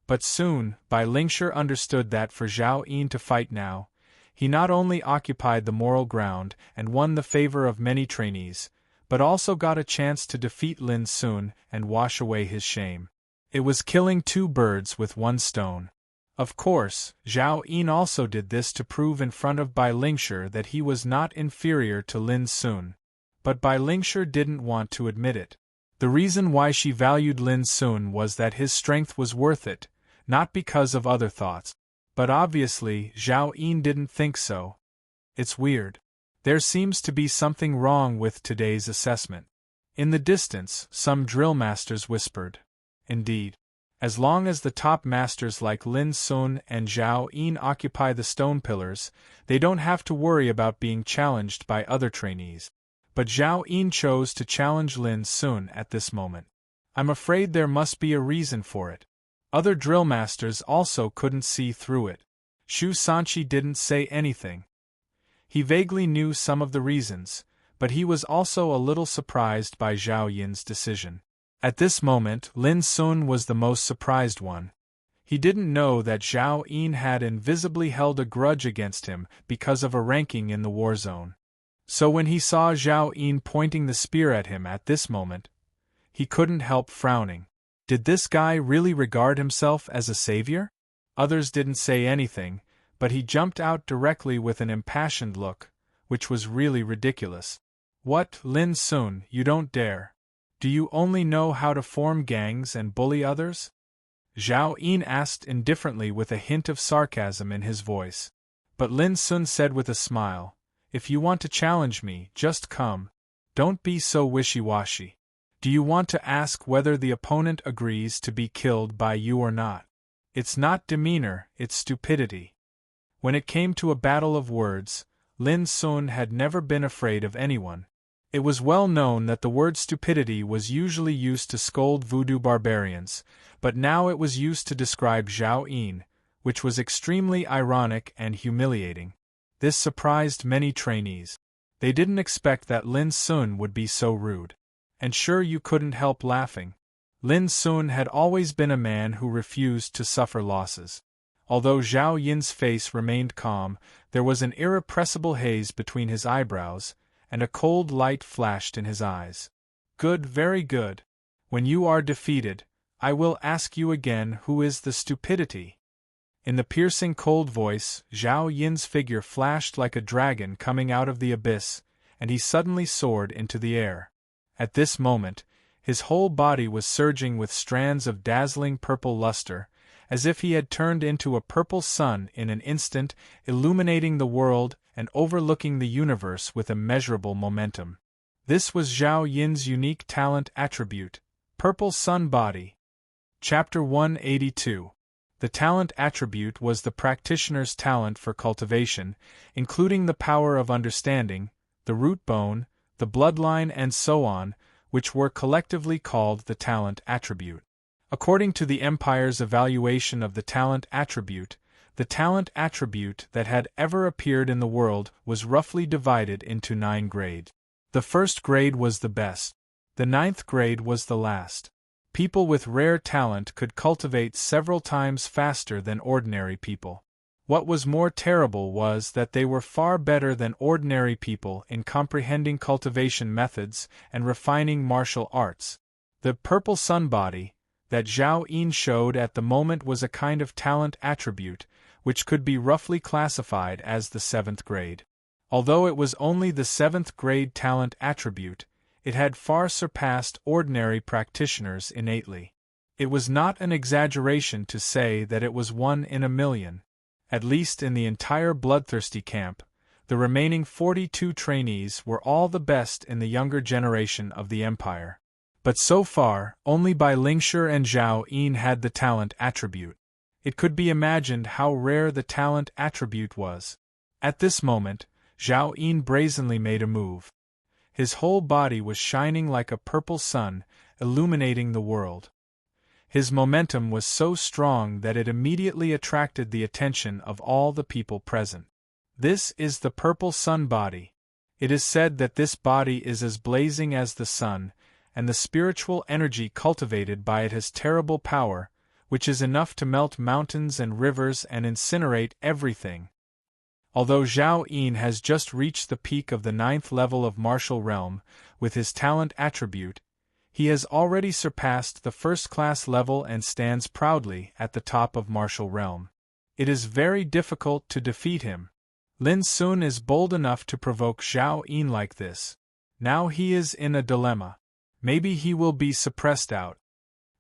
Speaker 1: But soon, Bai Lingshi understood that for Zhao Yin to fight now, he not only occupied the moral ground and won the favor of many trainees, but also got a chance to defeat Lin Sun and wash away his shame. It was killing 2 birds with 1 stone. Of course, Zhao Yin also did this to prove in front of Bai Lingshi that he was not inferior to Lin Sun. But Bai Lingshi didn't want to admit it. The reason why she valued Lin Sun was that his strength was worth it, not because of other thoughts. But obviously, Zhao Yin didn't think so. It's weird. There seems to be something wrong with today's assessment. In the distance, some drill masters whispered. Indeed. As long as the top masters like Lin Sun and Zhao Yin occupy the stone pillars, they don't have to worry about being challenged by other trainees. But Zhao Yin chose to challenge Lin Sun at this moment. I'm afraid there must be a reason for it. Other drill masters also couldn't see through it. Shu Sanchi didn't say anything. He vaguely knew some of the reasons, but he was also a little surprised by Zhao Yin's decision. At this moment, Lin Sun was the most surprised one. He didn't know that Zhao Yin had invisibly held a grudge against him because of a ranking in the war zone. So when he saw Zhao Yin pointing the spear at him at this moment, he couldn't help frowning. Did this guy really regard himself as a savior? Others didn't say anything, but he jumped out directly with an impassioned look, which was really ridiculous. What, Lin Sun, you don't dare? Do you only know how to form gangs and bully others? Zhao Yin asked indifferently with a hint of sarcasm in his voice. But Lin Sun said with a smile, "If you want to challenge me, just come. Don't be so wishy-washy. Do you want to ask whether the opponent agrees to be killed by you or not? It's not demeanor, it's stupidity. When it came to a battle of words, Lin Sun had never been afraid of anyone. It was well known that the word stupidity was usually used to scold voodoo barbarians, but now it was used to describe Zhao Yin, which was extremely ironic and humiliating. This surprised many trainees. They didn't expect that Lin Sun would be so rude. And sure, you couldn't help laughing. Lin Sun had always been a man who refused to suffer losses. Although Zhao Yin's face remained calm, there was an irrepressible haze between his eyebrows, and a cold light flashed in his eyes. Good, very good. When you are defeated, I will ask you again, who is the stupidity? In the piercing cold voice, Zhao Yin's figure flashed like a dragon coming out of the abyss, and he suddenly soared into the air. At this moment, his whole body was surging with strands of dazzling purple luster, as if he had turned into a purple sun in an instant, illuminating the world and overlooking the universe with immeasurable momentum. This was Zhao Yin's unique talent attribute, Purple Sun Body. Chapter 182. The talent attribute was the practitioner's talent for cultivation, including the power of understanding, the root bone, the bloodline, and so on, which were collectively called the talent attribute. According to the Empire's evaluation of the talent attribute that had ever appeared in the world was roughly divided into 9 grades. The first grade was the best. The 9th grade was the last. People with rare talent could cultivate several times faster than ordinary people. What was more terrible was that they were far better than ordinary people in comprehending cultivation methods and refining martial arts. The purple sun body that Zhao Yin showed at the moment was a kind of talent attribute, which could be roughly classified as the 7th grade. Although it was only the 7th grade talent attribute, it had far surpassed ordinary practitioners innately. It was not an exaggeration to say that it was 1 in a million. At least in the entire bloodthirsty camp, the remaining 42 trainees were all the best in the younger generation of the Empire. But so far, only Bai Lingshi and Zhao Yin had the talent attribute. It could be imagined how rare the talent attribute was. At this moment, Zhao Yin brazenly made a move. His whole body was shining like a purple sun, illuminating the world. His momentum was so strong that it immediately attracted the attention of all the people present. This is the purple sun body. It is said that this body is as blazing as the sun, and the spiritual energy cultivated by it has terrible power, which is enough to melt mountains and rivers and incinerate everything. Although Zhao Yin has just reached the peak of the 9th level of martial realm, with his talent attribute, he has already surpassed the first-class level and stands proudly at the top of martial realm. It is very difficult to defeat him. Lin Sun is bold enough to provoke Zhao Yin like this. Now he is in a dilemma. Maybe he will be suppressed out.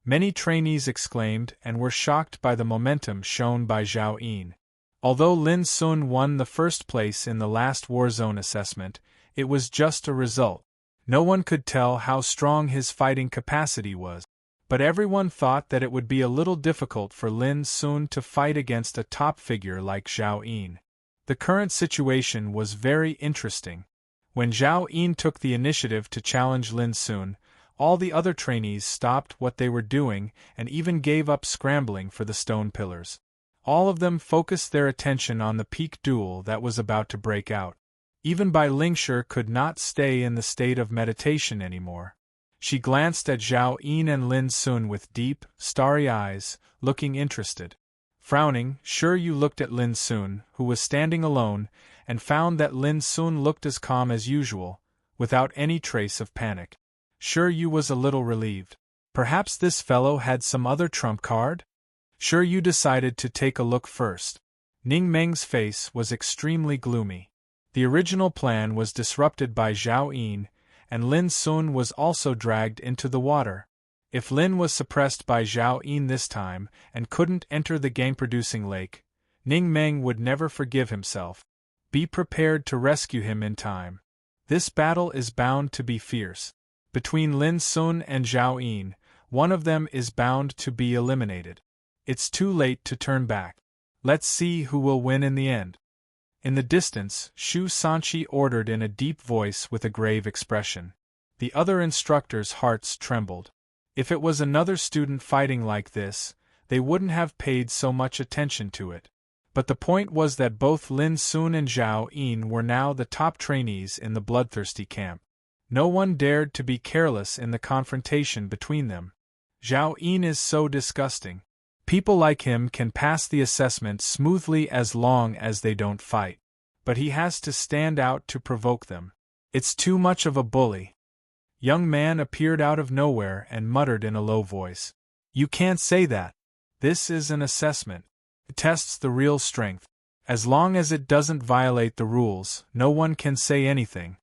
Speaker 1: Many trainees exclaimed and were shocked by the momentum shown by Zhao Yin. Although Lin Sun won the first place in the last war zone assessment, it was just a result. No one could tell how strong his fighting capacity was, but everyone thought that it would be a little difficult for Lin Sun to fight against a top figure like Zhao Yin. The current situation was very interesting. When Zhao Yin took the initiative to challenge Lin Sun, all the other trainees stopped what they were doing and even gave up scrambling for the stone pillars. All of them focused their attention on the peak duel that was about to break out. Even Bai Lingshi could not stay in the state of meditation anymore. She glanced at Zhao Yin and Lin Sun with deep, starry eyes, looking interested. Frowning, you looked at Lin Sun, who was standing alone, and found that Lin Sun looked as calm as usual, without any trace of panic. You was a little relieved. Perhaps this fellow had some other trump card? You decided to take a look first. Ning Meng's face was extremely gloomy. The original plan was disrupted by Zhao Yin, and Lin Sun was also dragged into the water. If Lin was suppressed by Zhao Yin this time and couldn't enter the gain-producing lake, Ning Meng would never forgive himself. Be prepared to rescue him in time. This battle is bound to be fierce. Between Lin Sun and Zhao Yin, one of them is bound to be eliminated. It's too late to turn back. Let's see who will win in the end. In the distance, Shu Sanqi ordered in a deep voice with a grave expression. The other instructors' hearts trembled. If it was another student fighting like this, they wouldn't have paid so much attention to it. But the point was that both Lin Sun and Zhao Yin were now the top trainees in the bloodthirsty camp. No one dared to be careless in the confrontation between them. Zhao Yin is so disgusting. People like him can pass the assessment smoothly as long as they don't fight. But he has to stand out to provoke them. It's too much of a bully. Young man appeared out of nowhere and muttered in a low voice. You can't say that. This is an assessment. It tests the real strength. As long as it doesn't violate the rules, no one can say anything.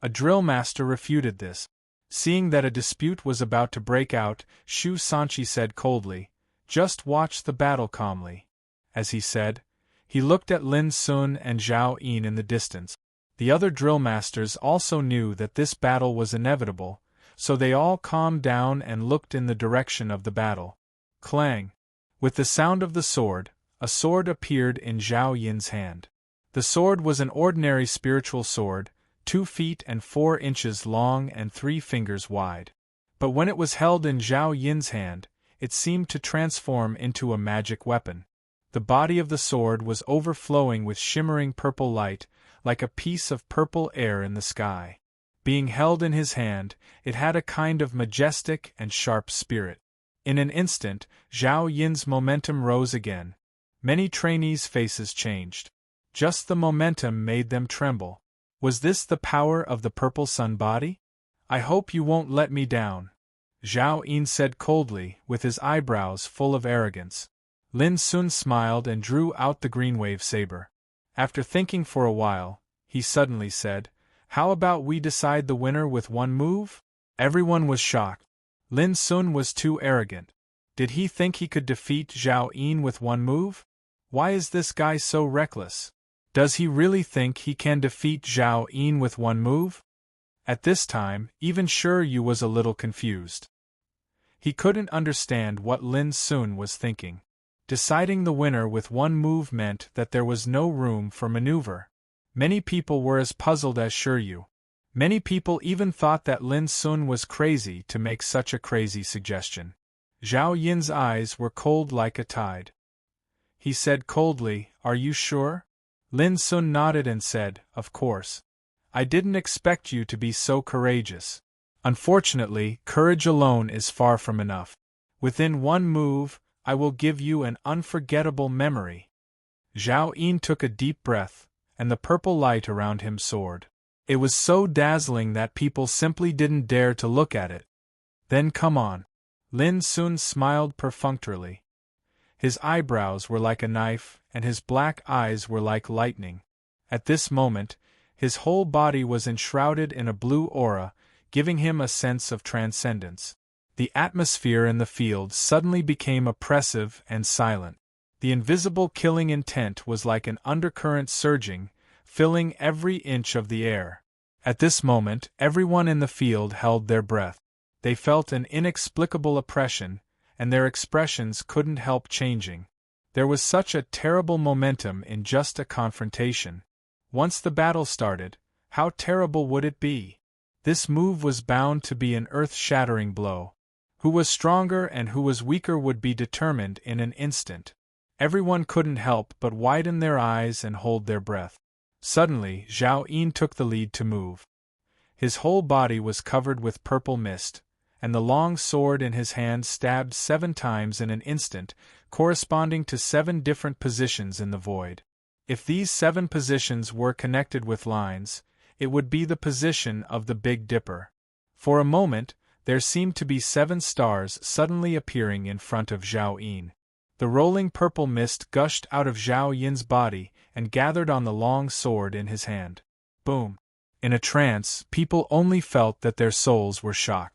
Speaker 1: A drill master refuted this. Seeing that a dispute was about to break out, Shu Sanqi said coldly, "Just watch the battle calmly." As he said, he looked at Lin Sun and Zhao Yin in the distance. The other drill masters also knew that this battle was inevitable, so they all calmed down and looked in the direction of the battle. Clang! With the sound of the sword, a sword appeared in Zhao Yin's hand. The sword was an ordinary spiritual sword, 2 feet and 4 inches long and 3 fingers wide. But when it was held in Zhao Yin's hand, it seemed to transform into a magic weapon. The body of the sword was overflowing with shimmering purple light, like a piece of purple air in the sky. Being held in his hand, it had a kind of majestic and sharp spirit. In an instant, Zhao Yin's momentum rose again. Many trainees' faces changed. Just the momentum made them tremble. Was this the power of the purple sun body? I hope you won't let me down, Zhao Yin said coldly, with his eyebrows full of arrogance. Lin Sun smiled and drew out the green wave saber. After thinking for a while, he suddenly said, "How about we decide the winner with one move?" Everyone was shocked. Lin Sun was too arrogant. Did he think he could defeat Zhao Yin with one move? Why is this guy so reckless? Does he really think he can defeat Zhao Yin with one move? At this time, even Shiryu was a little confused. He couldn't understand what Lin Sun was thinking. Deciding the winner with one move meant that there was no room for maneuver. Many people were as puzzled as Shiryu. Many people even thought that Lin Sun was crazy to make such a crazy suggestion. Zhao Yin's eyes were cold like a tide. He said coldly, "Are you sure?" Lin Sun nodded and said, "Of course. I didn't expect you to be so courageous. Unfortunately, courage alone is far from enough. Within one move, I will give you an unforgettable memory." Zhao Yin took a deep breath, and the purple light around him soared. It was so dazzling that people simply didn't dare to look at it. "Then come on." Lin Sun smiled perfunctorily. His eyebrows were like a knife, and his black eyes were like lightning. At this moment, his whole body was enshrouded in a blue aura, giving him a sense of transcendence. The atmosphere in the field suddenly became oppressive and silent. The invisible killing intent was like an undercurrent surging, filling every inch of the air. At this moment, everyone in the field held their breath. They felt an inexplicable oppression, and their expressions couldn't help changing. There was such a terrible momentum in just a confrontation. Once the battle started, how terrible would it be? This move was bound to be an earth-shattering blow. Who was stronger and who was weaker would be determined in an instant. Everyone couldn't help but widen their eyes and hold their breath. Suddenly, Zhao Yin took the lead to move. His whole body was covered with purple mist, and the long sword in his hand stabbed 7 times in an instant, corresponding to 7 different positions in the void. If these 7 positions were connected with lines, it would be the position of the Big Dipper. For a moment, there seemed to be 7 stars suddenly appearing in front of Zhao Yin. The rolling purple mist gushed out of Zhao Yin's body and gathered on the long sword in his hand. Boom! In a trance, people only felt that their souls were shocked.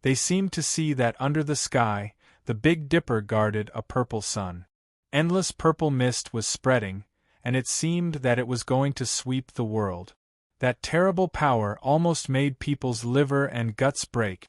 Speaker 1: They seemed to see that under the sky, the Big Dipper guarded a purple sun. Endless purple mist was spreading, and it seemed that it was going to sweep the world. That terrible power almost made people's liver and guts break.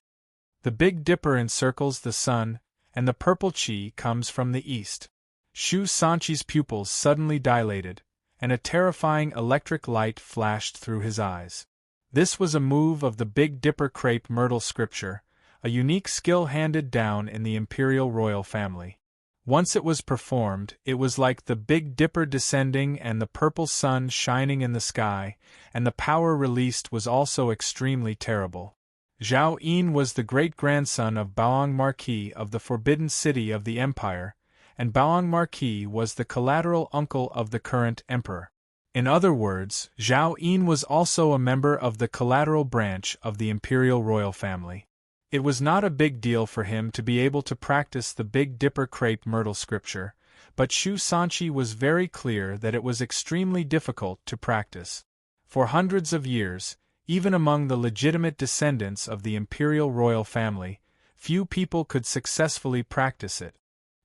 Speaker 1: The Big Dipper encircles the sun, and the purple chi comes from the east. Shu Sanchi's pupils suddenly dilated, and a terrifying electric light flashed through his eyes. This was a move of the Big Dipper crepe myrtle scripture, a unique skill handed down in the imperial royal family. Once it was performed, it was like the Big Dipper descending and the purple sun shining in the sky, and the power released was also extremely terrible. Zhao Yin was the great-grandson of Baoang Marquis of the Forbidden City of the Empire, and Baoang Marquis was the collateral uncle of the current emperor. In other words, Zhao Yin was also a member of the collateral branch of the imperial royal family. It was not a big deal for him to be able to practice the Big Dipper crepe myrtle scripture, but Shu Sanchi was very clear that it was extremely difficult to practice. For hundreds of years, even among the legitimate descendants of the imperial royal family, few people could successfully practice it.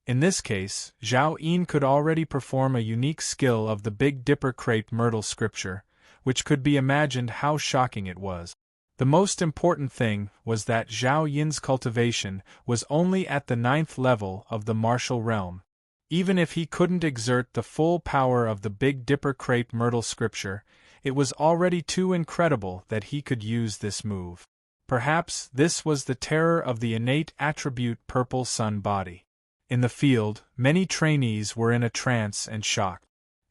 Speaker 1: In this case, Zhao Yin could already perform a unique skill of the Big Dipper crepe myrtle scripture, which could be imagined how shocking it was. The most important thing was that Zhao Yin's cultivation was only at the 9th level of the martial realm. Even if he couldn't exert the full power of the Big Dipper crepe myrtle scripture, it was already too incredible that he could use this move. Perhaps this was the terror of the innate attribute purple sun body. In the field, many trainees were in a trance and shock.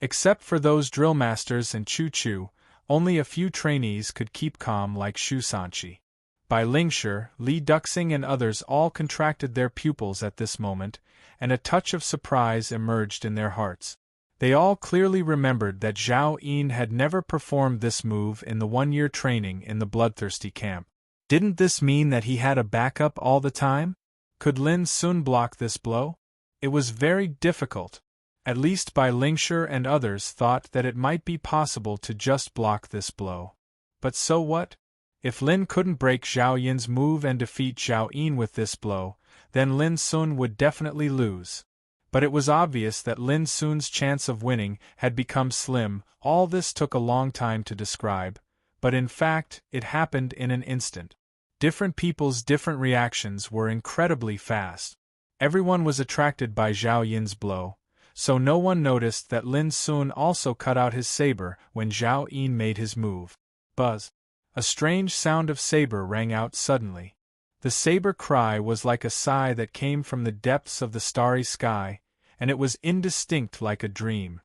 Speaker 1: Except for those drill masters and Chu-Chu, only a few trainees could keep calm like Shu Sanchi. Bai Lingshi, Li Duxing and others all contracted their pupils at this moment, and a touch of surprise emerged in their hearts. They all clearly remembered that Zhao Yin had never performed this move in the one-year training in the bloodthirsty camp. Didn't this mean that he had a backup all the time? Could Lin Sun block this blow? It was very difficult. At least Bai Lingshi and others thought that it might be possible to just block this blow. But so what? If Lin couldn't break Zhao Yin's move and defeat Zhao Yin with this blow, then Lin Sun would definitely lose. But it was obvious that Lin Sun's chance of winning had become slim. All this took a long time to describe, but in fact, it happened in an instant. Different people's different reactions were incredibly fast. Everyone was attracted by Zhao Yin's blow, so no one noticed that Lin Sun also cut out his saber when Zhao Yin made his move. Buzz! A strange sound of saber rang out suddenly. The saber cry was like a sigh that came from the depths of the starry sky, and it was indistinct like a dream.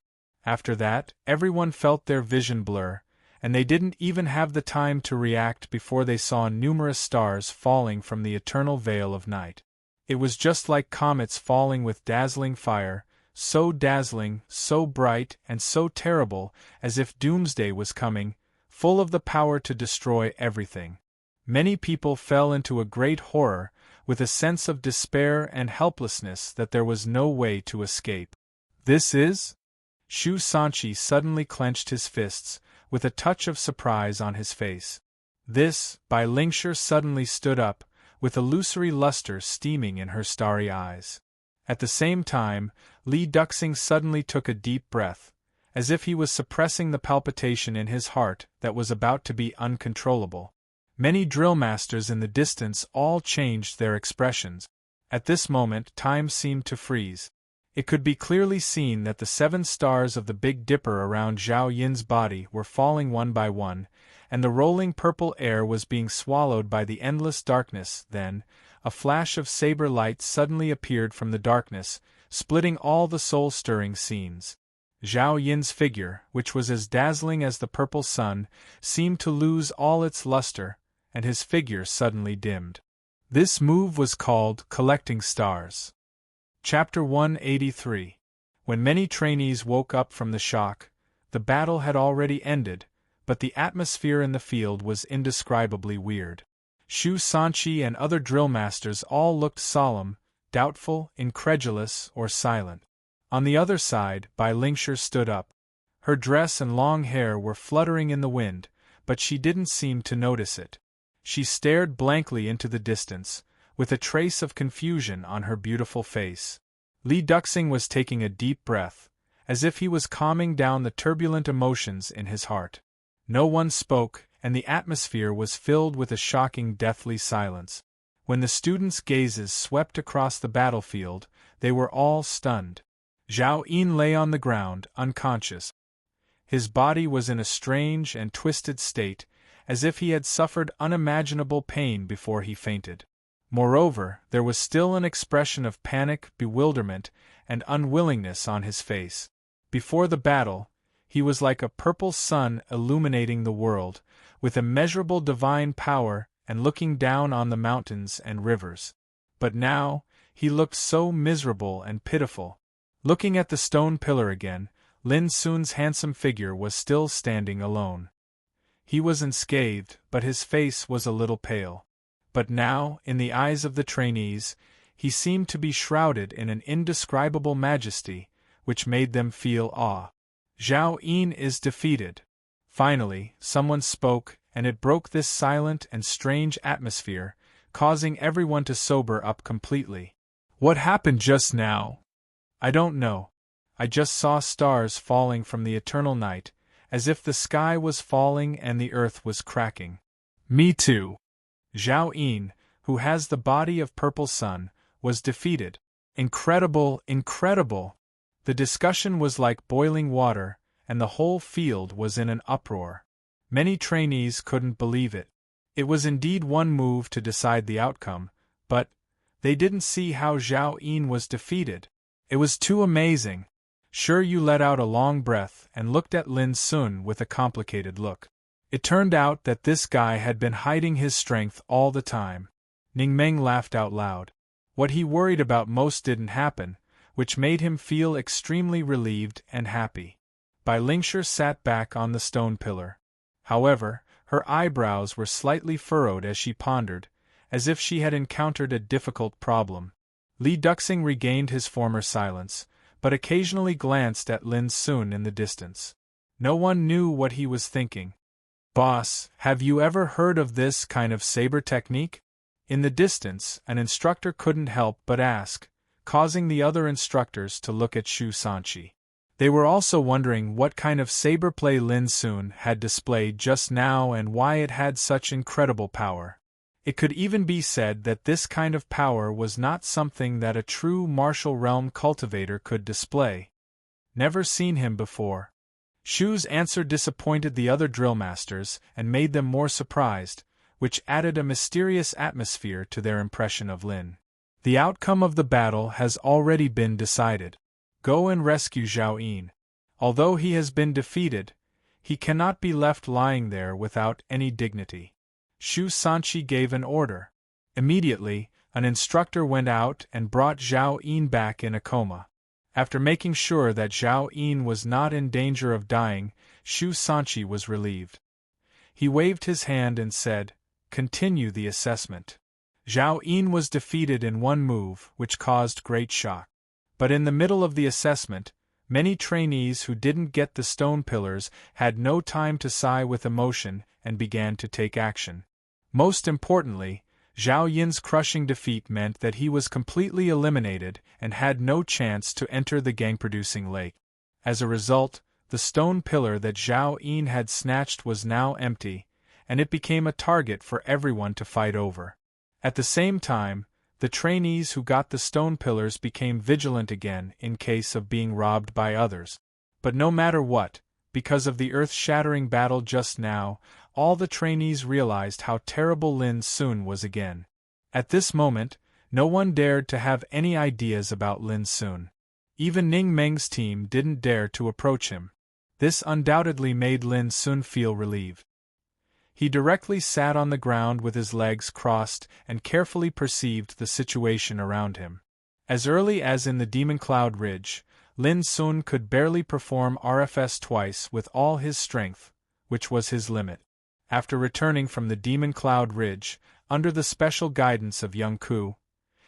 Speaker 1: After that, everyone felt their vision blur, and they didn't even have the time to react before they saw numerous stars falling from the eternal veil of night. It was just like comets falling with dazzling fire, so dazzling, so bright, and so terrible, as if doomsday was coming, full of the power to destroy everything. Many people fell into a great horror, with a sense of despair and helplessness that there was no way to escape. This is? Shu Sanchi suddenly clenched his fists, with a touch of surprise on his face. This, Bai Lingshi suddenly stood up, with illusory luster steaming in her starry eyes. At the same time, Li Duxing suddenly took a deep breath, as if he was suppressing the palpitation in his heart that was about to be uncontrollable. Many drill masters in the distance all changed their expressions. At this moment, time seemed to freeze. It could be clearly seen that the 7 stars of the Big Dipper around Zhao Yin's body were falling one by one, and the rolling purple air was being swallowed by the endless darkness. Then, a flash of saber light suddenly appeared from the darkness, splitting all the soul-stirring scenes. Zhao Yin's figure, which was as dazzling as the purple sun, seemed to lose all its luster, and his figure suddenly dimmed. This move was called collecting stars. Chapter 183. When many trainees woke up from the shock, the battle had already ended, but the atmosphere in the field was indescribably weird. Shu Sanchi and other drill masters all looked solemn, doubtful, incredulous, or silent. On the other side, Bai Lingshi stood up. Her dress and long hair were fluttering in the wind, but she didn't seem to notice it. She stared blankly into the distance, with a trace of confusion on her beautiful face. Li Duxing was taking a deep breath, as if he was calming down the turbulent emotions in his heart. No one spoke, and the atmosphere was filled with a shocking deathly silence. When the students' gazes swept across the battlefield, they were all stunned. Zhao Yin lay on the ground, unconscious. His body was in a strange and twisted state, as if he had suffered unimaginable pain before he fainted. Moreover, there was still an expression of panic, bewilderment, and unwillingness on his face. Before the battle, he was like a purple sun illuminating the world, with immeasurable divine power and looking down on the mountains and rivers. But now, he looked so miserable and pitiful. Looking at the stone pillar again, Lin Sun's handsome figure was still standing alone. He was unscathed, but his face was a little pale. But now, in the eyes of the trainees, he seemed to be shrouded in an indescribable majesty, which made them feel awe. Zhao Yin is defeated. Finally, someone spoke, and it broke this silent and strange atmosphere, causing everyone to sober up completely. What happened just now? I don't know. I just saw stars falling from the eternal night, as if the sky was falling and the earth was cracking. Me too. Zhao Yin, who has the body of Purple Sun, was defeated. Incredible, incredible! The discussion was like boiling water, and the whole field was in an uproar. Many trainees couldn't believe it. It was indeed one move to decide the outcome, but they didn't see how Zhao Yin was defeated. It was too amazing. Sure, you let out a long breath and looked at Lin Sun with a complicated look. It turned out that this guy had been hiding his strength all the time. Ning Meng laughed out loud. What he worried about most didn't happen, which made him feel extremely relieved and happy. Bai Lingshi sat back on the stone pillar. However, her eyebrows were slightly furrowed as she pondered, as if she had encountered a difficult problem. Li Duxing regained his former silence, but occasionally glanced at Lin Sun in the distance. No one knew what he was thinking. Boss, have you ever heard of this kind of saber technique? In the distance, an instructor couldn't help but ask, causing the other instructors to look at Shu Sanqi. They were also wondering what kind of saber play Lin Sun had displayed just now and why it had such incredible power. It could even be said that this kind of power was not something that a true martial realm cultivator could display. Never seen him before. Shu's answer disappointed the other drill masters and made them more surprised, which added a mysterious atmosphere to their impression of Lin. The outcome of the battle has already been decided. Go and rescue Zhao Yin. Although he has been defeated, he cannot be left lying there without any dignity. Shu Sanqi gave an order. Immediately, an instructor went out and brought Zhao Yin back in a coma. After making sure that Zhao Yin was not in danger of dying, Shu Sanqi was relieved. He waved his hand and said, "Continue the assessment." Zhao Yin was defeated in one move, which caused great shock. But in the middle of the assessment, many trainees who didn't get the stone pillars had no time to sigh with emotion and began to take action. Most importantly, Zhao Yin's crushing defeat meant that he was completely eliminated and had no chance to enter the gang-producing lake. As a result, the stone pillar that Zhao Yin had snatched was now empty, and it became a target for everyone to fight over. At the same time, the trainees who got the stone pillars became vigilant again in case of being robbed by others. But no matter what, because of the earth-shattering battle just now, all the trainees realized how terrible Lin Sun was again. At this moment, no one dared to have any ideas about Lin Sun. Even Ning Meng's team didn't dare to approach him. This undoubtedly made Lin Sun feel relieved. He directly sat on the ground with his legs crossed and carefully perceived the situation around him. As early as in the Demon Cloud Ridge, Lin Sun could barely perform RFS twice with all his strength, which was his limit. After returning from the Demon Cloud Ridge, under the special guidance of Young Ku,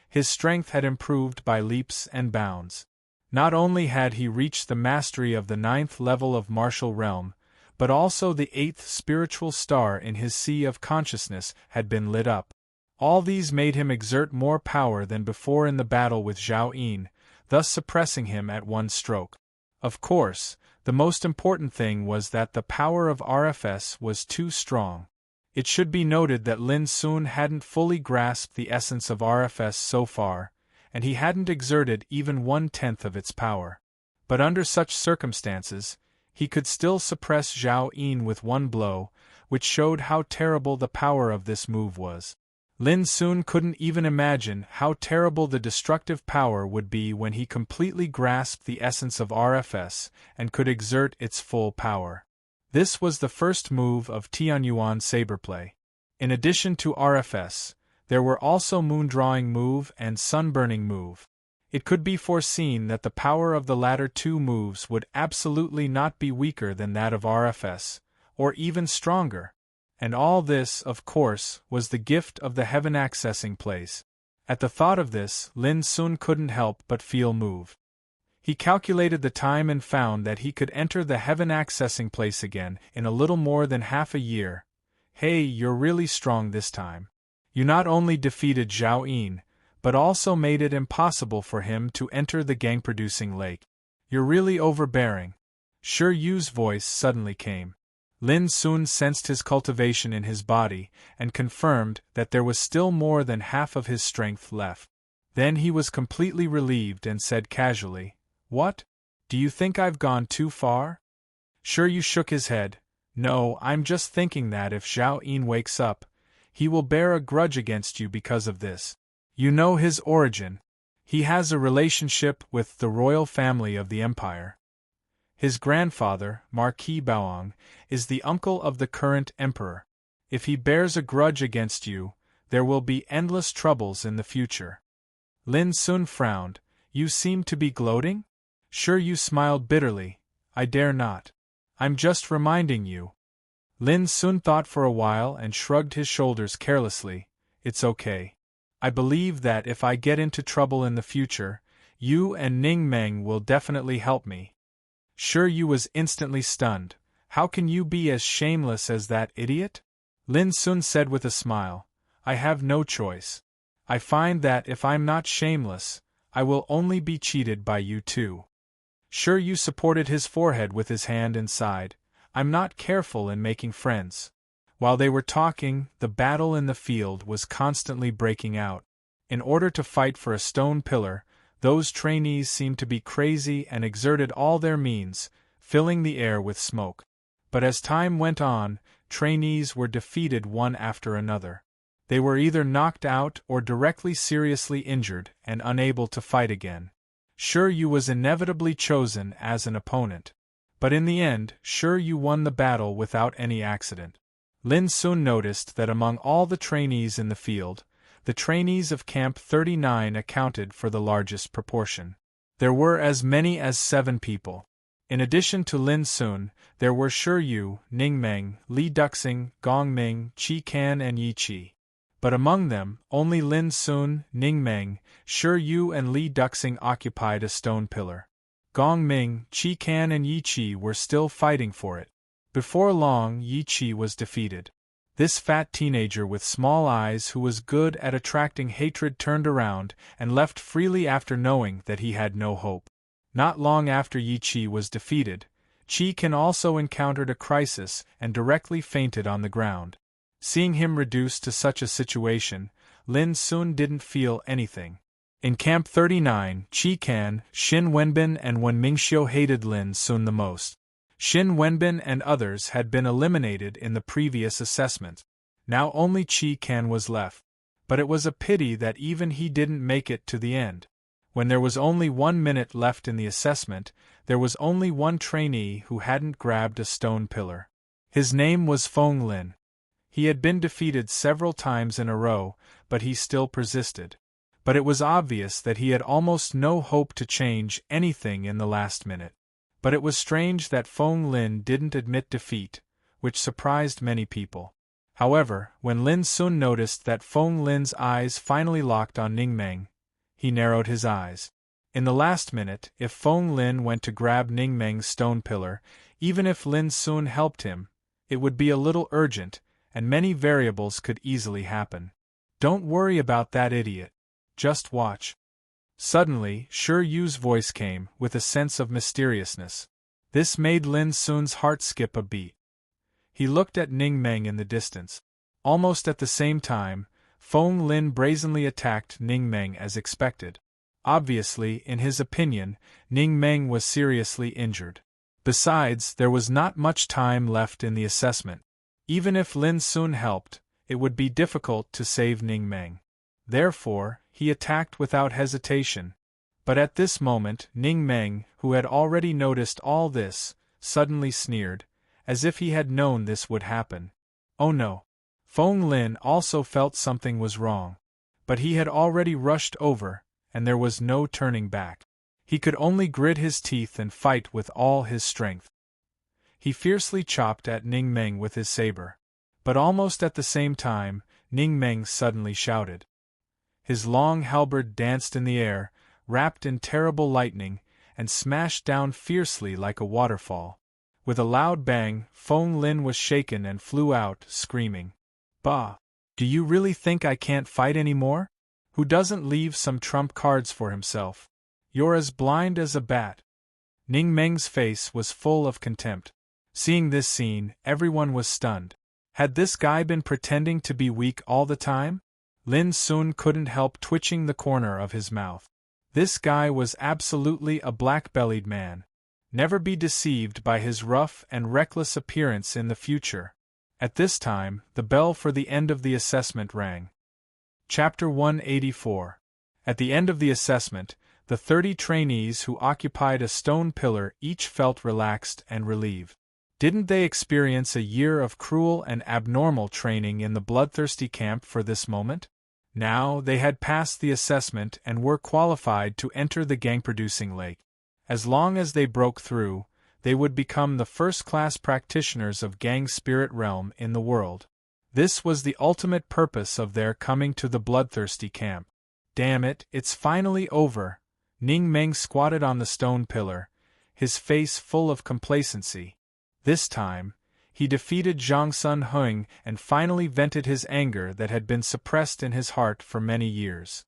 Speaker 1: his strength had improved by leaps and bounds. Not only had he reached the mastery of the 9th level of martial realm, but also the 8th spiritual star in his sea of consciousness had been lit up. All these made him exert more power than before in the battle with Zhao Yin, thus suppressing him at one stroke. Of course, The most important thing was that the power of RFS was too strong. It should be noted that Lin Sun hadn't fully grasped the essence of RFS so far, and he hadn't exerted even 1/10 of its power. But under such circumstances, he could still suppress Zhao Yin with one blow, which showed how terrible the power of this move was. Lin Sun couldn't even imagine how terrible the destructive power would be when he completely grasped the essence of RFS and could exert its full power. This was the first move of Tianyuan Saberplay. In addition to RFS, there were also Moondrawing move and Sunburning move. It could be foreseen that the power of the latter two moves would absolutely not be weaker than that of RFS, or even stronger. And all this, of course, was the gift of the heaven accessing place. At the thought of this, Lin Sun couldn't help but feel moved. He calculated the time and found that he could enter the heaven accessing place again in a little more than half a year. Hey, you're really strong this time. You not only defeated Zhao Yin, but also made it impossible for him to enter the gang-producing lake. You're really overbearing. Shi Yu's voice suddenly came. Lin Sun sensed his cultivation in his body and confirmed that there was still more than half of his strength left. Then he was completely relieved and said casually, "What? Do you think I've gone too far?" Shi Yu shook his head. "No, I'm just thinking that if Zhao Yin wakes up, he will bear a grudge against you because of this. You know his origin. He has a relationship with the royal family of the empire. His grandfather, Marquis Baoang, is the uncle of the current emperor. If he bears a grudge against you, there will be endless troubles in the future." Lin Sun frowned. "You seem to be gloating?" Shi Yu smiled bitterly. "I dare not. I'm just reminding you." Lin Sun thought for a while and shrugged his shoulders carelessly. "It's okay. I believe that if I get into trouble in the future, you and Ning Meng will definitely help me." Shi Yu was instantly stunned. "How can you be as shameless as that idiot?" Lin Sun said with a smile. "I have no choice. I find that if I'm not shameless, I will only be cheated by you too." Shi Yu supported his forehead with his hand and sighed. "I'm not careful in making friends." While they were talking, the battle in the field was constantly breaking out. In order to fight for a stone pillar, those trainees seemed to be crazy and exerted all their means, filling the air with smoke. But as time went on, trainees were defeated one after another. They were either knocked out or directly seriously injured and unable to fight again. Shi Yu was inevitably chosen as an opponent. But in the end, Shi Yu won the battle without any accident. Lin Sun noticed that among all the trainees in the field, the trainees of Camp 39 accounted for the largest proportion. There were as many as 7 people. In addition to Lin Sun, there were Shi Yu, Ning Meng, Li Duxing, Gong Ming, Qi Kan and Yi Qi. But among them, only Lin Sun, Ning Meng, Shi Yu and Li Duxing occupied a stone pillar. Gong Ming, Qi Kan and Yi Qi were still fighting for it. Before long, Yi Qi was defeated. This fat teenager with small eyes who was good at attracting hatred turned around and left freely after knowing that he had no hope. Not long after Yi Qi was defeated, Qi Kan also encountered a crisis and directly fainted on the ground. Seeing him reduced to such a situation, Lin Sun didn't feel anything. In Camp 39, Qi Kan, Xin Wenbin and Wen Mingxiu hated Lin Sun the most. Xin Wenbin and others had been eliminated in the previous assessment. Now only Qi Kan was left. But it was a pity that even he didn't make it to the end. When there was only 1 minute left in the assessment, there was only one trainee who hadn't grabbed a stone pillar. His name was Feng Lin. He had been defeated several times in a row, but he still persisted. But it was obvious that he had almost no hope to change anything in the last minute. But it was strange that Feng Lin didn't admit defeat, which surprised many people. However, when Lin Sun noticed that Feng Lin's eyes finally locked on Ning Meng, he narrowed his eyes. In the last minute, if Feng Lin went to grab Ning Meng's stone pillar, even if Lin Sun helped him, it would be a little urgent, and many variables could easily happen. "Don't worry about that idiot. Just watch." Suddenly, Shi Yu's voice came, with a sense of mysteriousness. This made Lin Sun's heart skip a beat. He looked at Ning Meng in the distance. Almost at the same time, Feng Lin brazenly attacked Ning Meng as expected. Obviously, in his opinion, Ning Meng was seriously injured. Besides, there was not much time left in the assessment. Even if Lin Sun helped, it would be difficult to save Ning Meng. Therefore, he attacked without hesitation. But at this moment, Ning Meng, who had already noticed all this, suddenly sneered, as if he had known this would happen. Oh no! Feng Lin also felt something was wrong. But he had already rushed over, and there was no turning back. He could only grit his teeth and fight with all his strength. He fiercely chopped at Ning Meng with his saber. But almost at the same time, Ning Meng suddenly shouted. His long halberd danced in the air, wrapped in terrible lightning, and smashed down fiercely like a waterfall. With a loud bang, Feng Lin was shaken and flew out, screaming. Bah! Do you really think I can't fight anymore? Who doesn't leave some trump cards for himself? You're as blind as a bat. Ning Meng's face was full of contempt. Seeing this scene, everyone was stunned. Had this guy been pretending to be weak all the time? Lin Sun couldn't help twitching the corner of his mouth. This guy was absolutely a black-bellied man. Never be deceived by his rough and reckless appearance in the future. At this time, the bell for the end of the assessment rang. Chapter 184. At the end of the assessment, the 30 trainees who occupied a stone pillar each felt relaxed and relieved. Didn't they experience a year of cruel and abnormal training in the bloodthirsty camp for this moment? Now they had passed the assessment and were qualified to enter the gang-producing lake. As long as they broke through, they would become the first-class practitioners of gang spirit realm in the world. This was the ultimate purpose of their coming to the bloodthirsty camp. Damn it, it's finally over. Ning Meng squatted on the stone pillar, his face full of complacency. This time, he defeated Zhang Sun Huang and finally vented his anger that had been suppressed in his heart for many years.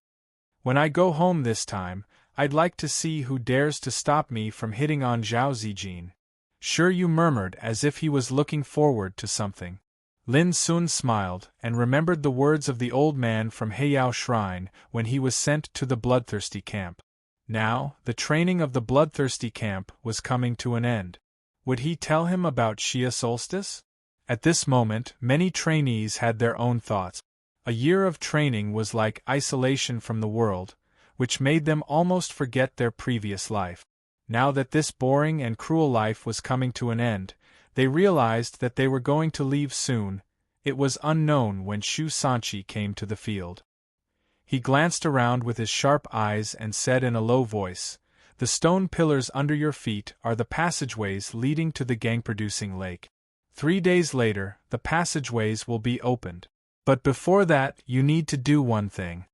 Speaker 1: When I go home this time, I'd like to see who dares to stop me from hitting on Zhao Zijin. Sure, you murmured as if he was looking forward to something. Lin Sun smiled and remembered the words of the old man from Heiyao Shrine when he was sent to the bloodthirsty camp. Now, the training of the bloodthirsty camp was coming to an end. Would he tell him about Xia Solstice? At this moment, many trainees had their own thoughts. A year of training was like isolation from the world, which made them almost forget their previous life. Now that this boring and cruel life was coming to an end, they realized that they were going to leave soon. It was unknown when Shu Sanqi came to the field. He glanced around with his sharp eyes and said in a low voice, "The stone pillars under your feet are the passageways leading to the gang-producing lake. 3 days later, the passageways will be opened. But before that, you need to do one thing."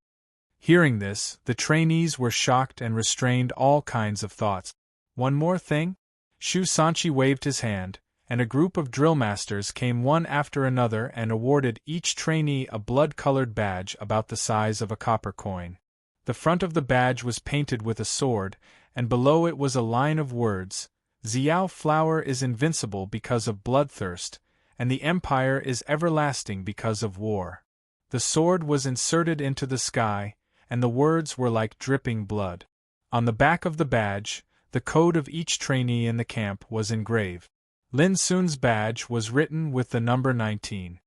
Speaker 1: Hearing this, the trainees were shocked and restrained all kinds of thoughts. One more thing? Shu Sanqi waved his hand, and a group of drill masters came one after another and awarded each trainee a blood-colored badge about the size of a copper coin. The front of the badge was painted with a sword, and below it was a line of words: "Xiao flower is invincible because of bloodthirst, and the empire is everlasting because of war." The sword was inserted into the sky, and the words were like dripping blood. On the back of the badge, the code of each trainee in the camp was engraved. Lin Sun's badge was written with the number 19.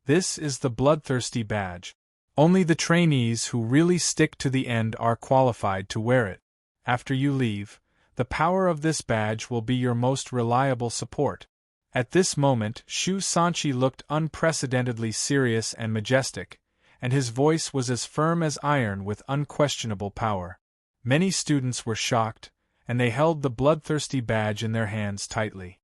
Speaker 1: This is the bloodthirsty badge. Only the trainees who really stick to the end are qualified to wear it. After you leave, the power of this badge will be your most reliable support. At this moment, Shu Sanqi looked unprecedentedly serious and majestic, and his voice was as firm as iron with unquestionable power. Many students were shocked, and they held the bloodthirsty badge in their hands tightly.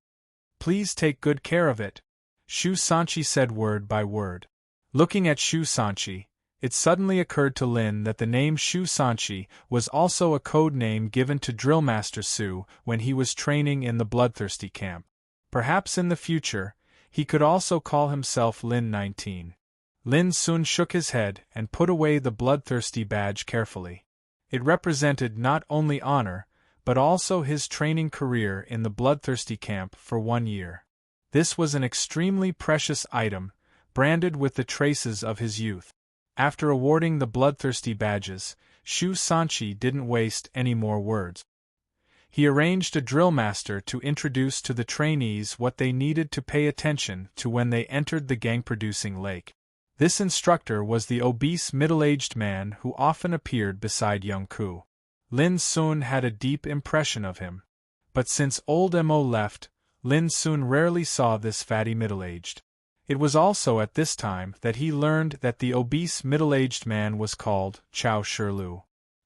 Speaker 1: "Please take good care of it," Shu Sanqi said word by word. Looking at Shu Sanqi, it suddenly occurred to Lin that the name Shu Sanqi was also a code name given to Drill Master Su when he was training in the bloodthirsty camp. Perhaps in the future, he could also call himself Lin 19. Lin Sun shook his head and put away the bloodthirsty badge carefully. It represented not only honor, but also his training career in the bloodthirsty camp for 1 year. This was an extremely precious item, branded with the traces of his youth. After awarding the bloodthirsty badges, Shu Sanchi didn't waste any more words. He arranged a drill master to introduce to the trainees what they needed to pay attention to when they entered the gang-producing lake. This instructor was the obese middle-aged man who often appeared beside young Ku. Lin Sun had a deep impression of him. But since old Mo left, Lin Sun rarely saw this fatty middle-aged. It was also at this time that he learned that the obese middle-aged man was called Chao Shirlu.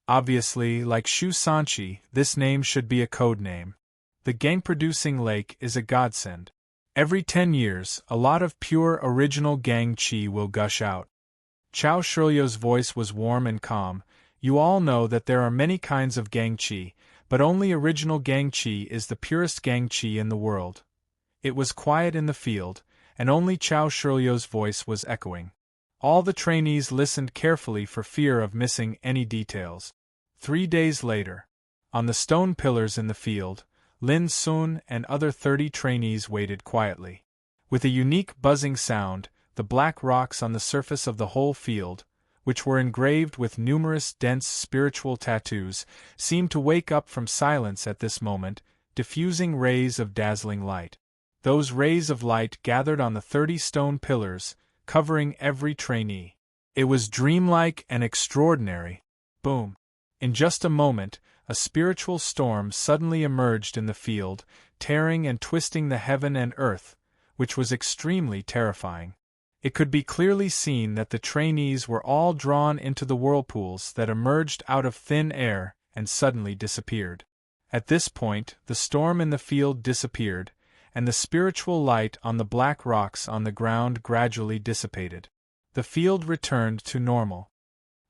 Speaker 1: Obviously, like Shu Sanchi, this name should be a code name. The gang-producing lake is a godsend. Every 10 years, a lot of pure original gang chi will gush out. Chao Shirlu's voice was warm and calm. You all know that there are many kinds of gang chi, but only original gang chi is the purest gang chi in the world. It was quiet in the field, and only Chao Shirlu's voice was echoing. All the trainees listened carefully for fear of missing any details. 3 days later, on the stone pillars in the field, Lin Sun and other 30 trainees waited quietly. With a unique buzzing sound, the black rocks on the surface of the whole field, which were engraved with numerous dense spiritual tattoos, seemed to wake up from silence at this moment, diffusing rays of dazzling light. Those rays of light gathered on the 30 stone pillars, covering every trainee. It was dreamlike and extraordinary. Boom! In just a moment, a spiritual storm suddenly emerged in the field, tearing and twisting the heaven and earth, which was extremely terrifying. It could be clearly seen that the trainees were all drawn into the whirlpools that emerged out of thin air and suddenly disappeared. At this point, the storm in the field disappeared, and the spiritual light on the black rocks on the ground gradually dissipated. The field returned to normal.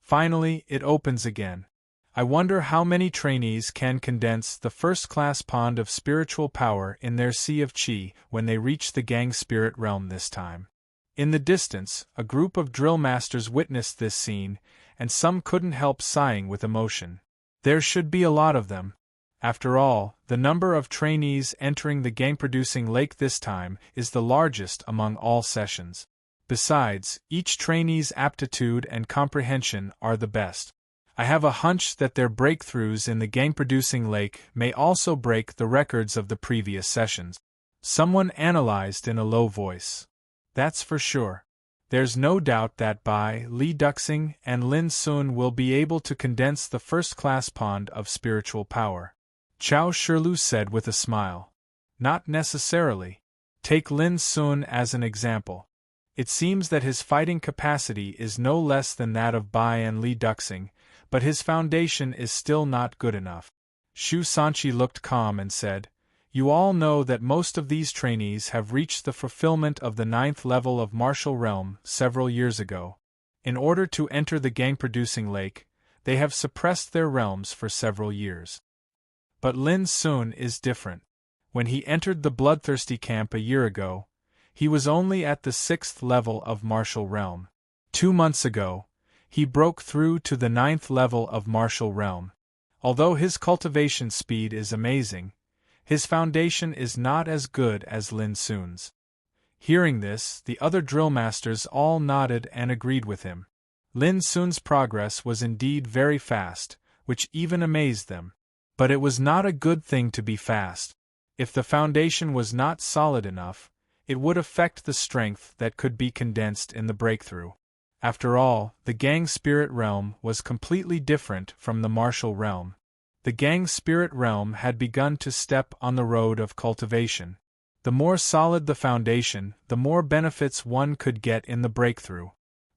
Speaker 1: Finally, it opens again. I wonder how many trainees can condense the first-class pond of spiritual power in their sea of chi when they reach the gang spirit realm this time. In the distance, a group of drill masters witnessed this scene, and some couldn't help sighing with emotion. There should be a lot of them. After all, the number of trainees entering the gang-producing lake this time is the largest among all sessions. Besides, each trainee's aptitude and comprehension are the best. I have a hunch that their breakthroughs in the gang-producing lake may also break the records of the previous sessions. Someone analyzed in a low voice. That's for sure. There's no doubt that Bai, Li Duxing, and Lin Sun will be able to condense the first-class pond of spiritual power. Chao Shirlu said with a smile. Not necessarily. Take Lin Sun as an example. It seems that his fighting capacity is no less than that of Bai and Li Duxing, but his foundation is still not good enough. Shu Sanchi looked calm and said, You all know that most of these trainees have reached the fulfillment of the 9th level of martial realm several years ago. In order to enter the gang-producing lake, they have suppressed their realms for several years. But Lin Sun is different. When he entered the bloodthirsty camp a year ago, he was only at the 6th level of martial realm. 2 months ago, he broke through to the 9th level of martial realm. Although his cultivation speed is amazing, his foundation is not as good as Lin Sun's. Hearing this, the other drill masters all nodded and agreed with him. Lin Sun's progress was indeed very fast, which even amazed them. But it was not a good thing to be fast. If the foundation was not solid enough, it would affect the strength that could be condensed in the breakthrough. After all, the gang spirit realm was completely different from the martial realm. The gang spirit realm had begun to step on the road of cultivation. The more solid the foundation, the more benefits one could get in the breakthrough.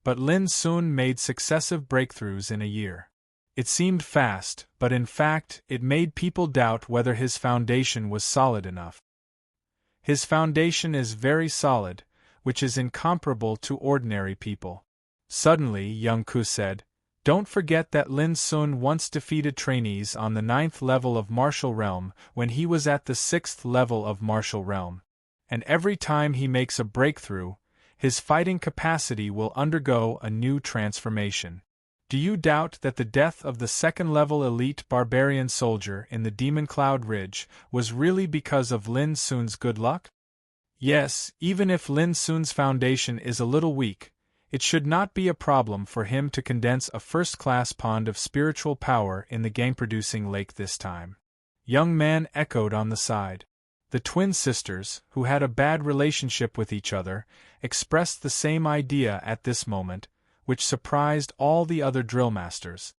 Speaker 1: But Lin Sun made successive breakthroughs in a year. It seemed fast, but in fact, it made people doubt whether his foundation was solid enough. His foundation is very solid, which is incomparable to ordinary people. Suddenly, young Ku said, Don't forget that Lin Sun once defeated trainees on the 9th level of martial realm when he was at the 6th level of martial realm. And every time he makes a breakthrough, his fighting capacity will undergo a new transformation. Do you doubt that the death of the second-level elite barbarian soldier in the Demon Cloud Ridge was really because of Lin Sun's good luck? Yes, even if Lin Sun's foundation is a little weak, it should not be a problem for him to condense a first-class pond of spiritual power in the gang-producing lake this time. Young man echoed on the side. The twin sisters, who had a bad relationship with each other, expressed the same idea at this moment, which surprised all the other drill masters.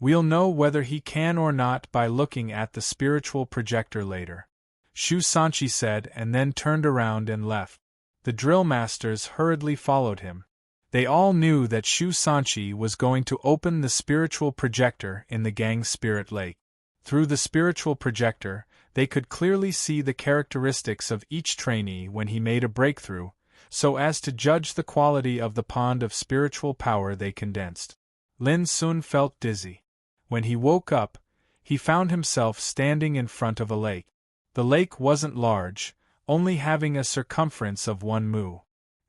Speaker 1: We'll know whether he can or not by looking at the spiritual projector later, Shu Sanchi said, and then turned around and left. The drill masters hurriedly followed him. They all knew that Shu Sanchi was going to open the spiritual projector in the gang's spirit lake. Through the spiritual projector, they could clearly see the characteristics of each trainee when he made a breakthrough, so as to judge the quality of the pond of spiritual power they condensed. Lin Sun felt dizzy. When he woke up, he found himself standing in front of a lake. The lake wasn't large, only having a circumference of 1 mu.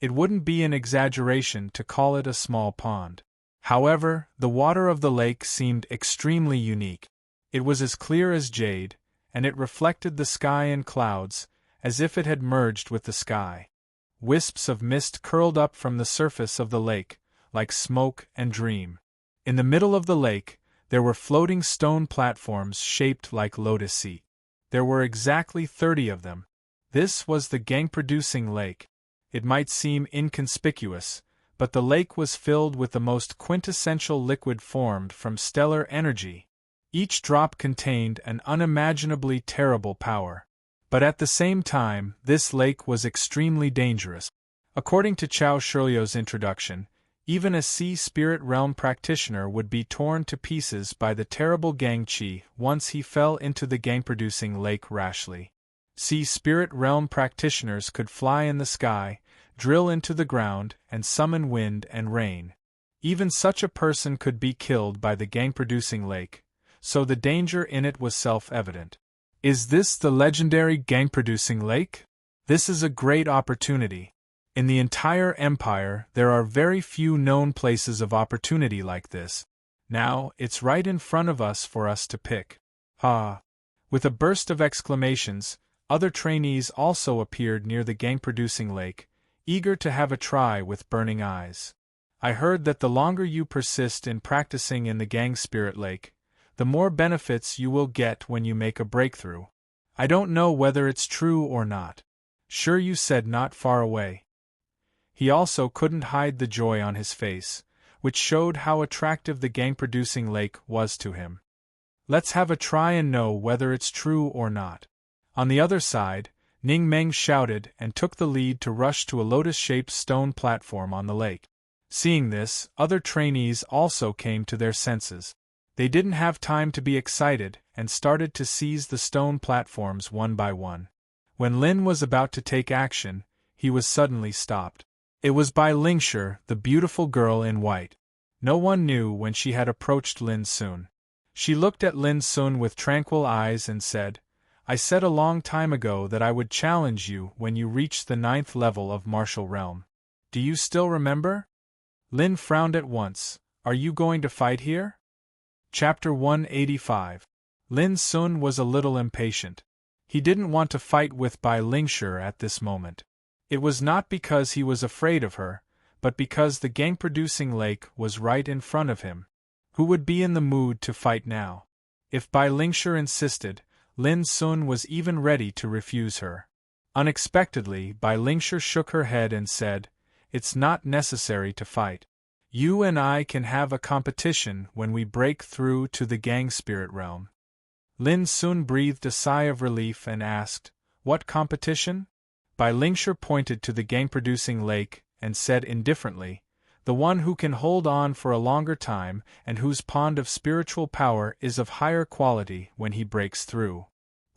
Speaker 1: It wouldn't be an exaggeration to call it a small pond. However, the water of the lake seemed extremely unique. It was as clear as jade, and it reflected the sky and clouds, as if it had merged with the sky. Wisps of mist curled up from the surface of the lake, like smoke and dream. In the middle of the lake, there were floating stone platforms shaped like lotus seeds. There were exactly 30 of them. This was the gang-producing lake. It might seem inconspicuous, but the lake was filled with the most quintessential liquid formed from stellar energy. Each drop contained an unimaginably terrible power. But at the same time, this lake was extremely dangerous. According to Chao Shirlio's introduction, even a sea spirit realm practitioner would be torn to pieces by the terrible gang chi once he fell into the gang-producing lake rashly. Sea spirit realm practitioners could fly in the sky, drill into the ground, and summon wind and rain. Even such a person could be killed by the gang-producing lake, so the danger in it was self-evident. Is this the legendary gang-producing lake? This is a great opportunity. In the entire empire, there are very few known places of opportunity like this. Now, it's right in front of us for us to pick. Ha! With a burst of exclamations, other trainees also appeared near the gang-producing lake, eager to have a try with burning eyes. I heard that the longer you persist in practicing in the gang spirit lake, the more benefits you will get when you make a breakthrough. I don't know whether it's true or not. Sure, you said not far away. He also couldn't hide the joy on his face, which showed how attractive the gang-producing lake was to him. Let's have a try and know whether it's true or not. On the other side, Ning Meng shouted and took the lead to rush to a lotus-shaped stone platform on the lake. Seeing this, other trainees also came to their senses. They didn't have time to be excited and started to seize the stone platforms one by one. When Lin was about to take action, he was suddenly stopped. It was by Lingshi, the beautiful girl in white. No one knew when she had approached Lin Sun. She looked at Lin Sun with tranquil eyes and said, "I said a long time ago that I would challenge you when you reached the 9th level of martial realm. Do you still remember?" Lin frowned at once. "Are you going to fight here?" Chapter 185. Lin Sun was a little impatient. He didn't want to fight with Bai Lingshi at this moment. It was not because he was afraid of her, but because the gang-producing lake was right in front of him. Who would be in the mood to fight now? If Bai Lingshi insisted, Lin Sun was even ready to refuse her. Unexpectedly, Bai Lingshi shook her head and said, "It's not necessary to fight. You and I can have a competition when we break through to the gang spirit realm." Lin Sun breathed a sigh of relief and asked, "What competition?" Bai Lingshi pointed to the gang-producing lake and said indifferently, "The one who can hold on for a longer time and whose pond of spiritual power is of higher quality when he breaks through."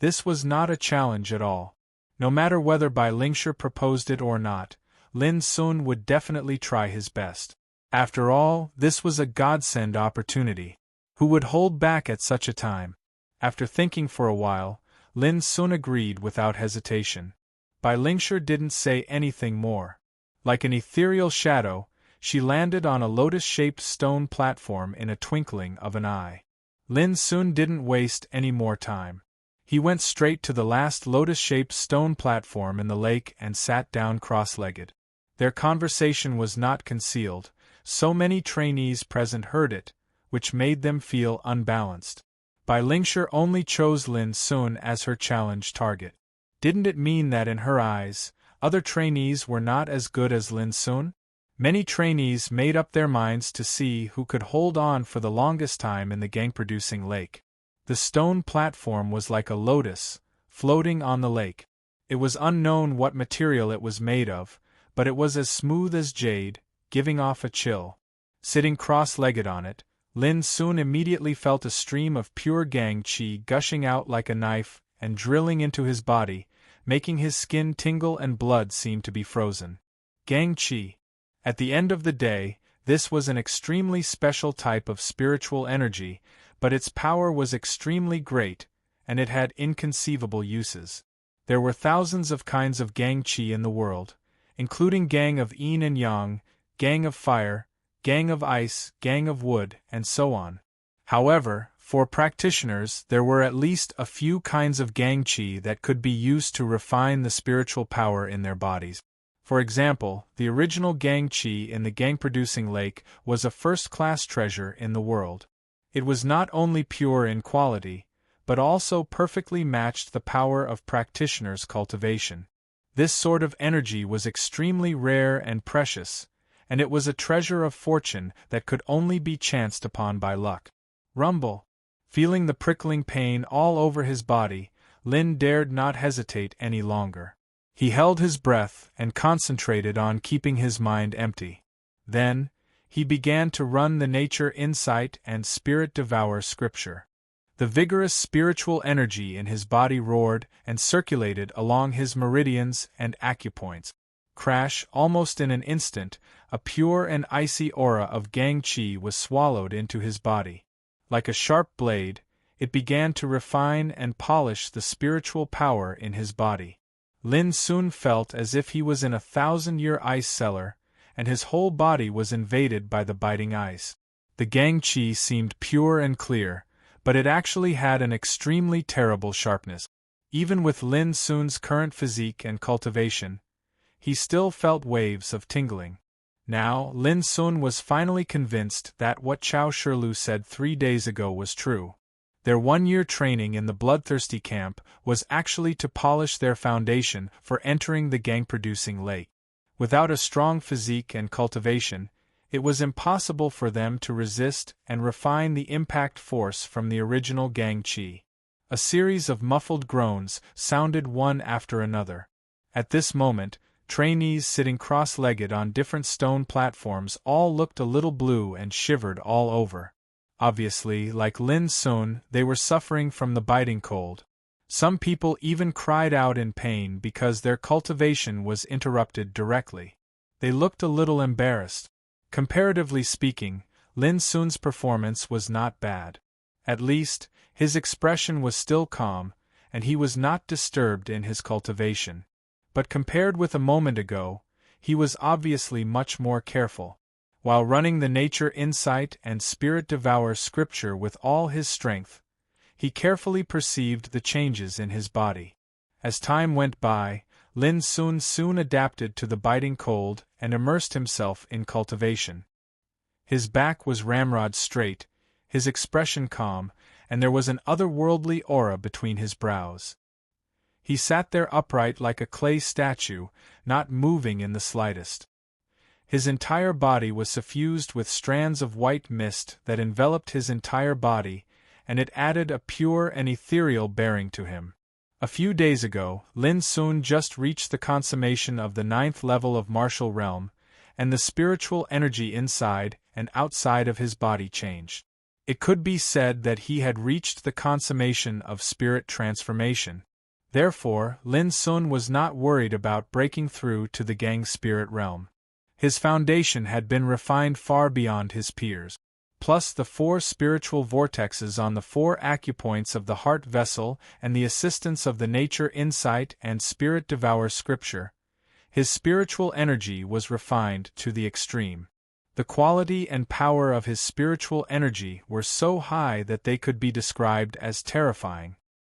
Speaker 1: This was not a challenge at all. No matter whether Bai Lingshi proposed it or not, Lin Sun would definitely try his best. After all, this was a godsend opportunity. Who would hold back at such a time? After thinking for a while, Lin Sun agreed without hesitation. Bai Lingshi didn't say anything more. Like an ethereal shadow, she landed on a lotus-shaped stone platform in a twinkling of an eye. Lin Sun didn't waste any more time. He went straight to the last lotus-shaped stone platform in the lake and sat down cross-legged. Their conversation was not concealed, so many trainees present heard it, which made them feel unbalanced. Bai Lingshi only chose Lin Sun as her challenge target. Didn't it mean that in her eyes, other trainees were not as good as Lin Sun? Many trainees made up their minds to see who could hold on for the longest time in the gang-producing lake. The stone platform was like a lotus, floating on the lake. It was unknown what material it was made of, but it was as smooth as jade, giving off a chill. Sitting cross-legged on it, Lin Sun immediately felt a stream of pure gang qi gushing out like a knife and drilling into his body, making his skin tingle and blood seem to be frozen. Gang qi. At the end of the day, this was an extremely special type of spiritual energy, but its power was extremely great, and it had inconceivable uses. There were thousands of kinds of gang qi in the world, including gang of yin and yang, gang of fire, gang of ice, gang of wood, and so on. However, for practitioners there were at least a few kinds of gang qi that could be used to refine the spiritual power in their bodies. For example, the original gang qi in the gang-producing lake was a first-class treasure in the world. It was not only pure in quality, but also perfectly matched the power of practitioners' cultivation. This sort of energy was extremely rare and precious, and it was a treasure of fortune that could only be chanced upon by luck. Rumble. Feeling the prickling pain all over his body, Lin dared not hesitate any longer. He held his breath and concentrated on keeping his mind empty. Then, he began to run the Nature Insight and Spirit Devour scripture. The vigorous spiritual energy in his body roared and circulated along his meridians and acupoints. Crash, almost in an instant, a pure and icy aura of gang qi was swallowed into his body. Like a sharp blade, it began to refine and polish the spiritual power in his body. Lin Sun felt as if he was in a 1,000-year ice cellar, and his whole body was invaded by the biting ice. The gang qi seemed pure and clear, but it actually had an extremely terrible sharpness. Even with Lin Sun's current physique and cultivation, he still felt waves of tingling. Now, Lin Sun was finally convinced that what Chao Shilu said 3 days ago was true. Their 1-year training in the bloodthirsty camp was actually to polish their foundation for entering the gang-producing lake. Without a strong physique and cultivation, it was impossible for them to resist and refine the impact force from the original gang qi. A series of muffled groans sounded one after another. At this moment, trainees sitting cross-legged on different stone platforms all looked a little blue and shivered all over. Obviously, like Lin Sun, they were suffering from the biting cold. Some people even cried out in pain because their cultivation was interrupted directly. They looked a little embarrassed. Comparatively speaking, Lin Sun's performance was not bad. At least, his expression was still calm, and he was not disturbed in his cultivation. But compared with a moment ago, he was obviously much more careful. While running the Nature Insight and Spirit Devour scripture with all his strength, he carefully perceived the changes in his body. As time went by, Lin Sun soon adapted to the biting cold and immersed himself in cultivation. His back was ramrod straight, his expression calm, and there was an otherworldly aura between his brows. He sat there upright like a clay statue, not moving in the slightest. His entire body was suffused with strands of white mist that enveloped his entire body, and it added a pure and ethereal bearing to him. A few days ago, Lin Sun just reached the consummation of the 9th level of martial realm, and the spiritual energy inside and outside of his body changed. It could be said that he had reached the consummation of spirit transformation. Therefore, Lin Sun was not worried about breaking through to the gang spirit realm. His foundation had been refined far beyond his peers. Plus the 4 spiritual vortexes on the 4 acupoints of the heart vessel and the assistance of the Nature Insight and Spirit Devour scripture, his spiritual energy was refined to the extreme. The quality and power of his spiritual energy were so high that they could be described as terrifying.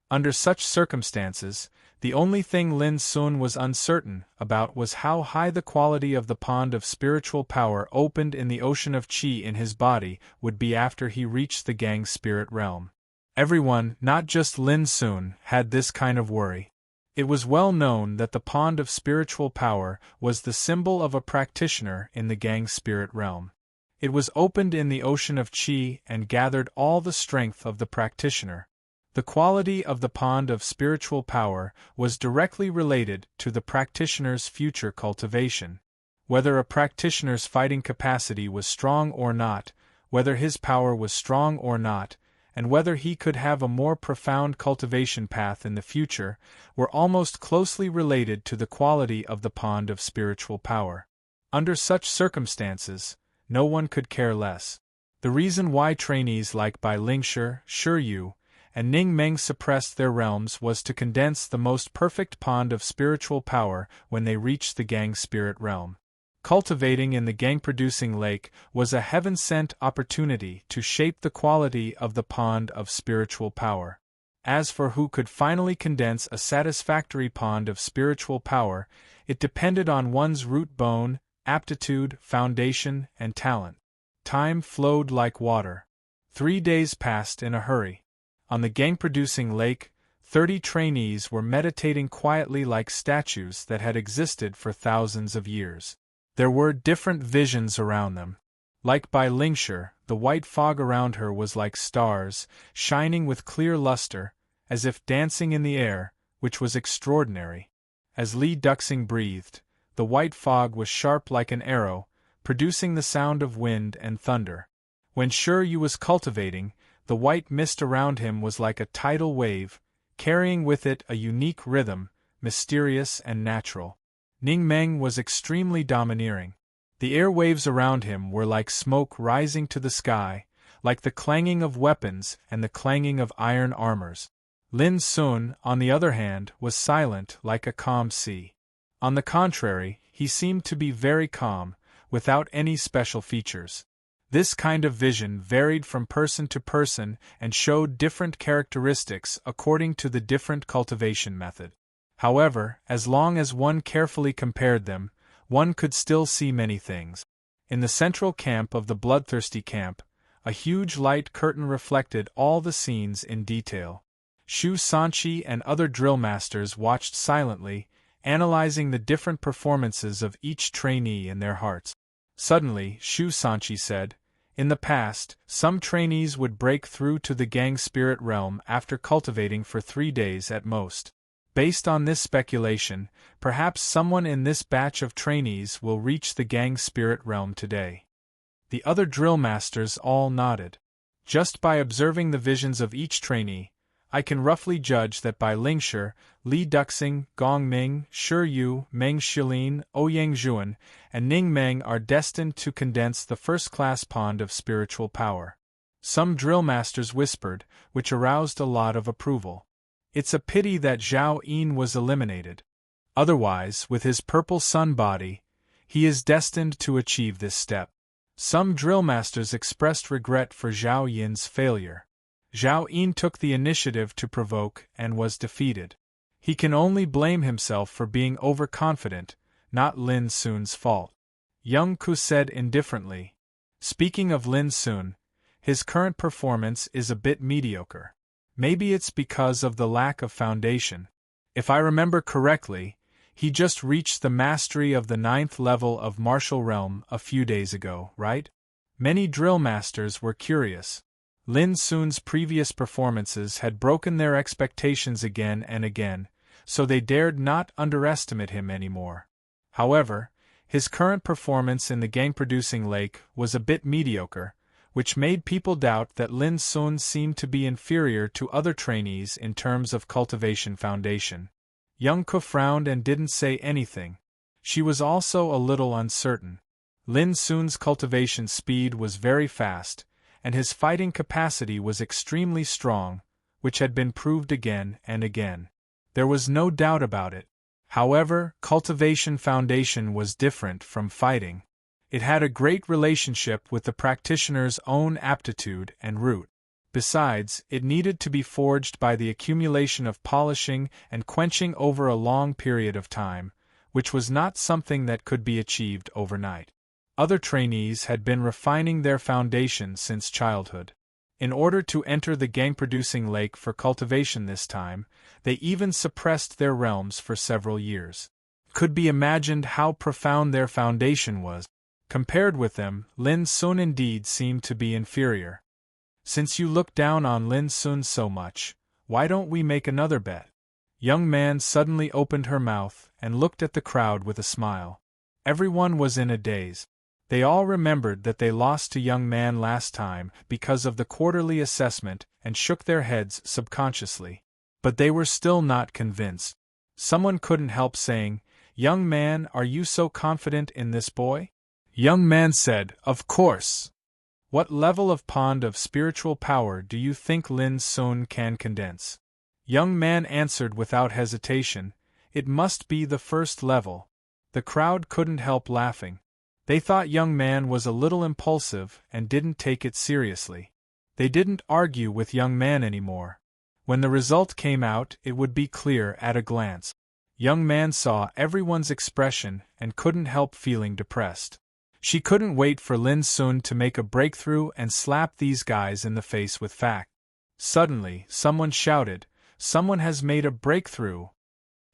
Speaker 1: Under such circumstances, the only thing Lin Sun was uncertain about was how high the quality of the pond of spiritual power opened in the ocean of qi in his body would be after he reached the Gang spirit realm. Everyone, not just Lin Sun, had this kind of worry. It was well known that the pond of spiritual power was the symbol of a practitioner in the Gang spirit realm. It was opened in the ocean of qi and gathered all the strength of the practitioner. The quality of the pond of spiritual power was directly related to the practitioner's future cultivation. Whether a practitioner's fighting capacity was strong or not, whether his power was strong or not, and whether he could have a more profound cultivation path in the future, were almost closely related to the quality of the pond of spiritual power. Under such circumstances, no one could care less. The reason why trainees like Bai Lingshi, Shi Yu, and Ning Meng suppressed their realms was to condense the most perfect pond of spiritual power when they reached the Gang spirit realm. Cultivating in the Gang-producing lake was a heaven-sent opportunity to shape the quality of the pond of spiritual power. As for who could finally condense a satisfactory pond of spiritual power, it depended on one's root bone, aptitude, foundation, and talent. Time flowed like water. 3 days passed in a hurry. On the Gang-producing lake, 30 trainees were meditating quietly like statues that had existed for thousands of years. There were different visions around them. Like Bai Lingshi, the white fog around her was like stars, shining with clear luster, as if dancing in the air, which was extraordinary. As Li Duxing breathed, the white fog was sharp like an arrow, producing the sound of wind and thunder. When Shi Yu was cultivating, the white mist around him was like a tidal wave, carrying with it a unique rhythm, mysterious and natural. Ning Meng was extremely domineering. The air waves around him were like smoke rising to the sky, like the clanging of weapons and the clanging of iron armors. Lin Sun, on the other hand, was silent like a calm sea. On the contrary, he seemed to be very calm, without any special features. This kind of vision varied from person to person and showed different characteristics according to the different cultivation method. However, as long as one carefully compared them, one could still see many things. In the central camp of the bloodthirsty camp, a huge light curtain reflected all the scenes in detail. Shu Sanqi and other drill masters watched silently, analyzing the different performances of each trainee in their hearts. Suddenly, Shu Sanqi said, "In the past, some trainees would break through to the Gang spirit realm after cultivating for 3 days at most. Based on this speculation, perhaps someone in this batch of trainees will reach the Gang spirit realm today." The other drill masters all nodded. Just by observing the visions of each trainee, I can roughly judge that Bai Lingshi, Li Duxing, Gong Ming, Shi Yu, Meng Shilin, Ouyang Zhuan, and Ning Meng are destined to condense the first-class pond of spiritual power. Some drill masters whispered, which aroused a lot of approval. It's a pity that Zhao Yin was eliminated. Otherwise, with his purple sun body, he is destined to achieve this step. Some drill masters expressed regret for Zhao Yin's failure. Zhao Yin took the initiative to provoke and was defeated. He can only blame himself for being overconfident, not Lin Sun's fault. Young Ku said indifferently. Speaking of Lin Sun, his current performance is a bit mediocre. Maybe it's because of the lack of foundation. If I remember correctly, he just reached the mastery of the 9th level of Martial Realm a few days ago, right? Many drill masters were curious. Lin Sun's previous performances had broken their expectations again and again, so they dared not underestimate him anymore. However, his current performance in the Gang-producing lake was a bit mediocre, which made people doubt that Lin Sun seemed to be inferior to other trainees in terms of cultivation foundation. Young Ke frowned and didn't say anything. She was also a little uncertain. Lin Sun's cultivation speed was very fast, and his fighting capacity was extremely strong, which had been proved again and again. There was no doubt about it. However, cultivation foundation was different from fighting. It had a great relationship with the practitioner's own aptitude and root. Besides, it needed to be forged by the accumulation of polishing and quenching over a long period of time, which was not something that could be achieved overnight. Other trainees had been refining their foundation since childhood. In order to enter the gang-producing lake for cultivation this time, they even suppressed their realms for several years. Could be imagined how profound their foundation was. Compared with them, Lin Sun indeed seemed to be inferior. Since you look down on Lin Sun so much, why don't we make another bet? Young man suddenly opened her mouth and looked at the crowd with a smile. Everyone was in a daze. They all remembered that they lost to young man last time because of the quarterly assessment and shook their heads subconsciously. But they were still not convinced. Someone couldn't help saying, "Young man, are you so confident in this boy?" Young man said, "Of course." What level of pond of spiritual power do you think Lin Sun can condense? Young man answered without hesitation, "It must be the first level." The crowd couldn't help laughing. They thought young man was a little impulsive and didn't take it seriously. They didn't argue with young man anymore. When the result came out, it would be clear at a glance. Young man saw everyone's expression and couldn't help feeling depressed. She couldn't wait for Lin Sun to make a breakthrough and slap these guys in the face with fact. Suddenly, someone shouted, "Someone has made a breakthrough!"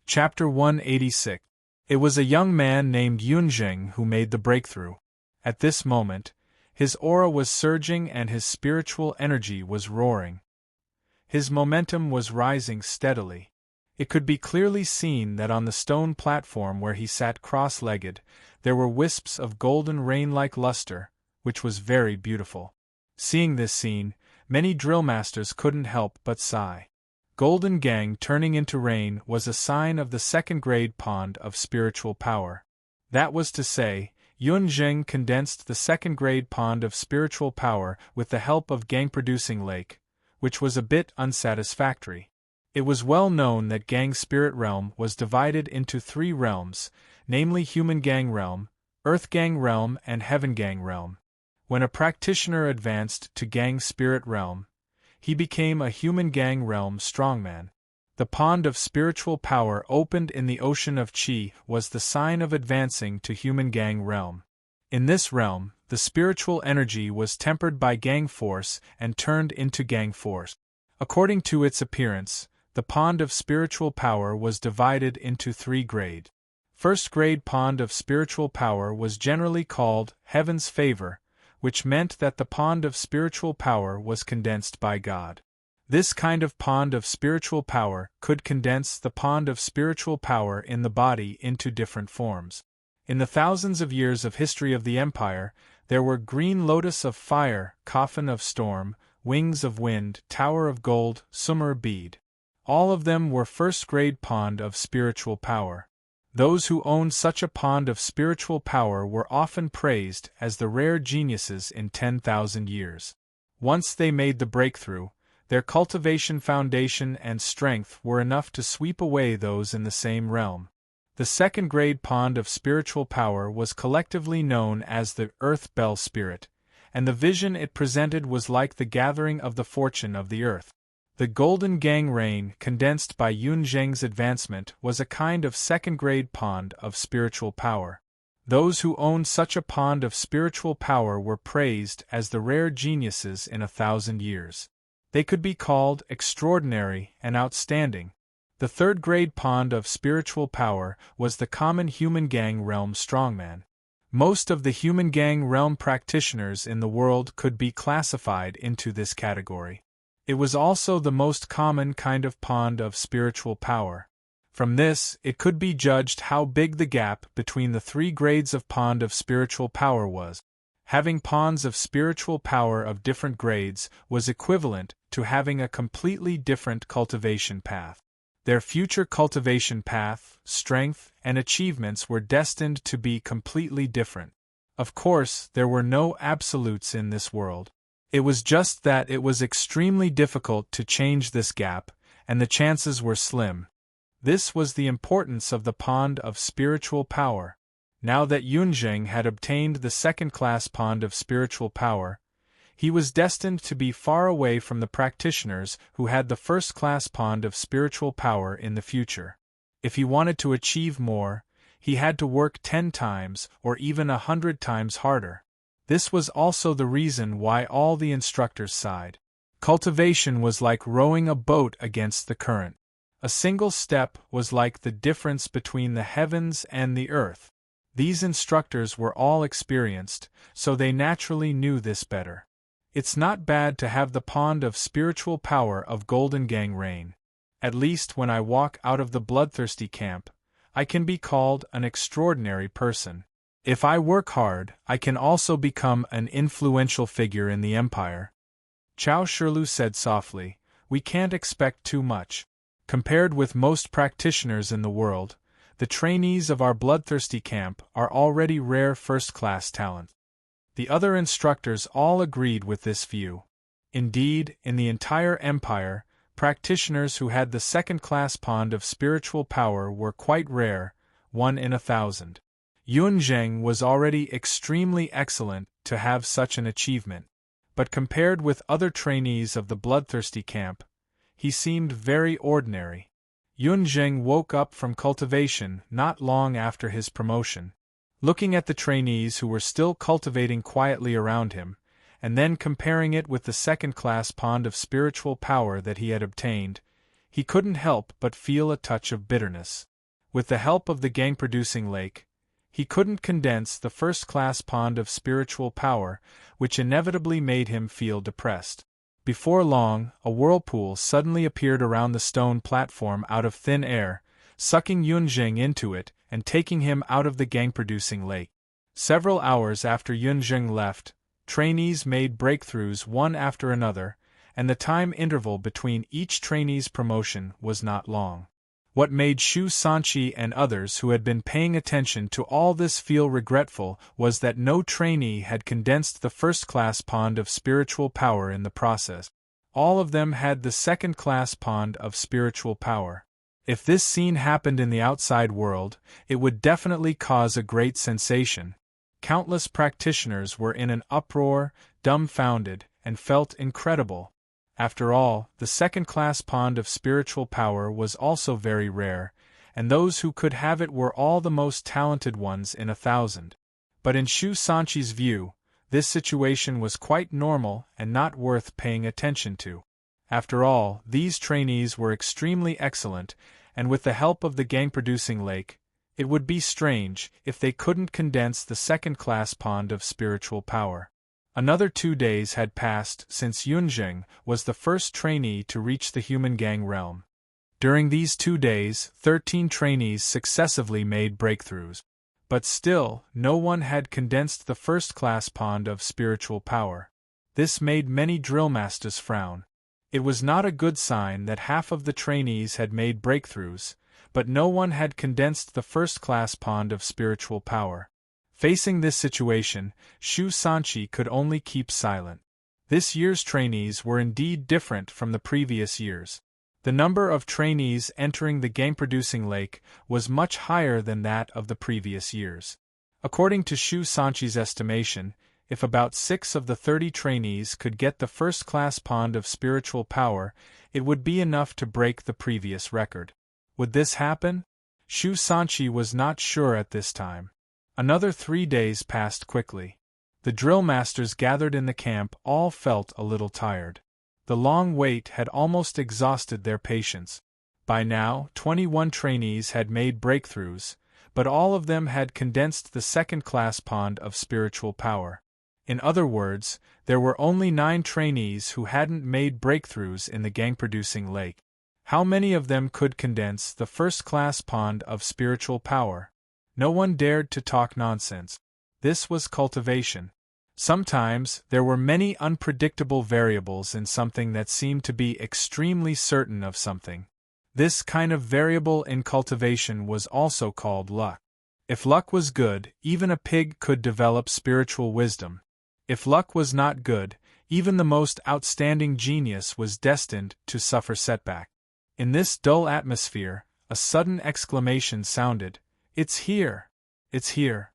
Speaker 1: Chapter 186. It was a young man named Yunjing who made the breakthrough. At this moment, his aura was surging and his spiritual energy was roaring. His momentum was rising steadily. It could be clearly seen that on the stone platform where he sat cross-legged, there were wisps of golden rain-like luster, which was very beautiful. Seeing this scene, many drill masters couldn't help but sigh. Golden gang turning into rain was a sign of the second-grade pond of spiritual power. That was to say, Yunjing condensed the second-grade pond of spiritual power with the help of gang-producing lake, which was a bit unsatisfactory. It was well known that Gang Spirit Realm was divided into 3 realms, namely Human Gang Realm, Earth Gang Realm and Heaven Gang Realm. When a practitioner advanced to Gang Spirit Realm, he became a Human Gang Realm strongman. The pond of spiritual power opened in the ocean of Qi was the sign of advancing to Human Gang Realm. In this realm, the spiritual energy was tempered by Gang Force and turned into Gang Force. According to its appearance, the pond of spiritual power was divided into 3 grades. First grade pond of spiritual power was generally called Heaven's Favor, which meant that the pond of spiritual power was condensed by God. This kind of pond of spiritual power could condense the pond of spiritual power in the body into different forms. In the thousands of years of history of the Empire, there were Green Lotus of Fire, Coffin of Storm, Wings of Wind, Tower of Gold, Summer Bead. All of them were first-grade pond of spiritual power. Those who owned such a pond of spiritual power were often praised as the rare geniuses in 10,000 years. Once they made the breakthrough, their cultivation foundation and strength were enough to sweep away those in the same realm. The second-grade pond of spiritual power was collectively known as the Earth Bell Spirit, and the vision it presented was like the gathering of the fortune of the earth. The Golden Gang Rain, condensed by Yunjing's advancement, was a kind of second-grade pond of spiritual power. Those who owned such a pond of spiritual power were praised as the rare geniuses in 1,000 years. They could be called extraordinary and outstanding. The third-grade pond of spiritual power was the common Human Gang Realm strongman. Most of the Human Gang Realm practitioners in the world could be classified into this category. It was also the most common kind of pond of spiritual power. From this, it could be judged how big the gap between the 3 grades of pond of spiritual power was. Having ponds of spiritual power of different grades was equivalent to having a completely different cultivation path. Their future cultivation path, strength, and achievements were destined to be completely different. Of course, there were no absolutes in this world. It was just that it was extremely difficult to change this gap, and the chances were slim. This was the importance of the pond of spiritual power. Now that Yunzheng had obtained the second-class pond of spiritual power, he was destined to be far away from the practitioners who had the first-class pond of spiritual power in the future. If he wanted to achieve more, he had to work 10 times or even 100 times harder. This was also the reason why all the instructors sighed. Cultivation was like rowing a boat against the current. A single step was like the difference between the heavens and the earth. These instructors were all experienced, so they naturally knew this better. It's not bad to have the pond of spiritual power of Golden Gang reign. At least when I walk out of the bloodthirsty camp, I can be called an extraordinary person. If I work hard, I can also become an influential figure in the empire. Chao Shilu said softly, "We can't expect too much. Compared with most practitioners in the world, the trainees of our bloodthirsty camp are already rare first-class talent." The other instructors all agreed with this view. Indeed, in the entire empire, practitioners who had the second-class pond of spiritual power were quite rare, 1 in 1,000. Yunzheng was already extremely excellent to have such an achievement, but compared with other trainees of the bloodthirsty camp, he seemed very ordinary. Yunzheng woke up from cultivation not long after his promotion. Looking at the trainees who were still cultivating quietly around him, and then comparing it with the second-class pond of spiritual power that he had obtained, he couldn't help but feel a touch of bitterness. With the help of the gang-producing lake, he couldn't condense the first-class pond of spiritual power, which inevitably made him feel depressed. Before long, a whirlpool suddenly appeared around the stone platform out of thin air, sucking Yunzheng into it and taking him out of the gang-producing lake. Several hours after Yunzheng left, trainees made breakthroughs one after another, and the time interval between each trainee's promotion was not long. What made Shu Sanqi and others who had been paying attention to all this feel regretful was that no trainee had condensed the first-class pond of spiritual power in the process. All of them had the second-class pond of spiritual power. If this scene happened in the outside world, it would definitely cause a great sensation. Countless practitioners were in an uproar, dumbfounded, and felt incredible. After all, the second-class pond of spiritual power was also very rare, and those who could have it were all the most talented ones in 1,000. But in Shu Sanqi's view, this situation was quite normal and not worth paying attention to. After all, these trainees were extremely excellent, and with the help of the gang-producing lake, it would be strange if they couldn't condense the second-class pond of spiritual power. Another 2 days had passed since Yunzheng was the first trainee to reach the human gang realm. During these 2 days, 13 trainees successively made breakthroughs. But still, no one had condensed the first-class pond of spiritual power. This made many drill masters frown. It was not a good sign that half of the trainees had made breakthroughs, but no one had condensed the first-class pond of spiritual power. Facing this situation, Shu Sanqi could only keep silent. This year's trainees were indeed different from the previous years. The number of trainees entering the gang-producing lake was much higher than that of the previous years. According to Shu Sanqi's estimation, if about 6 of the 30 trainees could get the first-class pond of spiritual power, it would be enough to break the previous record. Would this happen? Shu Sanqi was not sure at this time. Another 3 days passed quickly. The drill masters gathered in the camp all felt a little tired. The long wait had almost exhausted their patience. By now, 21 trainees had made breakthroughs, but all of them had condensed the second-class pond of spiritual power. In other words, there were only 9 trainees who hadn't made breakthroughs in the gang-producing lake. How many of them could condense the first-class pond of spiritual power? No one dared to talk nonsense. This was cultivation. Sometimes, there were many unpredictable variables in something that seemed to be extremely certain of something. This kind of variable in cultivation was also called luck. If luck was good, even a pig could develop spiritual wisdom. If luck was not good, even the most outstanding genius was destined to suffer setback. In this dull atmosphere, a sudden exclamation sounded, "It's here!" It's here.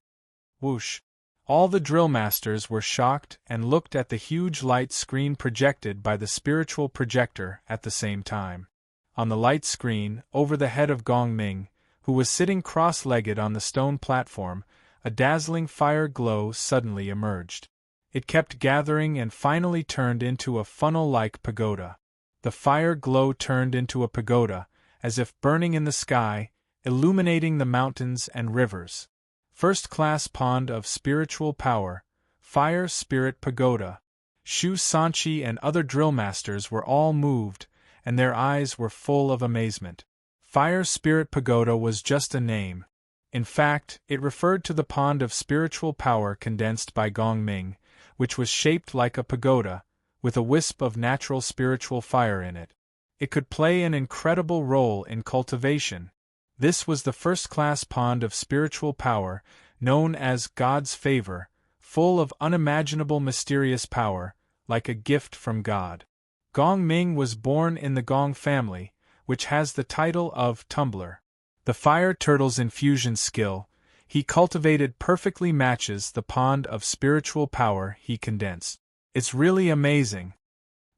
Speaker 1: Whoosh. All the drill masters were shocked and looked at the huge light screen projected by the spiritual projector at the same time. On the light screen, over the head of Gong Ming, who was sitting cross-legged on the stone platform, a dazzling fire glow suddenly emerged. It kept gathering and finally turned into a funnel-like pagoda. The fire glow turned into a pagoda, as if burning in the sky, illuminating the mountains and rivers. First-class pond of spiritual power, Fire Spirit Pagoda. Shu Sanchi and other drill masters were all moved, and their eyes were full of amazement. Fire Spirit Pagoda was just a name. In fact, it referred to the pond of spiritual power condensed by Gong Ming, which was shaped like a pagoda, with a wisp of natural spiritual fire in it. It could play an incredible role in cultivation. This was the first-class pond of spiritual power, known as God's favor, full of unimaginable mysterious power, like a gift from God. Gong Ming was born in the Gong family, which has the title of Tumbler. The fire turtle's infusion skill he cultivated perfectly matches the pond of spiritual power he condensed. It's really amazing,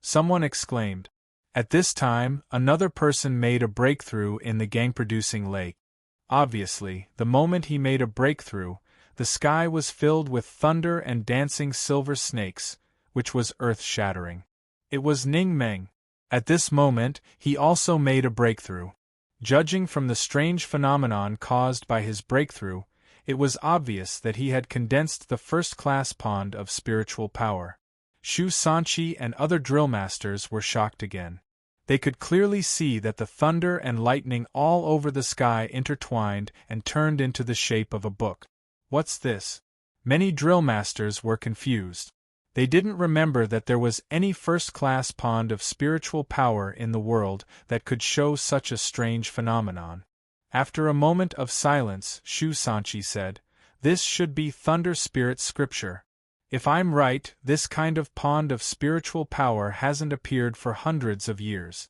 Speaker 1: someone exclaimed. At this time, another person made a breakthrough in the gang-producing lake. Obviously, the moment he made a breakthrough, the sky was filled with thunder and dancing silver snakes, which was earth-shattering. It was Ning Meng. At this moment, he also made a breakthrough. Judging from the strange phenomenon caused by his breakthrough, it was obvious that he had condensed the first-class pond of spiritual power. Shu Sanchi and other drill masters were shocked again. They could clearly see that the thunder and lightning all over the sky intertwined and turned into the shape of a book. What's this? Many drill masters were confused. They didn't remember that there was any first-class pond of spiritual power in the world that could show such a strange phenomenon. After a moment of silence, Shu Sanchi said, "This should be Thunder Spirit scripture. If I'm right, this kind of pond of spiritual power hasn't appeared for hundreds of years."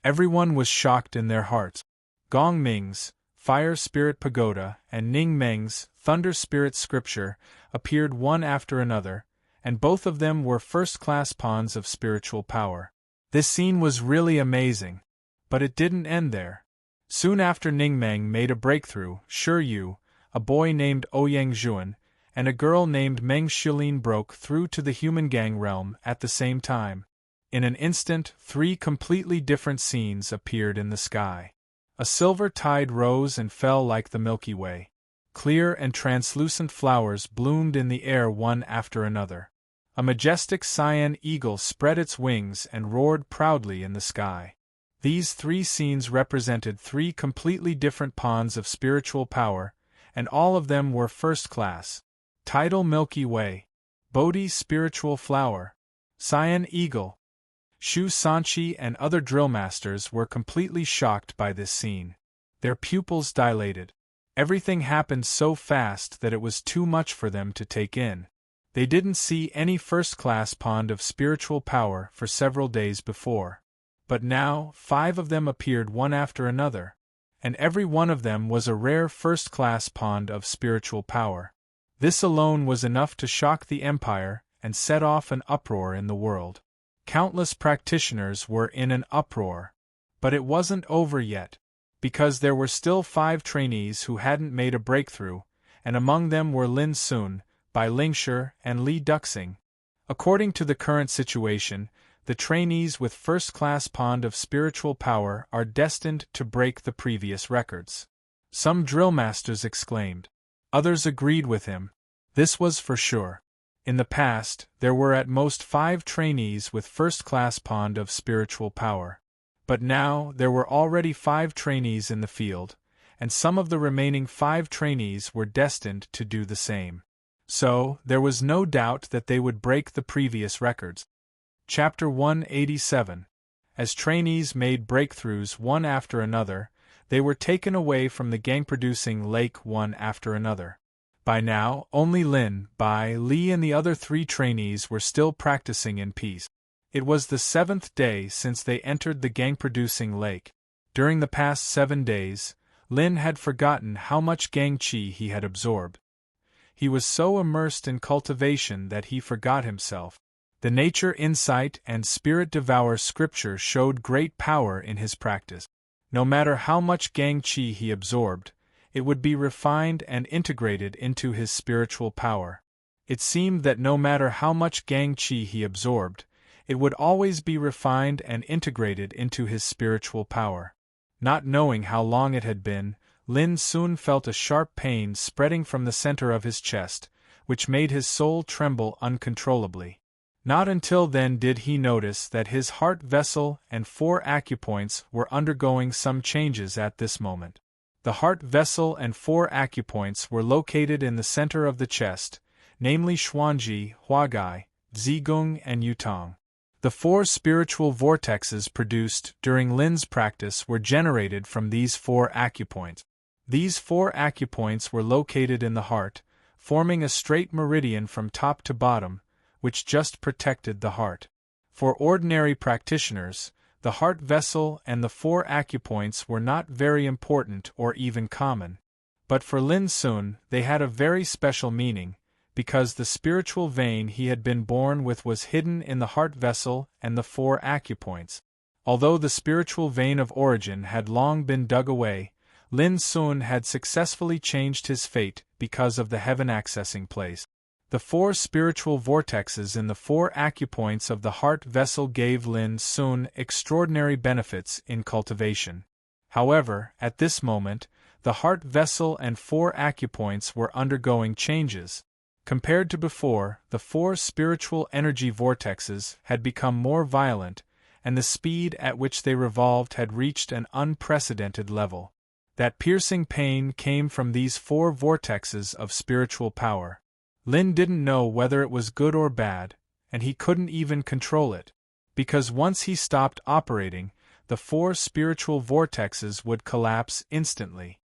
Speaker 1: Everyone was shocked in their hearts. Gong Ming's Fire Spirit Pagoda and Ning Meng's Thunder Spirit Scripture appeared one after another, and both of them were first-class ponds of spiritual power. This scene was really amazing. But it didn't end there. Soon after Ning Meng made a breakthrough, Shi Yu, a boy named Ouyang Zhuan, and a girl named Meng Shilin broke through to the human gang realm at the same time. In an instant, 3 completely different scenes appeared in the sky. A silver tide rose and fell like the Milky Way. Clear and translucent flowers bloomed in the air one after another. A majestic cyan eagle spread its wings and roared proudly in the sky. These 3 scenes represented 3 completely different ponds of spiritual power, and all of them were first class. Tidal Milky Way, Bodhi Spiritual Flower, Cyan Eagle. Shu Sanchi and other drill masters were completely shocked by this scene. Their pupils dilated. Everything happened so fast that it was too much for them to take in. They didn't see any first-class pond of spiritual power for several days before. But now, 5 of them appeared one after another, and every one of them was a rare first-class pond of spiritual power. This alone was enough to shock the empire and set off an uproar in the world. Countless practitioners were in an uproar. But it wasn't over yet, because there were still 5 trainees who hadn't made a breakthrough, and among them were Lin Sun, Bai Lingshi, and Li Duxing. According to the current situation, the trainees with first-class pond of spiritual power are destined to break the previous records. Some drill masters exclaimed. Others agreed with him. This was for sure. In the past, there were at most 5 trainees with first-class pond of spiritual power. But now, there were already 5 trainees in the field, and some of the remaining 5 trainees were destined to do the same. So, there was no doubt that they would break the previous records. Chapter 187. As trainees made breakthroughs one after another, they were taken away from the gang-producing lake one after another. By now, only Lin, Bai, Li and the other 3 trainees were still practicing in peace. It was the 7th day since they entered the gang-producing lake. During the past 7 days, Lin had forgotten how much Gangqi he had absorbed. He was so immersed in cultivation that he forgot himself. The nature insight and spirit devour scripture showed great power in his practice. No matter how much Gangqi he absorbed, it would be refined and integrated into his spiritual power. It seemed that no matter how much Gangqi he absorbed, it would always be refined and integrated into his spiritual power. Not knowing how long it had been, Lin soon felt a sharp pain spreading from the center of his chest, which made his soul tremble uncontrollably. Not until then did he notice that his heart vessel and 4 acupoints were undergoing some changes at this moment. The heart vessel and 4 acupoints were located in the center of the chest, namely Xuanji, Huagai, Zhigung, and Yutong. The 4 spiritual vortexes produced during Lin's practice were generated from these 4 acupoints. These 4 acupoints were located in the heart, forming a straight meridian from top to bottom, which just protected the heart. For ordinary practitioners, the heart vessel and the 4 acupoints were not very important or even common. But for Lin Sun, they had a very special meaning, because the spiritual vein he had been born with was hidden in the heart vessel and the 4 acupoints. Although the spiritual vein of origin had long been dug away, Lin Sun had successfully changed his fate because of the heaven accessing place. The 4 spiritual vortexes in the 4 acupoints of the heart vessel gave Lin Sun extraordinary benefits in cultivation. However, at this moment, the heart vessel and 4 acupoints were undergoing changes. Compared to before, the 4 spiritual energy vortexes had become more violent, and the speed at which they revolved had reached an unprecedented level. That piercing pain came from these 4 vortexes of spiritual power. Lin didn't know whether it was good or bad, and he couldn't even control it, because once he stopped operating, the 4 spiritual vortexes would collapse instantly.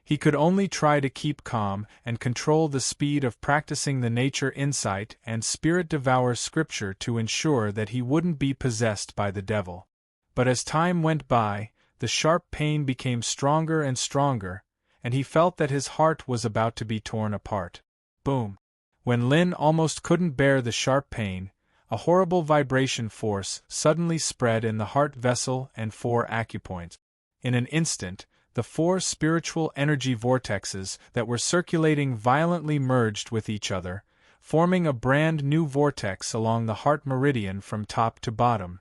Speaker 1: He could only try to keep calm and control the speed of practicing the nature insight and spirit devour scripture to ensure that he wouldn't be possessed by the devil. But as time went by, the sharp pain became stronger and stronger, and he felt that his heart was about to be torn apart. Boom! When Lin almost couldn't bear the sharp pain, a horrible vibration force suddenly spread in the heart vessel and 4 acupoints. In an instant, the 4 spiritual energy vortexes that were circulating violently merged with each other, forming a brand new vortex along the heart meridian from top to bottom.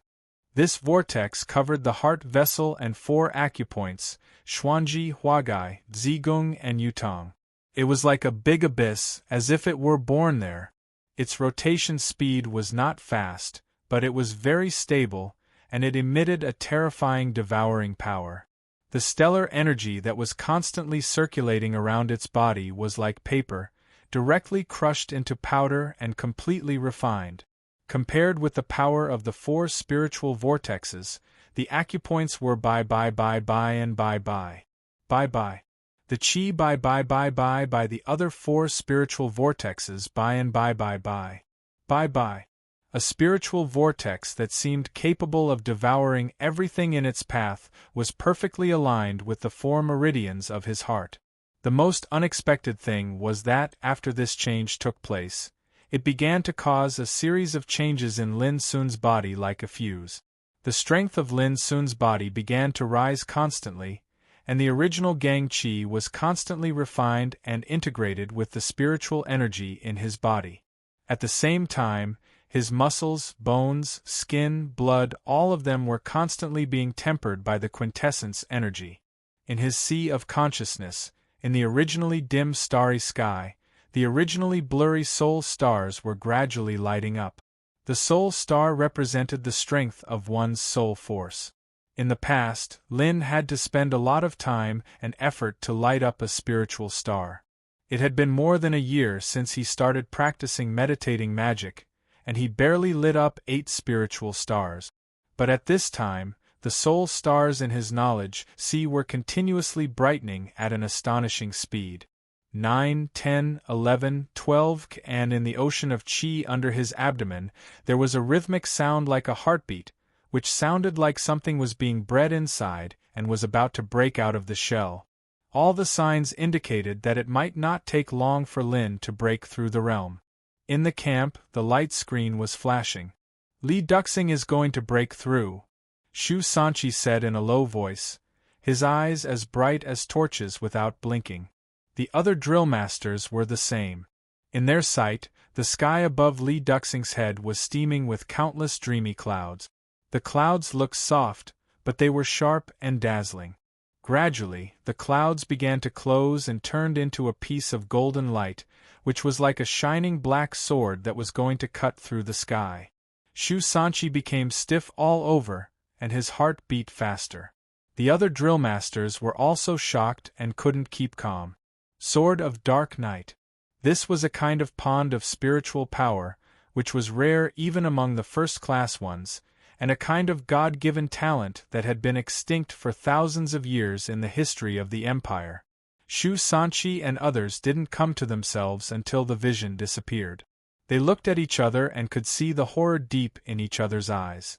Speaker 1: This vortex covered the heart vessel and 4 acupoints, Xuanji, Huagai, Zhigung, and Yutong. It was like a big abyss, as if it were born there. Its rotation speed was not fast, but it was very stable, and it emitted a terrifying devouring power. The stellar energy that was constantly circulating around its body was like paper, directly crushed into powder and completely refined. Compared with the power of the 4 spiritual vortexes, the acupoints were bye-bye and bye-bye. Bye-bye. The chi bye-bye the other 4 spiritual vortexes bye and bye-bye. Bye-bye. A spiritual vortex that seemed capable of devouring everything in its path was perfectly aligned with the 4 meridians of his heart. The most unexpected thing was that, after this change took place, it began to cause a series of changes in Lin Sun's body like a fuse. The strength of Lin Sun's body began to rise constantly, and the original Gangqi was constantly refined and integrated with the spiritual energy in his body. At the same time, his muscles, bones, skin, blood, all of them were constantly being tempered by the quintessence energy. In his sea of consciousness, in the originally dim starry sky, the originally blurry soul stars were gradually lighting up. The soul star represented the strength of one's soul force. In the past, Lin had to spend a lot of time and effort to light up a spiritual star. It had been more than a year since he started practicing meditating magic, and he barely lit up 8 spiritual stars. But at this time, the soul stars in his knowledge sea were continuously brightening at an astonishing speed. 9, 10, 11, 12, and in the ocean of chi under his abdomen, there was a rhythmic sound like a heartbeat, which sounded like something was being bred inside and was about to break out of the shell. All the signs indicated that it might not take long for Lin to break through the realm. In the camp, the light screen was flashing. "Li Duxing is going to break through," Shu Sanqi said in a low voice, his eyes as bright as torches without blinking. The other drill masters were the same. In their sight, the sky above Li Duxing's head was steaming with countless dreamy clouds. The clouds looked soft, but they were sharp and dazzling. Gradually, the clouds began to close and turned into a piece of golden light, which was like a shining black sword that was going to cut through the sky. Shu Sanqi became stiff all over, and his heart beat faster. The other drill masters were also shocked and couldn't keep calm. Sword of Dark Night. This was a kind of pond of spiritual power, which was rare even among the first-class ones, and a kind of God-given talent that had been extinct for thousands of years in the history of the Empire. Shu Sanqi and others didn't come to themselves until the vision disappeared. They looked at each other and could see the horror deep in each other's eyes.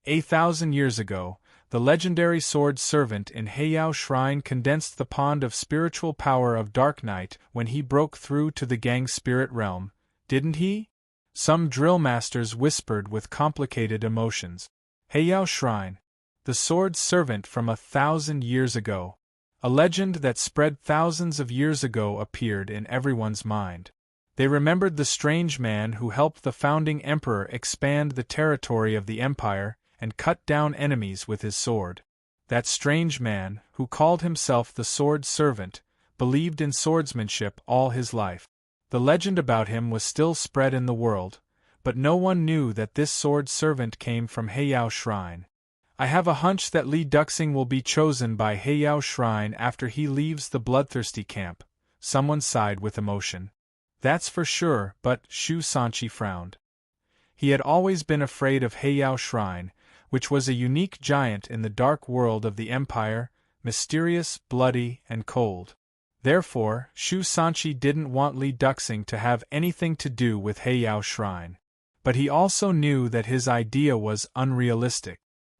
Speaker 1: 1,000 years ago, the legendary sword servant in Heiyao Shrine condensed the pond of spiritual power of Dark Night when he broke through to the Gang spirit realm, didn't he? Some drill masters whispered with complicated emotions. Heiyao Shrine. The sword servant from 1,000 years ago. A legend that spread thousands of years ago appeared in everyone's mind. They remembered the strange man who helped the founding emperor expand the territory of the empire and cut down enemies with his sword. That strange man, who called himself the Sword Servant, believed in swordsmanship all his life. The legend about him was still spread in the world, but no one knew that this sword servant came from Heiyao Shrine. "I have a hunch that Li Duxing will be chosen by Heiyao Shrine after he leaves the bloodthirsty camp," someone sighed with emotion. "That's for sure," but Shu Sanqi frowned. He had always been afraid of Heiyao Shrine, which was a unique giant in the dark world of the Empire, mysterious, bloody, and cold. Therefore, Shu Sanqi didn't want Li Duxing to have anything to do with Heiyao Shrine. But he also knew that his idea was unrealistic.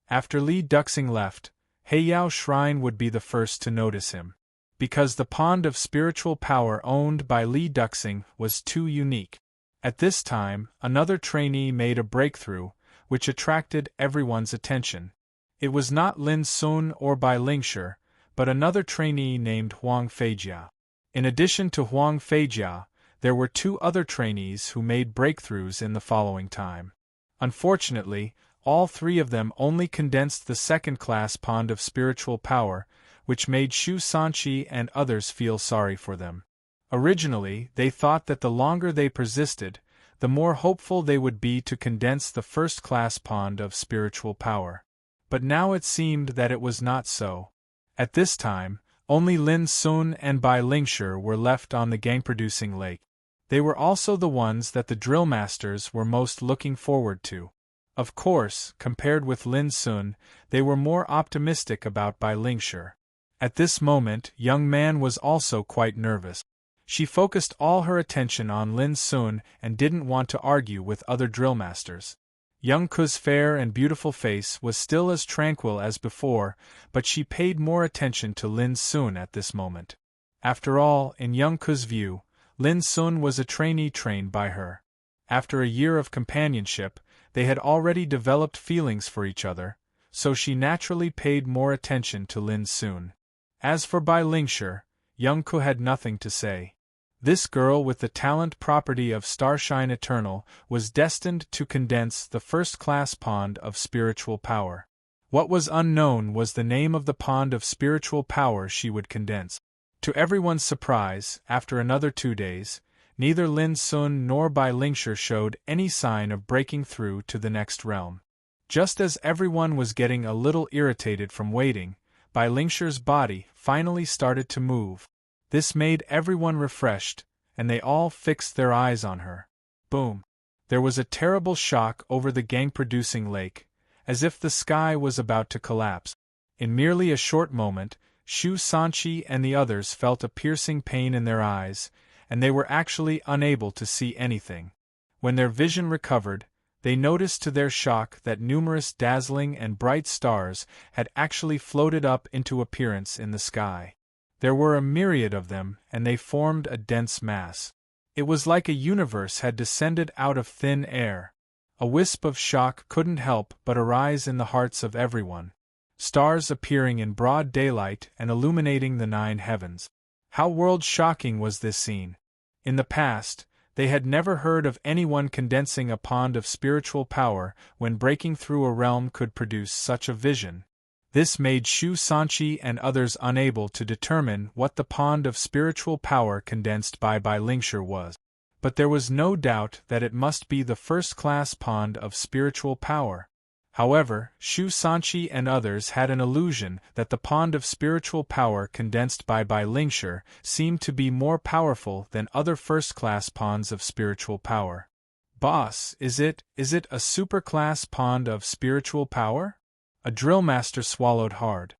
Speaker 1: After Li Duxing left, Heiyao Shrine would be the first to notice him. Because the pond of spiritual power owned by Li Duxing was too unique. At this time, another trainee made a breakthrough, which attracted everyone's attention. It was not Lin Sun or Bai Lingshi, but another trainee named Huang Feijia. In addition to Huang Feijia, there were 2 other trainees who made breakthroughs in the following time. Unfortunately, all 3 of them only condensed the second-class pond of spiritual power, which made Shu Sanqi and others feel sorry for them. Originally, they thought that the longer they persisted, the more hopeful they would be to condense the first-class pond of spiritual power. But now it seemed that it was not so. At this time, only Lin Sun and Bai Lingshi were left on the gang-producing lake. They were also the ones that the drill masters were most looking forward to. Of course, compared with Lin Sun, they were more optimistic about Bai Lingshi. At this moment, young man was also quite nervous. She focused all her attention on Lin Sun and didn't want to argue with other drill masters. Young Ku's fair and beautiful face was still as tranquil as before, but she paid more attention to Lin Sun at this moment. After all, in Young Ku's view, Lin Sun was a trainee trained by her. After a year of companionship, they had already developed feelings for each other, so she naturally paid more attention to Lin Sun. As for Bai Lingshi, Young Ku had nothing to say. This girl with the talent property of Starshine Eternal was destined to condense the first-class pond of spiritual power. What was unknown was the name of the pond of spiritual power she would condense. To everyone's surprise, after another 2 days, neither Lin Sun nor Bai Lingshi showed any sign of breaking through to the next realm. Just as everyone was getting a little irritated from waiting, Bai Lingshi's body finally started to move. This made everyone refreshed, and they all fixed their eyes on her. Boom! There was a terrible shock over the gang-producing lake, as if the sky was about to collapse. In merely a short moment, Shu Sanqi and the others felt a piercing pain in their eyes, and they were actually unable to see anything. When their vision recovered, they noticed to their shock that numerous dazzling and bright stars had actually floated up into appearance in the sky. There were a myriad of them, and they formed a dense mass. It was like a universe had descended out of thin air. A wisp of shock couldn't help but arise in the hearts of everyone. Stars appearing in broad daylight and illuminating the 9 heavens. How world-shocking was this scene! In the past, they had never heard of anyone condensing a pond of spiritual power when breaking through a realm could produce such a vision. This made Shu Sanqi and others unable to determine what the pond of spiritual power condensed by Lingshi was. But there was no doubt that it must be the first-class pond of spiritual power. However, Shu Sanqi and others had an illusion that the pond of spiritual power condensed by Lingshi seemed to be more powerful than other first-class ponds of spiritual power. "Boss, is it a super-class pond of spiritual power?" A drill master swallowed hard.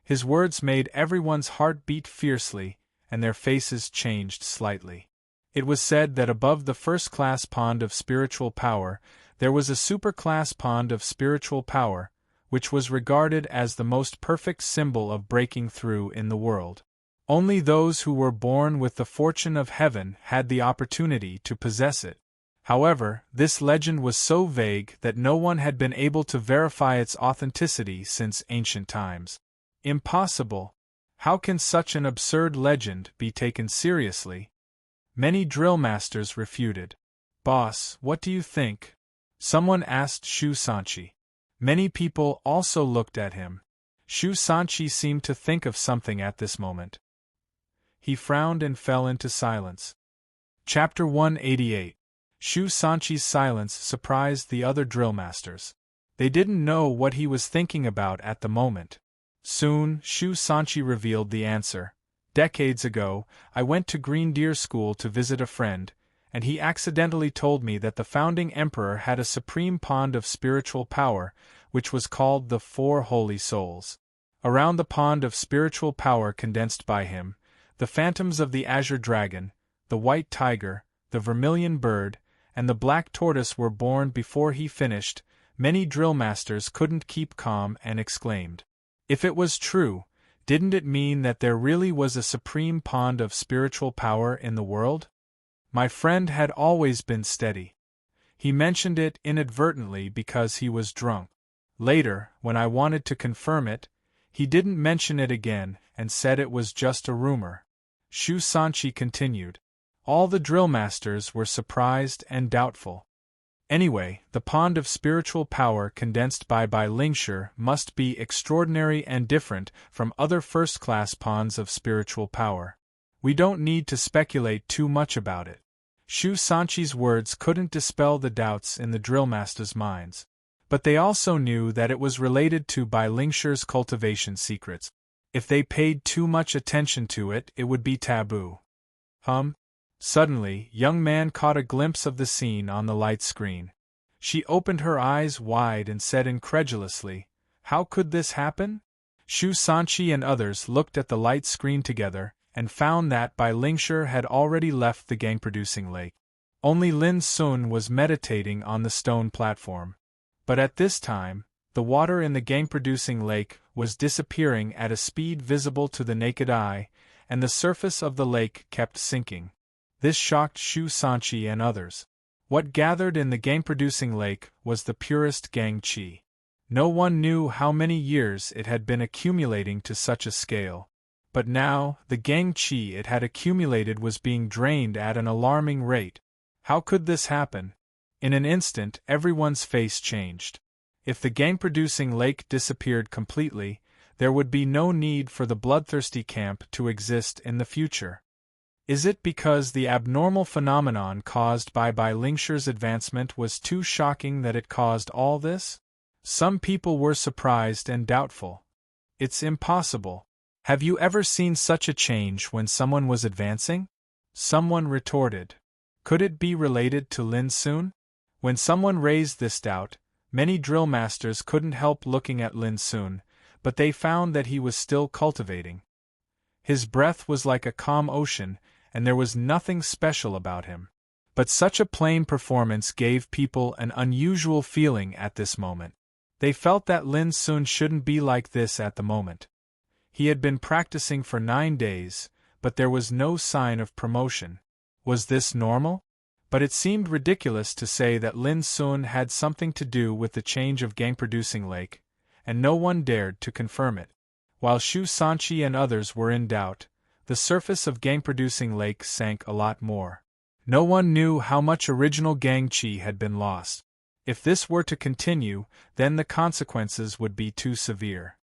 Speaker 1: His words made everyone's heart beat fiercely, and their faces changed slightly. It was said that above the first-class pond of spiritual power, there was a super-class pond of spiritual power, which was regarded as the most perfect symbol of breaking through in the world. Only those who were born with the fortune of heaven had the opportunity to possess it. However, this legend was so vague that no one had been able to verify its authenticity since ancient times. Impossible! How can such an absurd legend be taken seriously? Many drill masters refuted. "Boss, what do you think?" someone asked Shu Sanqi. Many people also looked at him. Shu Sanqi seemed to think of something at this moment. He frowned and fell into silence. Chapter 188. Shu Sanqi's silence surprised the other drill masters. They didn't know what he was thinking about at the moment. Soon, Shu Sanqi revealed the answer. "Decades ago, I went to Green Deer School to visit a friend, and he accidentally told me that the founding emperor had a supreme pond of spiritual power, which was called the 4 Holy Souls. Around the pond of spiritual power condensed by him, the phantoms of the azure dragon, the white tiger, the vermilion bird, and the black tortoise were born before he finished." Many drill masters couldn't keep calm and exclaimed, "If it was true, didn't it mean that there really was a supreme pond of spiritual power in the world?" My friend had always been steady. He mentioned it inadvertently because he was drunk. Later, when I wanted to confirm it, he didn't mention it again and said it was just a rumor. Shu Sanqi continued. All the drill masters were surprised and doubtful. Anyway, the pond of spiritual power condensed by Lingshi must be extraordinary and different from other first-class ponds of spiritual power. We don't need to speculate too much about it. Shu Sanqi's words couldn't dispel the doubts in the drill masters' minds. But they also knew that it was related to Lingshi's cultivation secrets. If they paid too much attention to it, it would be taboo. Suddenly, young man caught a glimpse of the scene on the light screen. She opened her eyes wide and said incredulously, "How could this happen?" Shu Sanqi and others looked at the light screen together, and found that Lingshi had already left the gang-producing lake. Only Lin Sun was meditating on the stone platform. But at this time, the water in the gang-producing lake was disappearing at a speed visible to the naked eye, and the surface of the lake kept sinking. This shocked Shu Sanqi and others. What gathered in the gang-producing lake was the purest gang qi. No one knew how many years it had been accumulating to such a scale. But now, the gang qi it had accumulated was being drained at an alarming rate. How could this happen? In an instant, everyone's face changed. If the gang-producing lake disappeared completely, there would be no need for the bloodthirsty camp to exist in the future. Is it because the abnormal phenomenon caused by Lingshi's advancement was too shocking that it caused all this? Some people were surprised and doubtful. It's impossible. Have you ever seen such a change when someone was advancing? Someone retorted. Could it be related to Lin Sun? When someone raised this doubt, many drill masters couldn't help looking at Lin Sun, but they found that he was still cultivating. His breath was like a calm ocean, and there was nothing special about him. But such a plain performance gave people an unusual feeling at this moment. They felt that Lin Sun shouldn't be like this at the moment. He had been practicing for 9 days, but there was no sign of promotion. Was this normal? But it seemed ridiculous to say that Lin Sun had something to do with the change of gang-producing lake, and no one dared to confirm it. While Shu Sanqi and others were in doubt, the surface of gang-producing lake sank a lot more. No one knew how much original gang qi had been lost. If this were to continue, then the consequences would be too severe.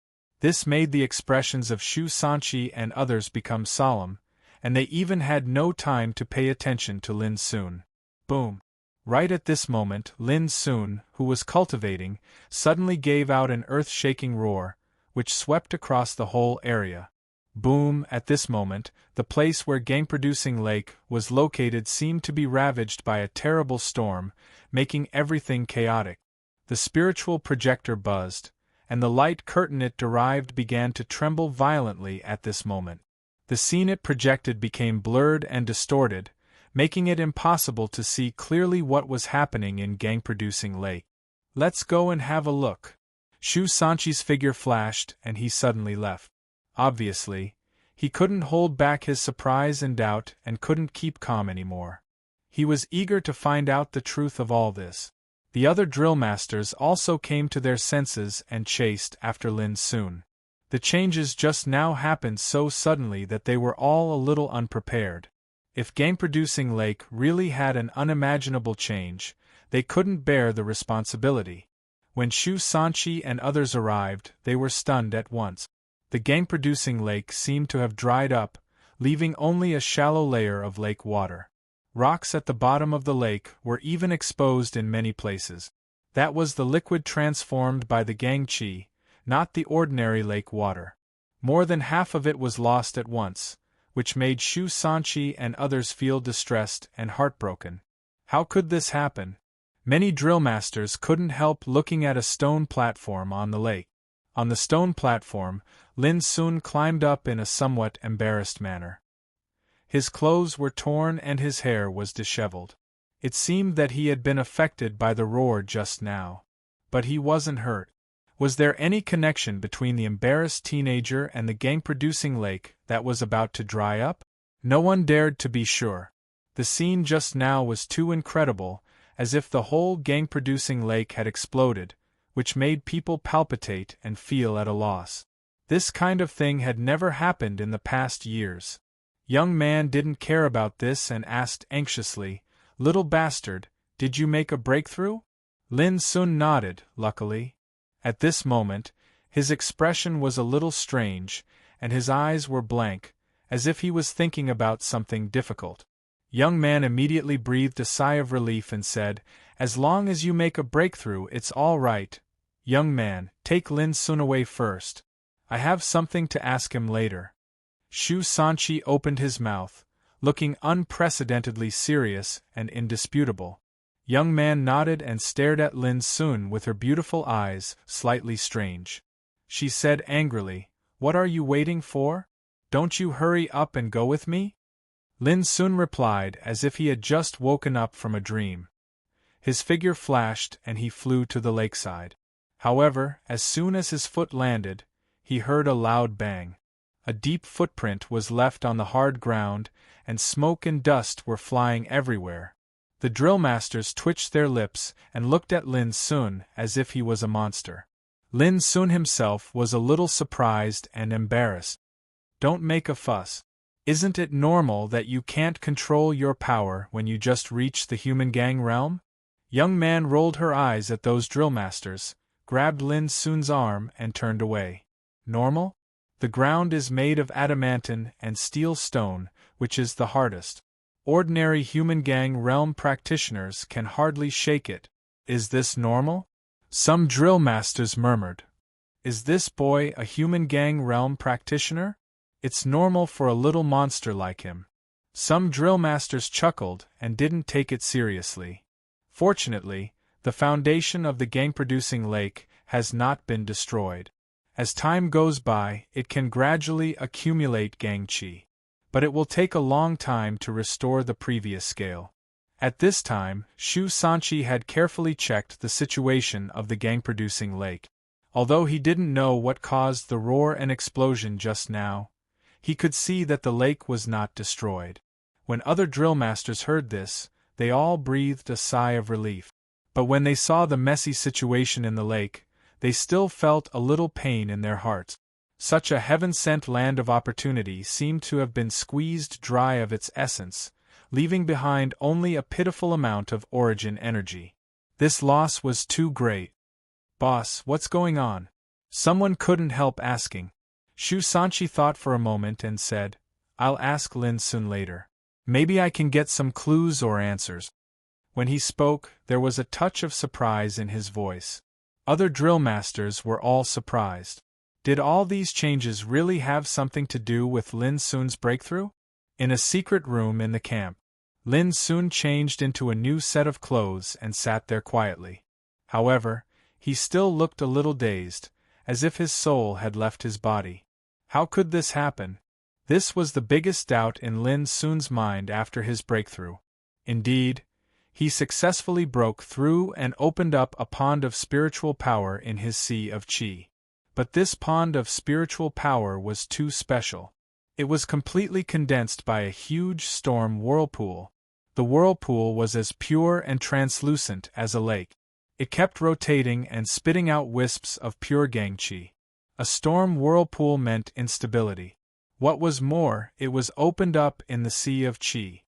Speaker 1: This made the expressions of Shu Sanqi and others become solemn, and they even had no time to pay attention to Lin Sun. Boom! Right at this moment, Lin Sun, who was cultivating, suddenly gave out an earth-shaking roar, which swept across the whole area. Boom! At this moment, the place where gang-producing lake was located seemed to be ravaged by a terrible storm, making everything chaotic. The spiritual projector buzzed, and the light curtain it derived began to tremble violently at this moment. The scene it projected became blurred and distorted, making it impossible to see clearly what was happening in gang-producing lake. Let's go and have a look. Shu Sanqi's figure flashed and he suddenly left. Obviously, he couldn't hold back his surprise and doubt and couldn't keep calm anymore. He was eager to find out the truth of all this. The other drill masters also came to their senses and chased after Lin Sun. The changes just now happened so suddenly that they were all a little unprepared. If gang-producing lake really had an unimaginable change, they couldn't bear the responsibility. When Shu Sanqi and others arrived, they were stunned at once. The gang-producing lake seemed to have dried up, leaving only a shallow layer of lake water. Rocks at the bottom of the lake were even exposed in many places. That was the liquid transformed by the gang qi, not the ordinary lake water. More than half of it was lost at once, which made Shu Sanqi and others feel distressed and heartbroken. How could this happen? Many drill masters couldn't help looking at a stone platform on the lake. On the stone platform, Lin Sun climbed up in a somewhat embarrassed manner. His clothes were torn and his hair was disheveled. It seemed that he had been affected by the roar just now. But he wasn't hurt. Was there any connection between the embarrassed teenager and the gang-producing lake that was about to dry up? No one dared to be sure. The scene just now was too incredible, as if the whole gang-producing lake had exploded, which made people palpitate and feel at a loss. This kind of thing had never happened in the past years. Young man didn't care about this and asked anxiously, "Little bastard, did you make a breakthrough?" Lin Sun nodded, luckily. At this moment, his expression was a little strange, and his eyes were blank, as if he was thinking about something difficult. Young man immediately breathed a sigh of relief and said, "As long as you make a breakthrough, it's all right. Young man, take Lin Sun away first. I have something to ask him later." Shu Sanqi opened his mouth, looking unprecedentedly serious and indisputable. Young man nodded and stared at Lin Sun with her beautiful eyes, slightly strange. She said angrily, "What are you waiting for? Don't you hurry up and go with me?" Lin Sun replied as if he had just woken up from a dream. His figure flashed and he flew to the lakeside. However, as soon as his foot landed, he heard a loud bang. A deep footprint was left on the hard ground, and smoke and dust were flying everywhere. The drill masters twitched their lips and looked at Lin Sun as if he was a monster. Lin Sun himself was a little surprised and embarrassed. "Don't make a fuss. Isn't it normal that you can't control your power when you just reach the human gang realm?" Young man rolled her eyes at those drill masters, grabbed Lin Sun's arm and turned away. "Normal? The ground is made of adamantine and steel stone, which is the hardest. Ordinary human gang realm practitioners can hardly shake it. Is this normal?" Some drill masters murmured. "Is this boy a human gang realm practitioner? It's normal for a little monster like him." Some drill masters chuckled and didn't take it seriously. Fortunately, the foundation of the gang-producing lake has not been destroyed. As time goes by, it can gradually accumulate gang qi. But it will take a long time to restore the previous scale. At this time, Shu Sanqi had carefully checked the situation of the gang-producing lake. Although he didn't know what caused the roar and explosion just now, he could see that the lake was not destroyed. When other drill masters heard this, they all breathed a sigh of relief. But when they saw the messy situation in the lake, they still felt a little pain in their hearts. Such a heaven-sent land of opportunity seemed to have been squeezed dry of its essence, leaving behind only a pitiful amount of origin energy. This loss was too great. "Boss, what's going on?" someone couldn't help asking. Shu Sanchi thought for a moment and said, "I'll ask Lin Sun later. Maybe I can get some clues or answers." When he spoke, there was a touch of surprise in his voice. Other drill masters were all surprised. Did all these changes really have something to do with Lin Sun's breakthrough? In a secret room in the camp, Lin Sun changed into a new set of clothes and sat there quietly. However, he still looked a little dazed, as if his soul had left his body. How could this happen? This was the biggest doubt in Lin Sun's mind after his breakthrough. Indeed, he successfully broke through and opened up a pond of spiritual power in his sea of qi. But this pond of spiritual power was too special. It was completely condensed by a huge storm whirlpool. The whirlpool was as pure and translucent as a lake. It kept rotating and spitting out wisps of pure gangqi. A storm whirlpool meant instability. What was more, it was opened up in the sea of qi.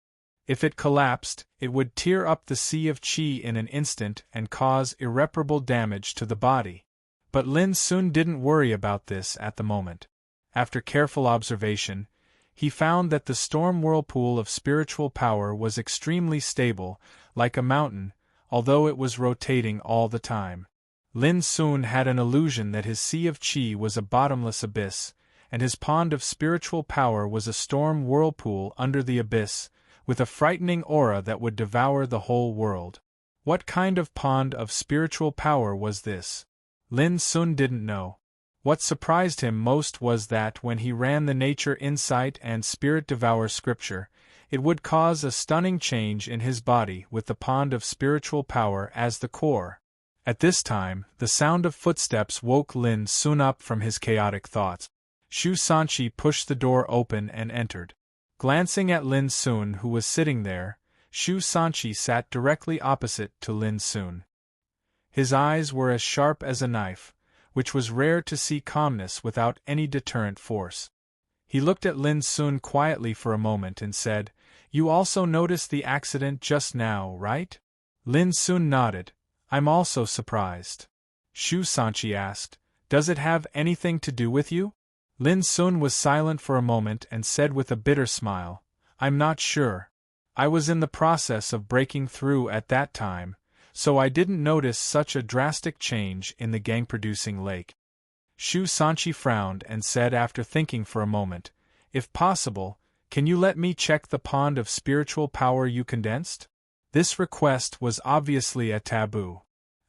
Speaker 1: If it collapsed, it would tear up the sea of qi in an instant and cause irreparable damage to the body. But Lin Sun didn't worry about this at the moment. After careful observation, he found that the storm whirlpool of spiritual power was extremely stable, like a mountain, although it was rotating all the time. Lin Sun had an illusion that his sea of qi was a bottomless abyss, and his pond of spiritual power was a storm whirlpool under the abyss, with a frightening aura that would devour the whole world. What kind of pond of spiritual power was this? Lin Sun didn't know. What surprised him most was that when he ran the Nature Insight and Spirit Devour scripture, it would cause a stunning change in his body with the pond of spiritual power as the core. At this time, the sound of footsteps woke Lin Sun up from his chaotic thoughts. Shu Sanchi pushed the door open and entered. Glancing at Lin Sun, who was sitting there, Shu Sanchi sat directly opposite to Lin Sun. His eyes were as sharp as a knife, which was rare to see calmness without any deterrent force. He looked at Lin Sun quietly for a moment and said, "You also noticed the accident just now, right?" Lin Sun nodded. "I'm also surprised." Shu Sanchi asked, "Does it have anything to do with you?" Lin Sun was silent for a moment and said with a bitter smile, "I'm not sure. I was in the process of breaking through at that time, so I didn't notice such a drastic change in the gang-producing lake." Shu Sanchi frowned and said after thinking for a moment, "If possible, can you let me check the pond of spiritual power you condensed?" This request was obviously a taboo.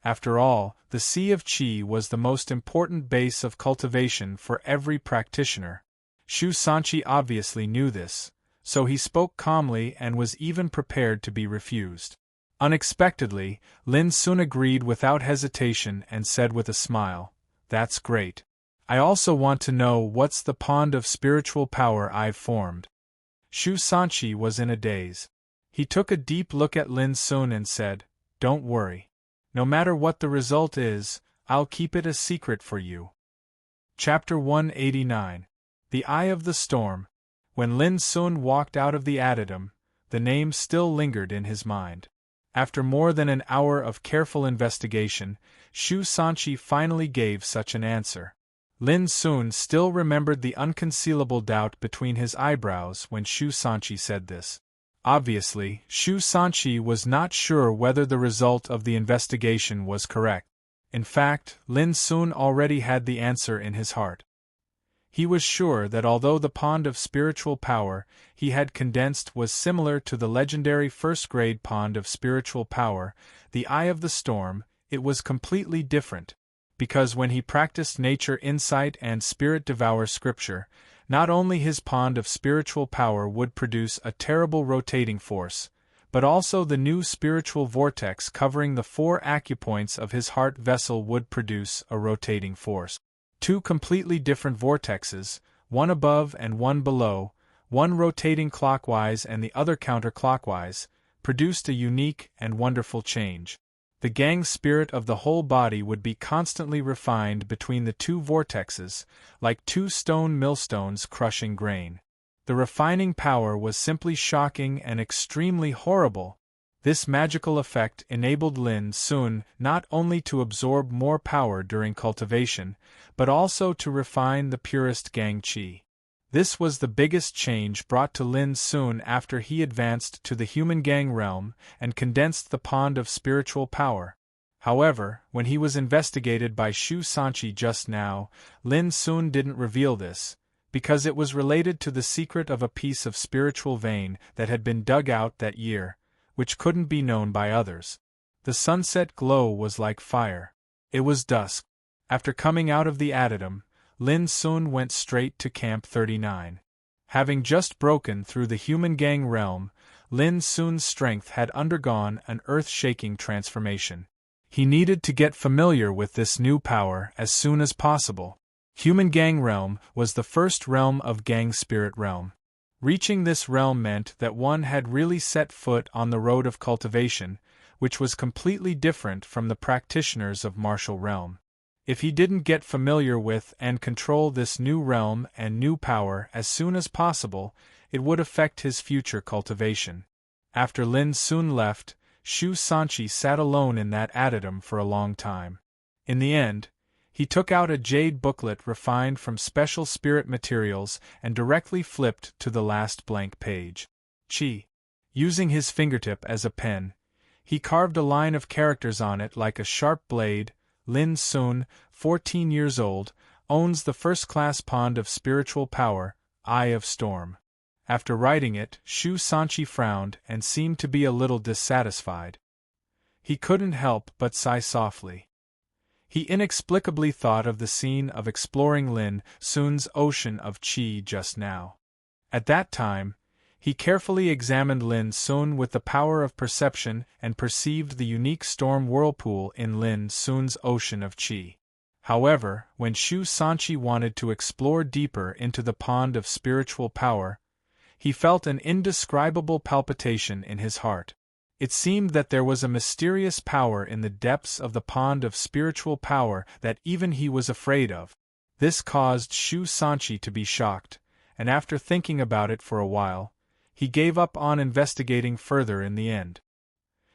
Speaker 1: After all, the Sea of Qi was the most important base of cultivation for every practitioner. Shu Sanchi obviously knew this, so he spoke calmly and was even prepared to be refused. Unexpectedly, Lin Sun agreed without hesitation and said with a smile, "That's great. I also want to know what's the pond of spiritual power I've formed." Shu Sanchi was in a daze. He took a deep look at Lin Sun and said, "Don't worry. No matter what the result is, I'll keep it a secret for you." Chapter 189. The Eye of the Storm. When Lin Sun walked out of the addendum, the name still lingered in his mind. After more than an hour of careful investigation, Shu Sanchi finally gave such an answer. Lin Sun still remembered the unconcealable doubt between his eyebrows when Shu Sanchi said this. Obviously, Shu Sanchi was not sure whether the result of the investigation was correct. In fact, Lin Sun already had the answer in his heart. He was sure that although the pond of spiritual power he had condensed was similar to the legendary first-grade pond of spiritual power, the Eye of the Storm, it was completely different, because when he practiced Nature Insight and Spirit Devour scripture, not only his pond of spiritual power would produce a terrible rotating force, but also the new spiritual vortex covering the 4 acupoints of his heart vessel would produce a rotating force. 2 completely different vortexes, one above and one below, one rotating clockwise and the other counterclockwise, produced a unique and wonderful change. The gang spirit of the whole body would be constantly refined between the 2 vortexes, like 2 stone millstones crushing grain. The refining power was simply shocking and extremely horrible. This magical effect enabled Lin Sun not only to absorb more power during cultivation, but also to refine the purest gang qi. This was the biggest change brought to Lin Sun after he advanced to the human gang realm and condensed the pond of spiritual power. However, when he was investigated by Shu Sanqi just now, Lin Sun didn't reveal this, because it was related to the secret of a piece of spiritual vein that had been dug out that year, which couldn't be known by others. The sunset glow was like fire. It was dusk. After coming out of the adytum, Lin Sun went straight to Camp 39. Having just broken through the human gang realm, Lin Sun's strength had undergone an earth-shaking transformation. He needed to get familiar with this new power as soon as possible. Human gang realm was the first realm of gang spirit realm. Reaching this realm meant that one had really set foot on the road of cultivation, which was completely different from the practitioners of martial realm. If he didn't get familiar with and control this new realm and new power as soon as possible, it would affect his future cultivation. After Lin Sun left, Shu Sanqi sat alone in that adytum for a long time. In the end, he took out a jade booklet refined from special spirit materials and directly flipped to the last blank page. Using his fingertip as a pen, he carved a line of characters on it like a sharp blade. Lin Sun, 14 years old, owns the first-class pond of spiritual power, Eye of Storm. After writing it, Shu Sanqi frowned and seemed to be a little dissatisfied. He couldn't help but sigh softly. He inexplicably thought of the scene of exploring Lin Sun's ocean of qi just now. At that time, he carefully examined Lin Sun with the power of perception and perceived the unique storm whirlpool in Lin Sun's ocean of qi. However, when Shu Sanqi wanted to explore deeper into the pond of spiritual power, he felt an indescribable palpitation in his heart. It seemed that there was a mysterious power in the depths of the pond of spiritual power that even he was afraid of. This caused Shu Sanqi to be shocked, and after thinking about it for a while, he gave up on investigating further in the end.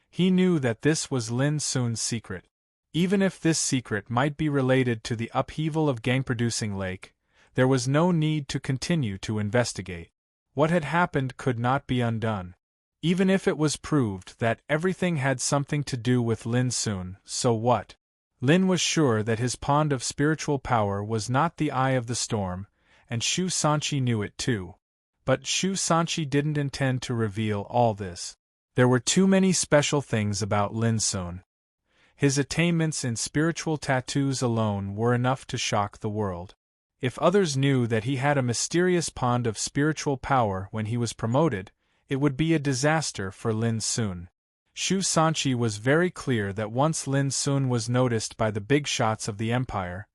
Speaker 1: He knew that this was Lin Sun's secret. Even if this secret might be related to the upheaval of gang-producing lake, there was no need to continue to investigate. What had happened could not be undone. Even if it was proved that everything had something to do with Lin Sun, so what? Lin was sure that his pond of spiritual power was not the Eye of the Storm, and Shu Sanqi knew it too. But Shu Sanqi didn't intend to reveal all this. There were too many special things about Lin Sun. His attainments in spiritual tattoos alone were enough to shock the world. If others knew that he had a mysterious pond of spiritual power when he was promoted, it would be a disaster for Lin Sun. Shu Sanqi was very clear that once Lin Sun was noticed by the big shots of the empire,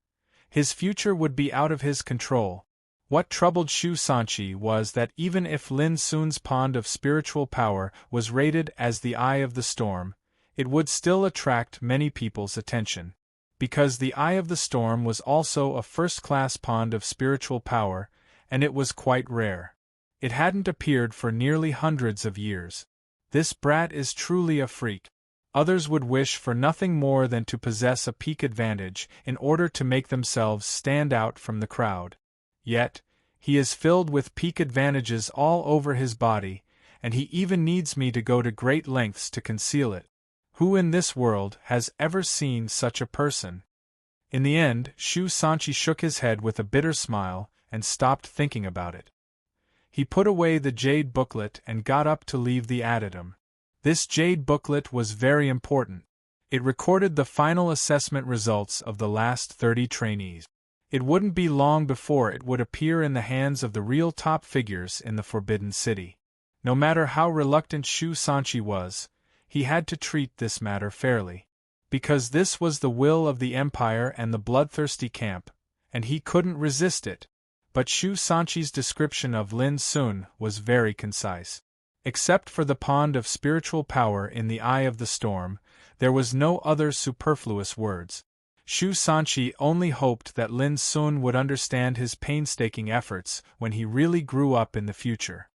Speaker 1: his future would be out of his control. What troubled Shu Sanqi was that even if Lin Sun's pond of spiritual power was rated as the Eye of the Storm, it would still attract many people's attention. Because the Eye of the Storm was also a first-class pond of spiritual power, and it was quite rare. It hadn't appeared for nearly hundreds of years. This brat is truly a freak. Others would wish for nothing more than to possess a peak advantage in order to make themselves stand out from the crowd. Yet, he is filled with peak advantages all over his body, and he even needs me to go to great lengths to conceal it. Who in this world has ever seen such a person? In the end, Shu Sanqi shook his head with a bitter smile and stopped thinking about it. He put away the jade booklet and got up to leave the adytum. This jade booklet was very important. It recorded the final assessment results of the last 30 trainees. It wouldn't be long before it would appear in the hands of the real top figures in the Forbidden City. No matter how reluctant Shu Sanchi was, he had to treat this matter fairly. Because this was the will of the Empire and the bloodthirsty camp, and he couldn't resist it. But Shu Sanchi's description of Lin Sun was very concise. Except for the pond of spiritual power in the eye of the storm, there was no other superfluous words. Shu Sanchi only hoped that Lin Sun would understand his painstaking efforts when he really grew up in the future.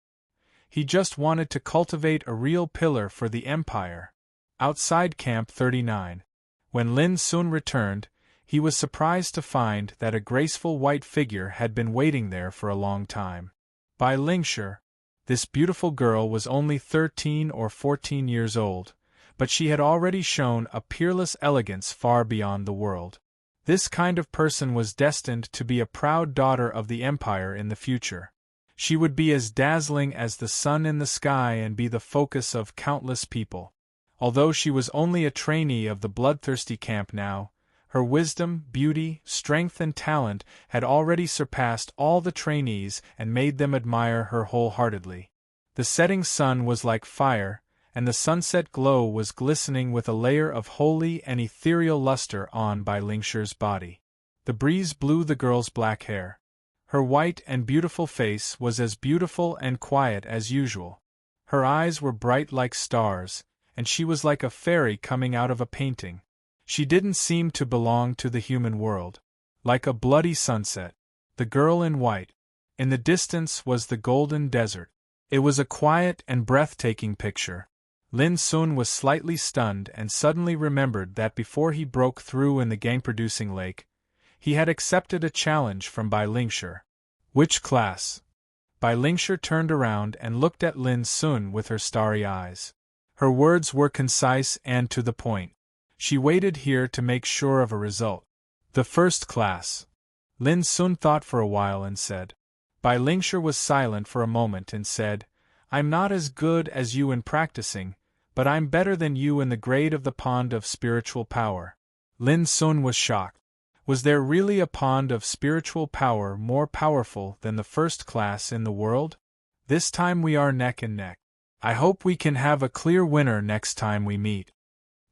Speaker 1: He just wanted to cultivate a real pillar for the Empire. Outside Camp 39. When Lin Sun returned, he was surprised to find that a graceful white figure had been waiting there for a long time. Bai Lingshi, this beautiful girl was only 13 or 14 years old, but she had already shown a peerless elegance far beyond the world. This kind of person was destined to be a proud daughter of the Empire in the future. She would be as dazzling as the sun in the sky and be the focus of countless people. Although she was only a trainee of the bloodthirsty camp now, her wisdom, beauty, strength and talent had already surpassed all the trainees and made them admire her wholeheartedly. The setting sun was like fire, and the sunset glow was glistening with a layer of holy and ethereal luster on Bai Lingshi's body. The breeze blew the girl's black hair. Her white and beautiful face was as beautiful and quiet as usual. Her eyes were bright like stars, and she was like a fairy coming out of a painting. She didn't seem to belong to the human world. Like a bloody sunset, the girl in white. In the distance was the golden desert. It was a quiet and breathtaking picture. Lin Sun was slightly stunned and suddenly remembered that before he broke through in the gang-producing lake, he had accepted a challenge from Bai Lingshi. Which class? Bai Lingshi turned around and looked at Lin Sun with her starry eyes. Her words were concise and to the point. She waited here to make sure of a result. The first class. Lin Sun thought for a while and said. Bai Lingshi was silent for a moment and said, I'm not as good as you in practicing, but I'm better than you in the grade of the pond of spiritual power. Lin Sun was shocked. Was there really a pond of spiritual power more powerful than the first class in the world? This time we are neck and neck. I hope we can have a clear winner next time we meet.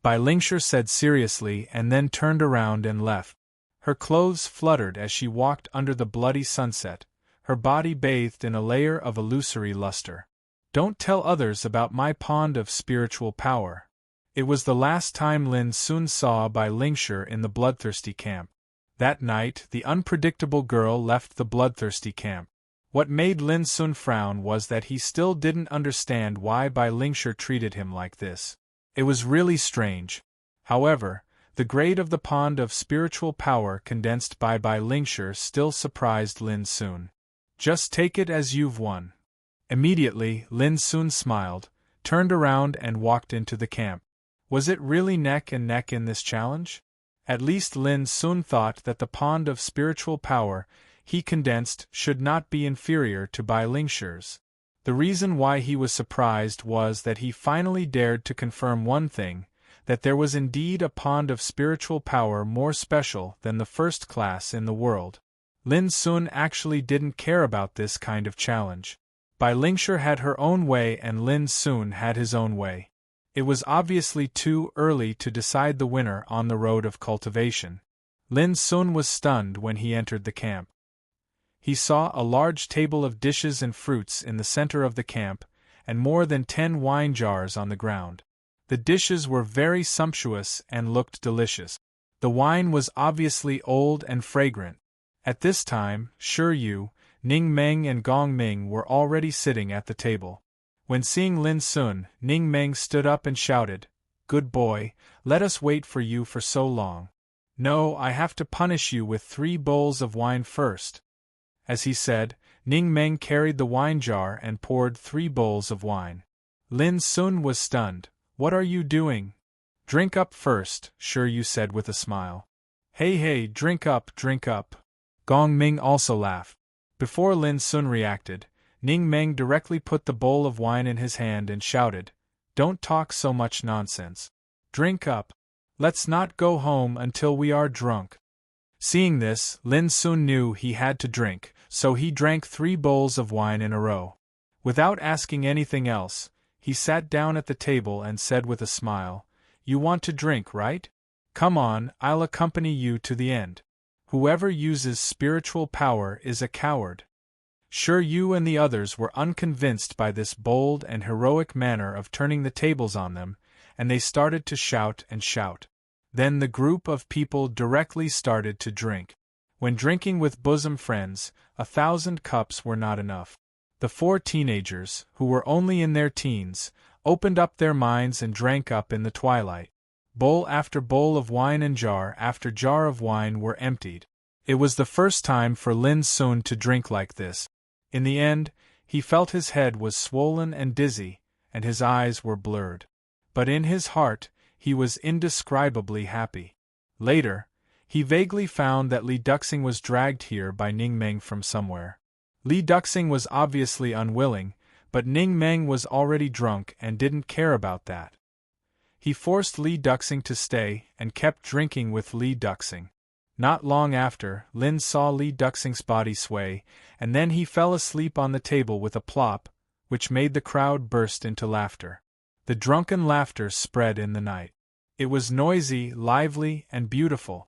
Speaker 1: Bai Lingshi said seriously and then turned around and left. Her clothes fluttered as she walked under the bloody sunset, her body bathed in a layer of illusory luster. Don't tell others about my pond of spiritual power. It was the last time Lin Sun saw Bai Lingshi in the bloodthirsty camp. That night, the unpredictable girl left the bloodthirsty camp. What made Lin Sun frown was that he still didn't understand why Bai Lingshi treated him like this. It was really strange. However, the grade of the pond of spiritual power condensed by Bai Lingshi still surprised Lin Sun. Just take it as you've won. Immediately, Lin Sun smiled, turned around and walked into the camp. Was it really neck and neck in this challenge? At least Lin Sun thought that the pond of spiritual power he condensed should not be inferior to Bai Lingshi's. The reason why he was surprised was that he finally dared to confirm one thing, that there was indeed a pond of spiritual power more special than the first class in the world. Lin Sun actually didn't care about this kind of challenge. Bai Lingshi had her own way and Lin Sun had his own way. It was obviously too early to decide the winner on the road of cultivation. Lin Sun was stunned when he entered the camp. He saw a large table of dishes and fruits in the center of the camp, and more than 10 wine jars on the ground. The dishes were very sumptuous and looked delicious. The wine was obviously old and fragrant. At this time, Shi Yu, Ning Meng and Gong Ming were already sitting at the table. When seeing Lin Sun, Ning Meng stood up and shouted, "Good boy, let us wait for you for so long. No, I have to punish you with 3 bowls of wine first." As he said, Ning Meng carried the wine jar and poured 3 bowls of wine. Lin Sun was stunned. "What are you doing?" "Drink up first," Shi Yu said with a smile. Hey, drink up, drink up." Gong Ming also laughed. Before Lin Sun reacted, Ning Meng directly put the bowl of wine in his hand and shouted, "Don't talk so much nonsense. Drink up. Let's not go home until we are drunk." Seeing this, Lin Sun knew he had to drink, so he drank 3 bowls of wine in a row. Without asking anything else, he sat down at the table and said with a smile, "You want to drink, right? Come on, I'll accompany you to the end. Whoever uses spiritual power is a coward." Sure, you and the others were unconvinced by this bold and heroic manner of turning the tables on them, and they started to shout and shout. Then the group of people directly started to drink. When drinking with bosom friends, 1,000 cups were not enough. The 4 teenagers, who were only in their teens, opened up their minds and drank up in the twilight. Bowl after bowl of wine and jar after jar of wine were emptied. It was the first time for Lin Sun to drink like this. In the end, he felt his head was swollen and dizzy, and his eyes were blurred. But in his heart, he was indescribably happy. Later, he vaguely found that Li Duxing was dragged here by Ning Meng from somewhere. Li Duxing was obviously unwilling, but Ning Meng was already drunk and didn't care about that. He forced Li Duxing to stay and kept drinking with Li Duxing. Not long after, Lin saw Li Duxing's body sway, and then he fell asleep on the table with a plop, which made the crowd burst into laughter. The drunken laughter spread in the night. It was noisy, lively, and beautiful,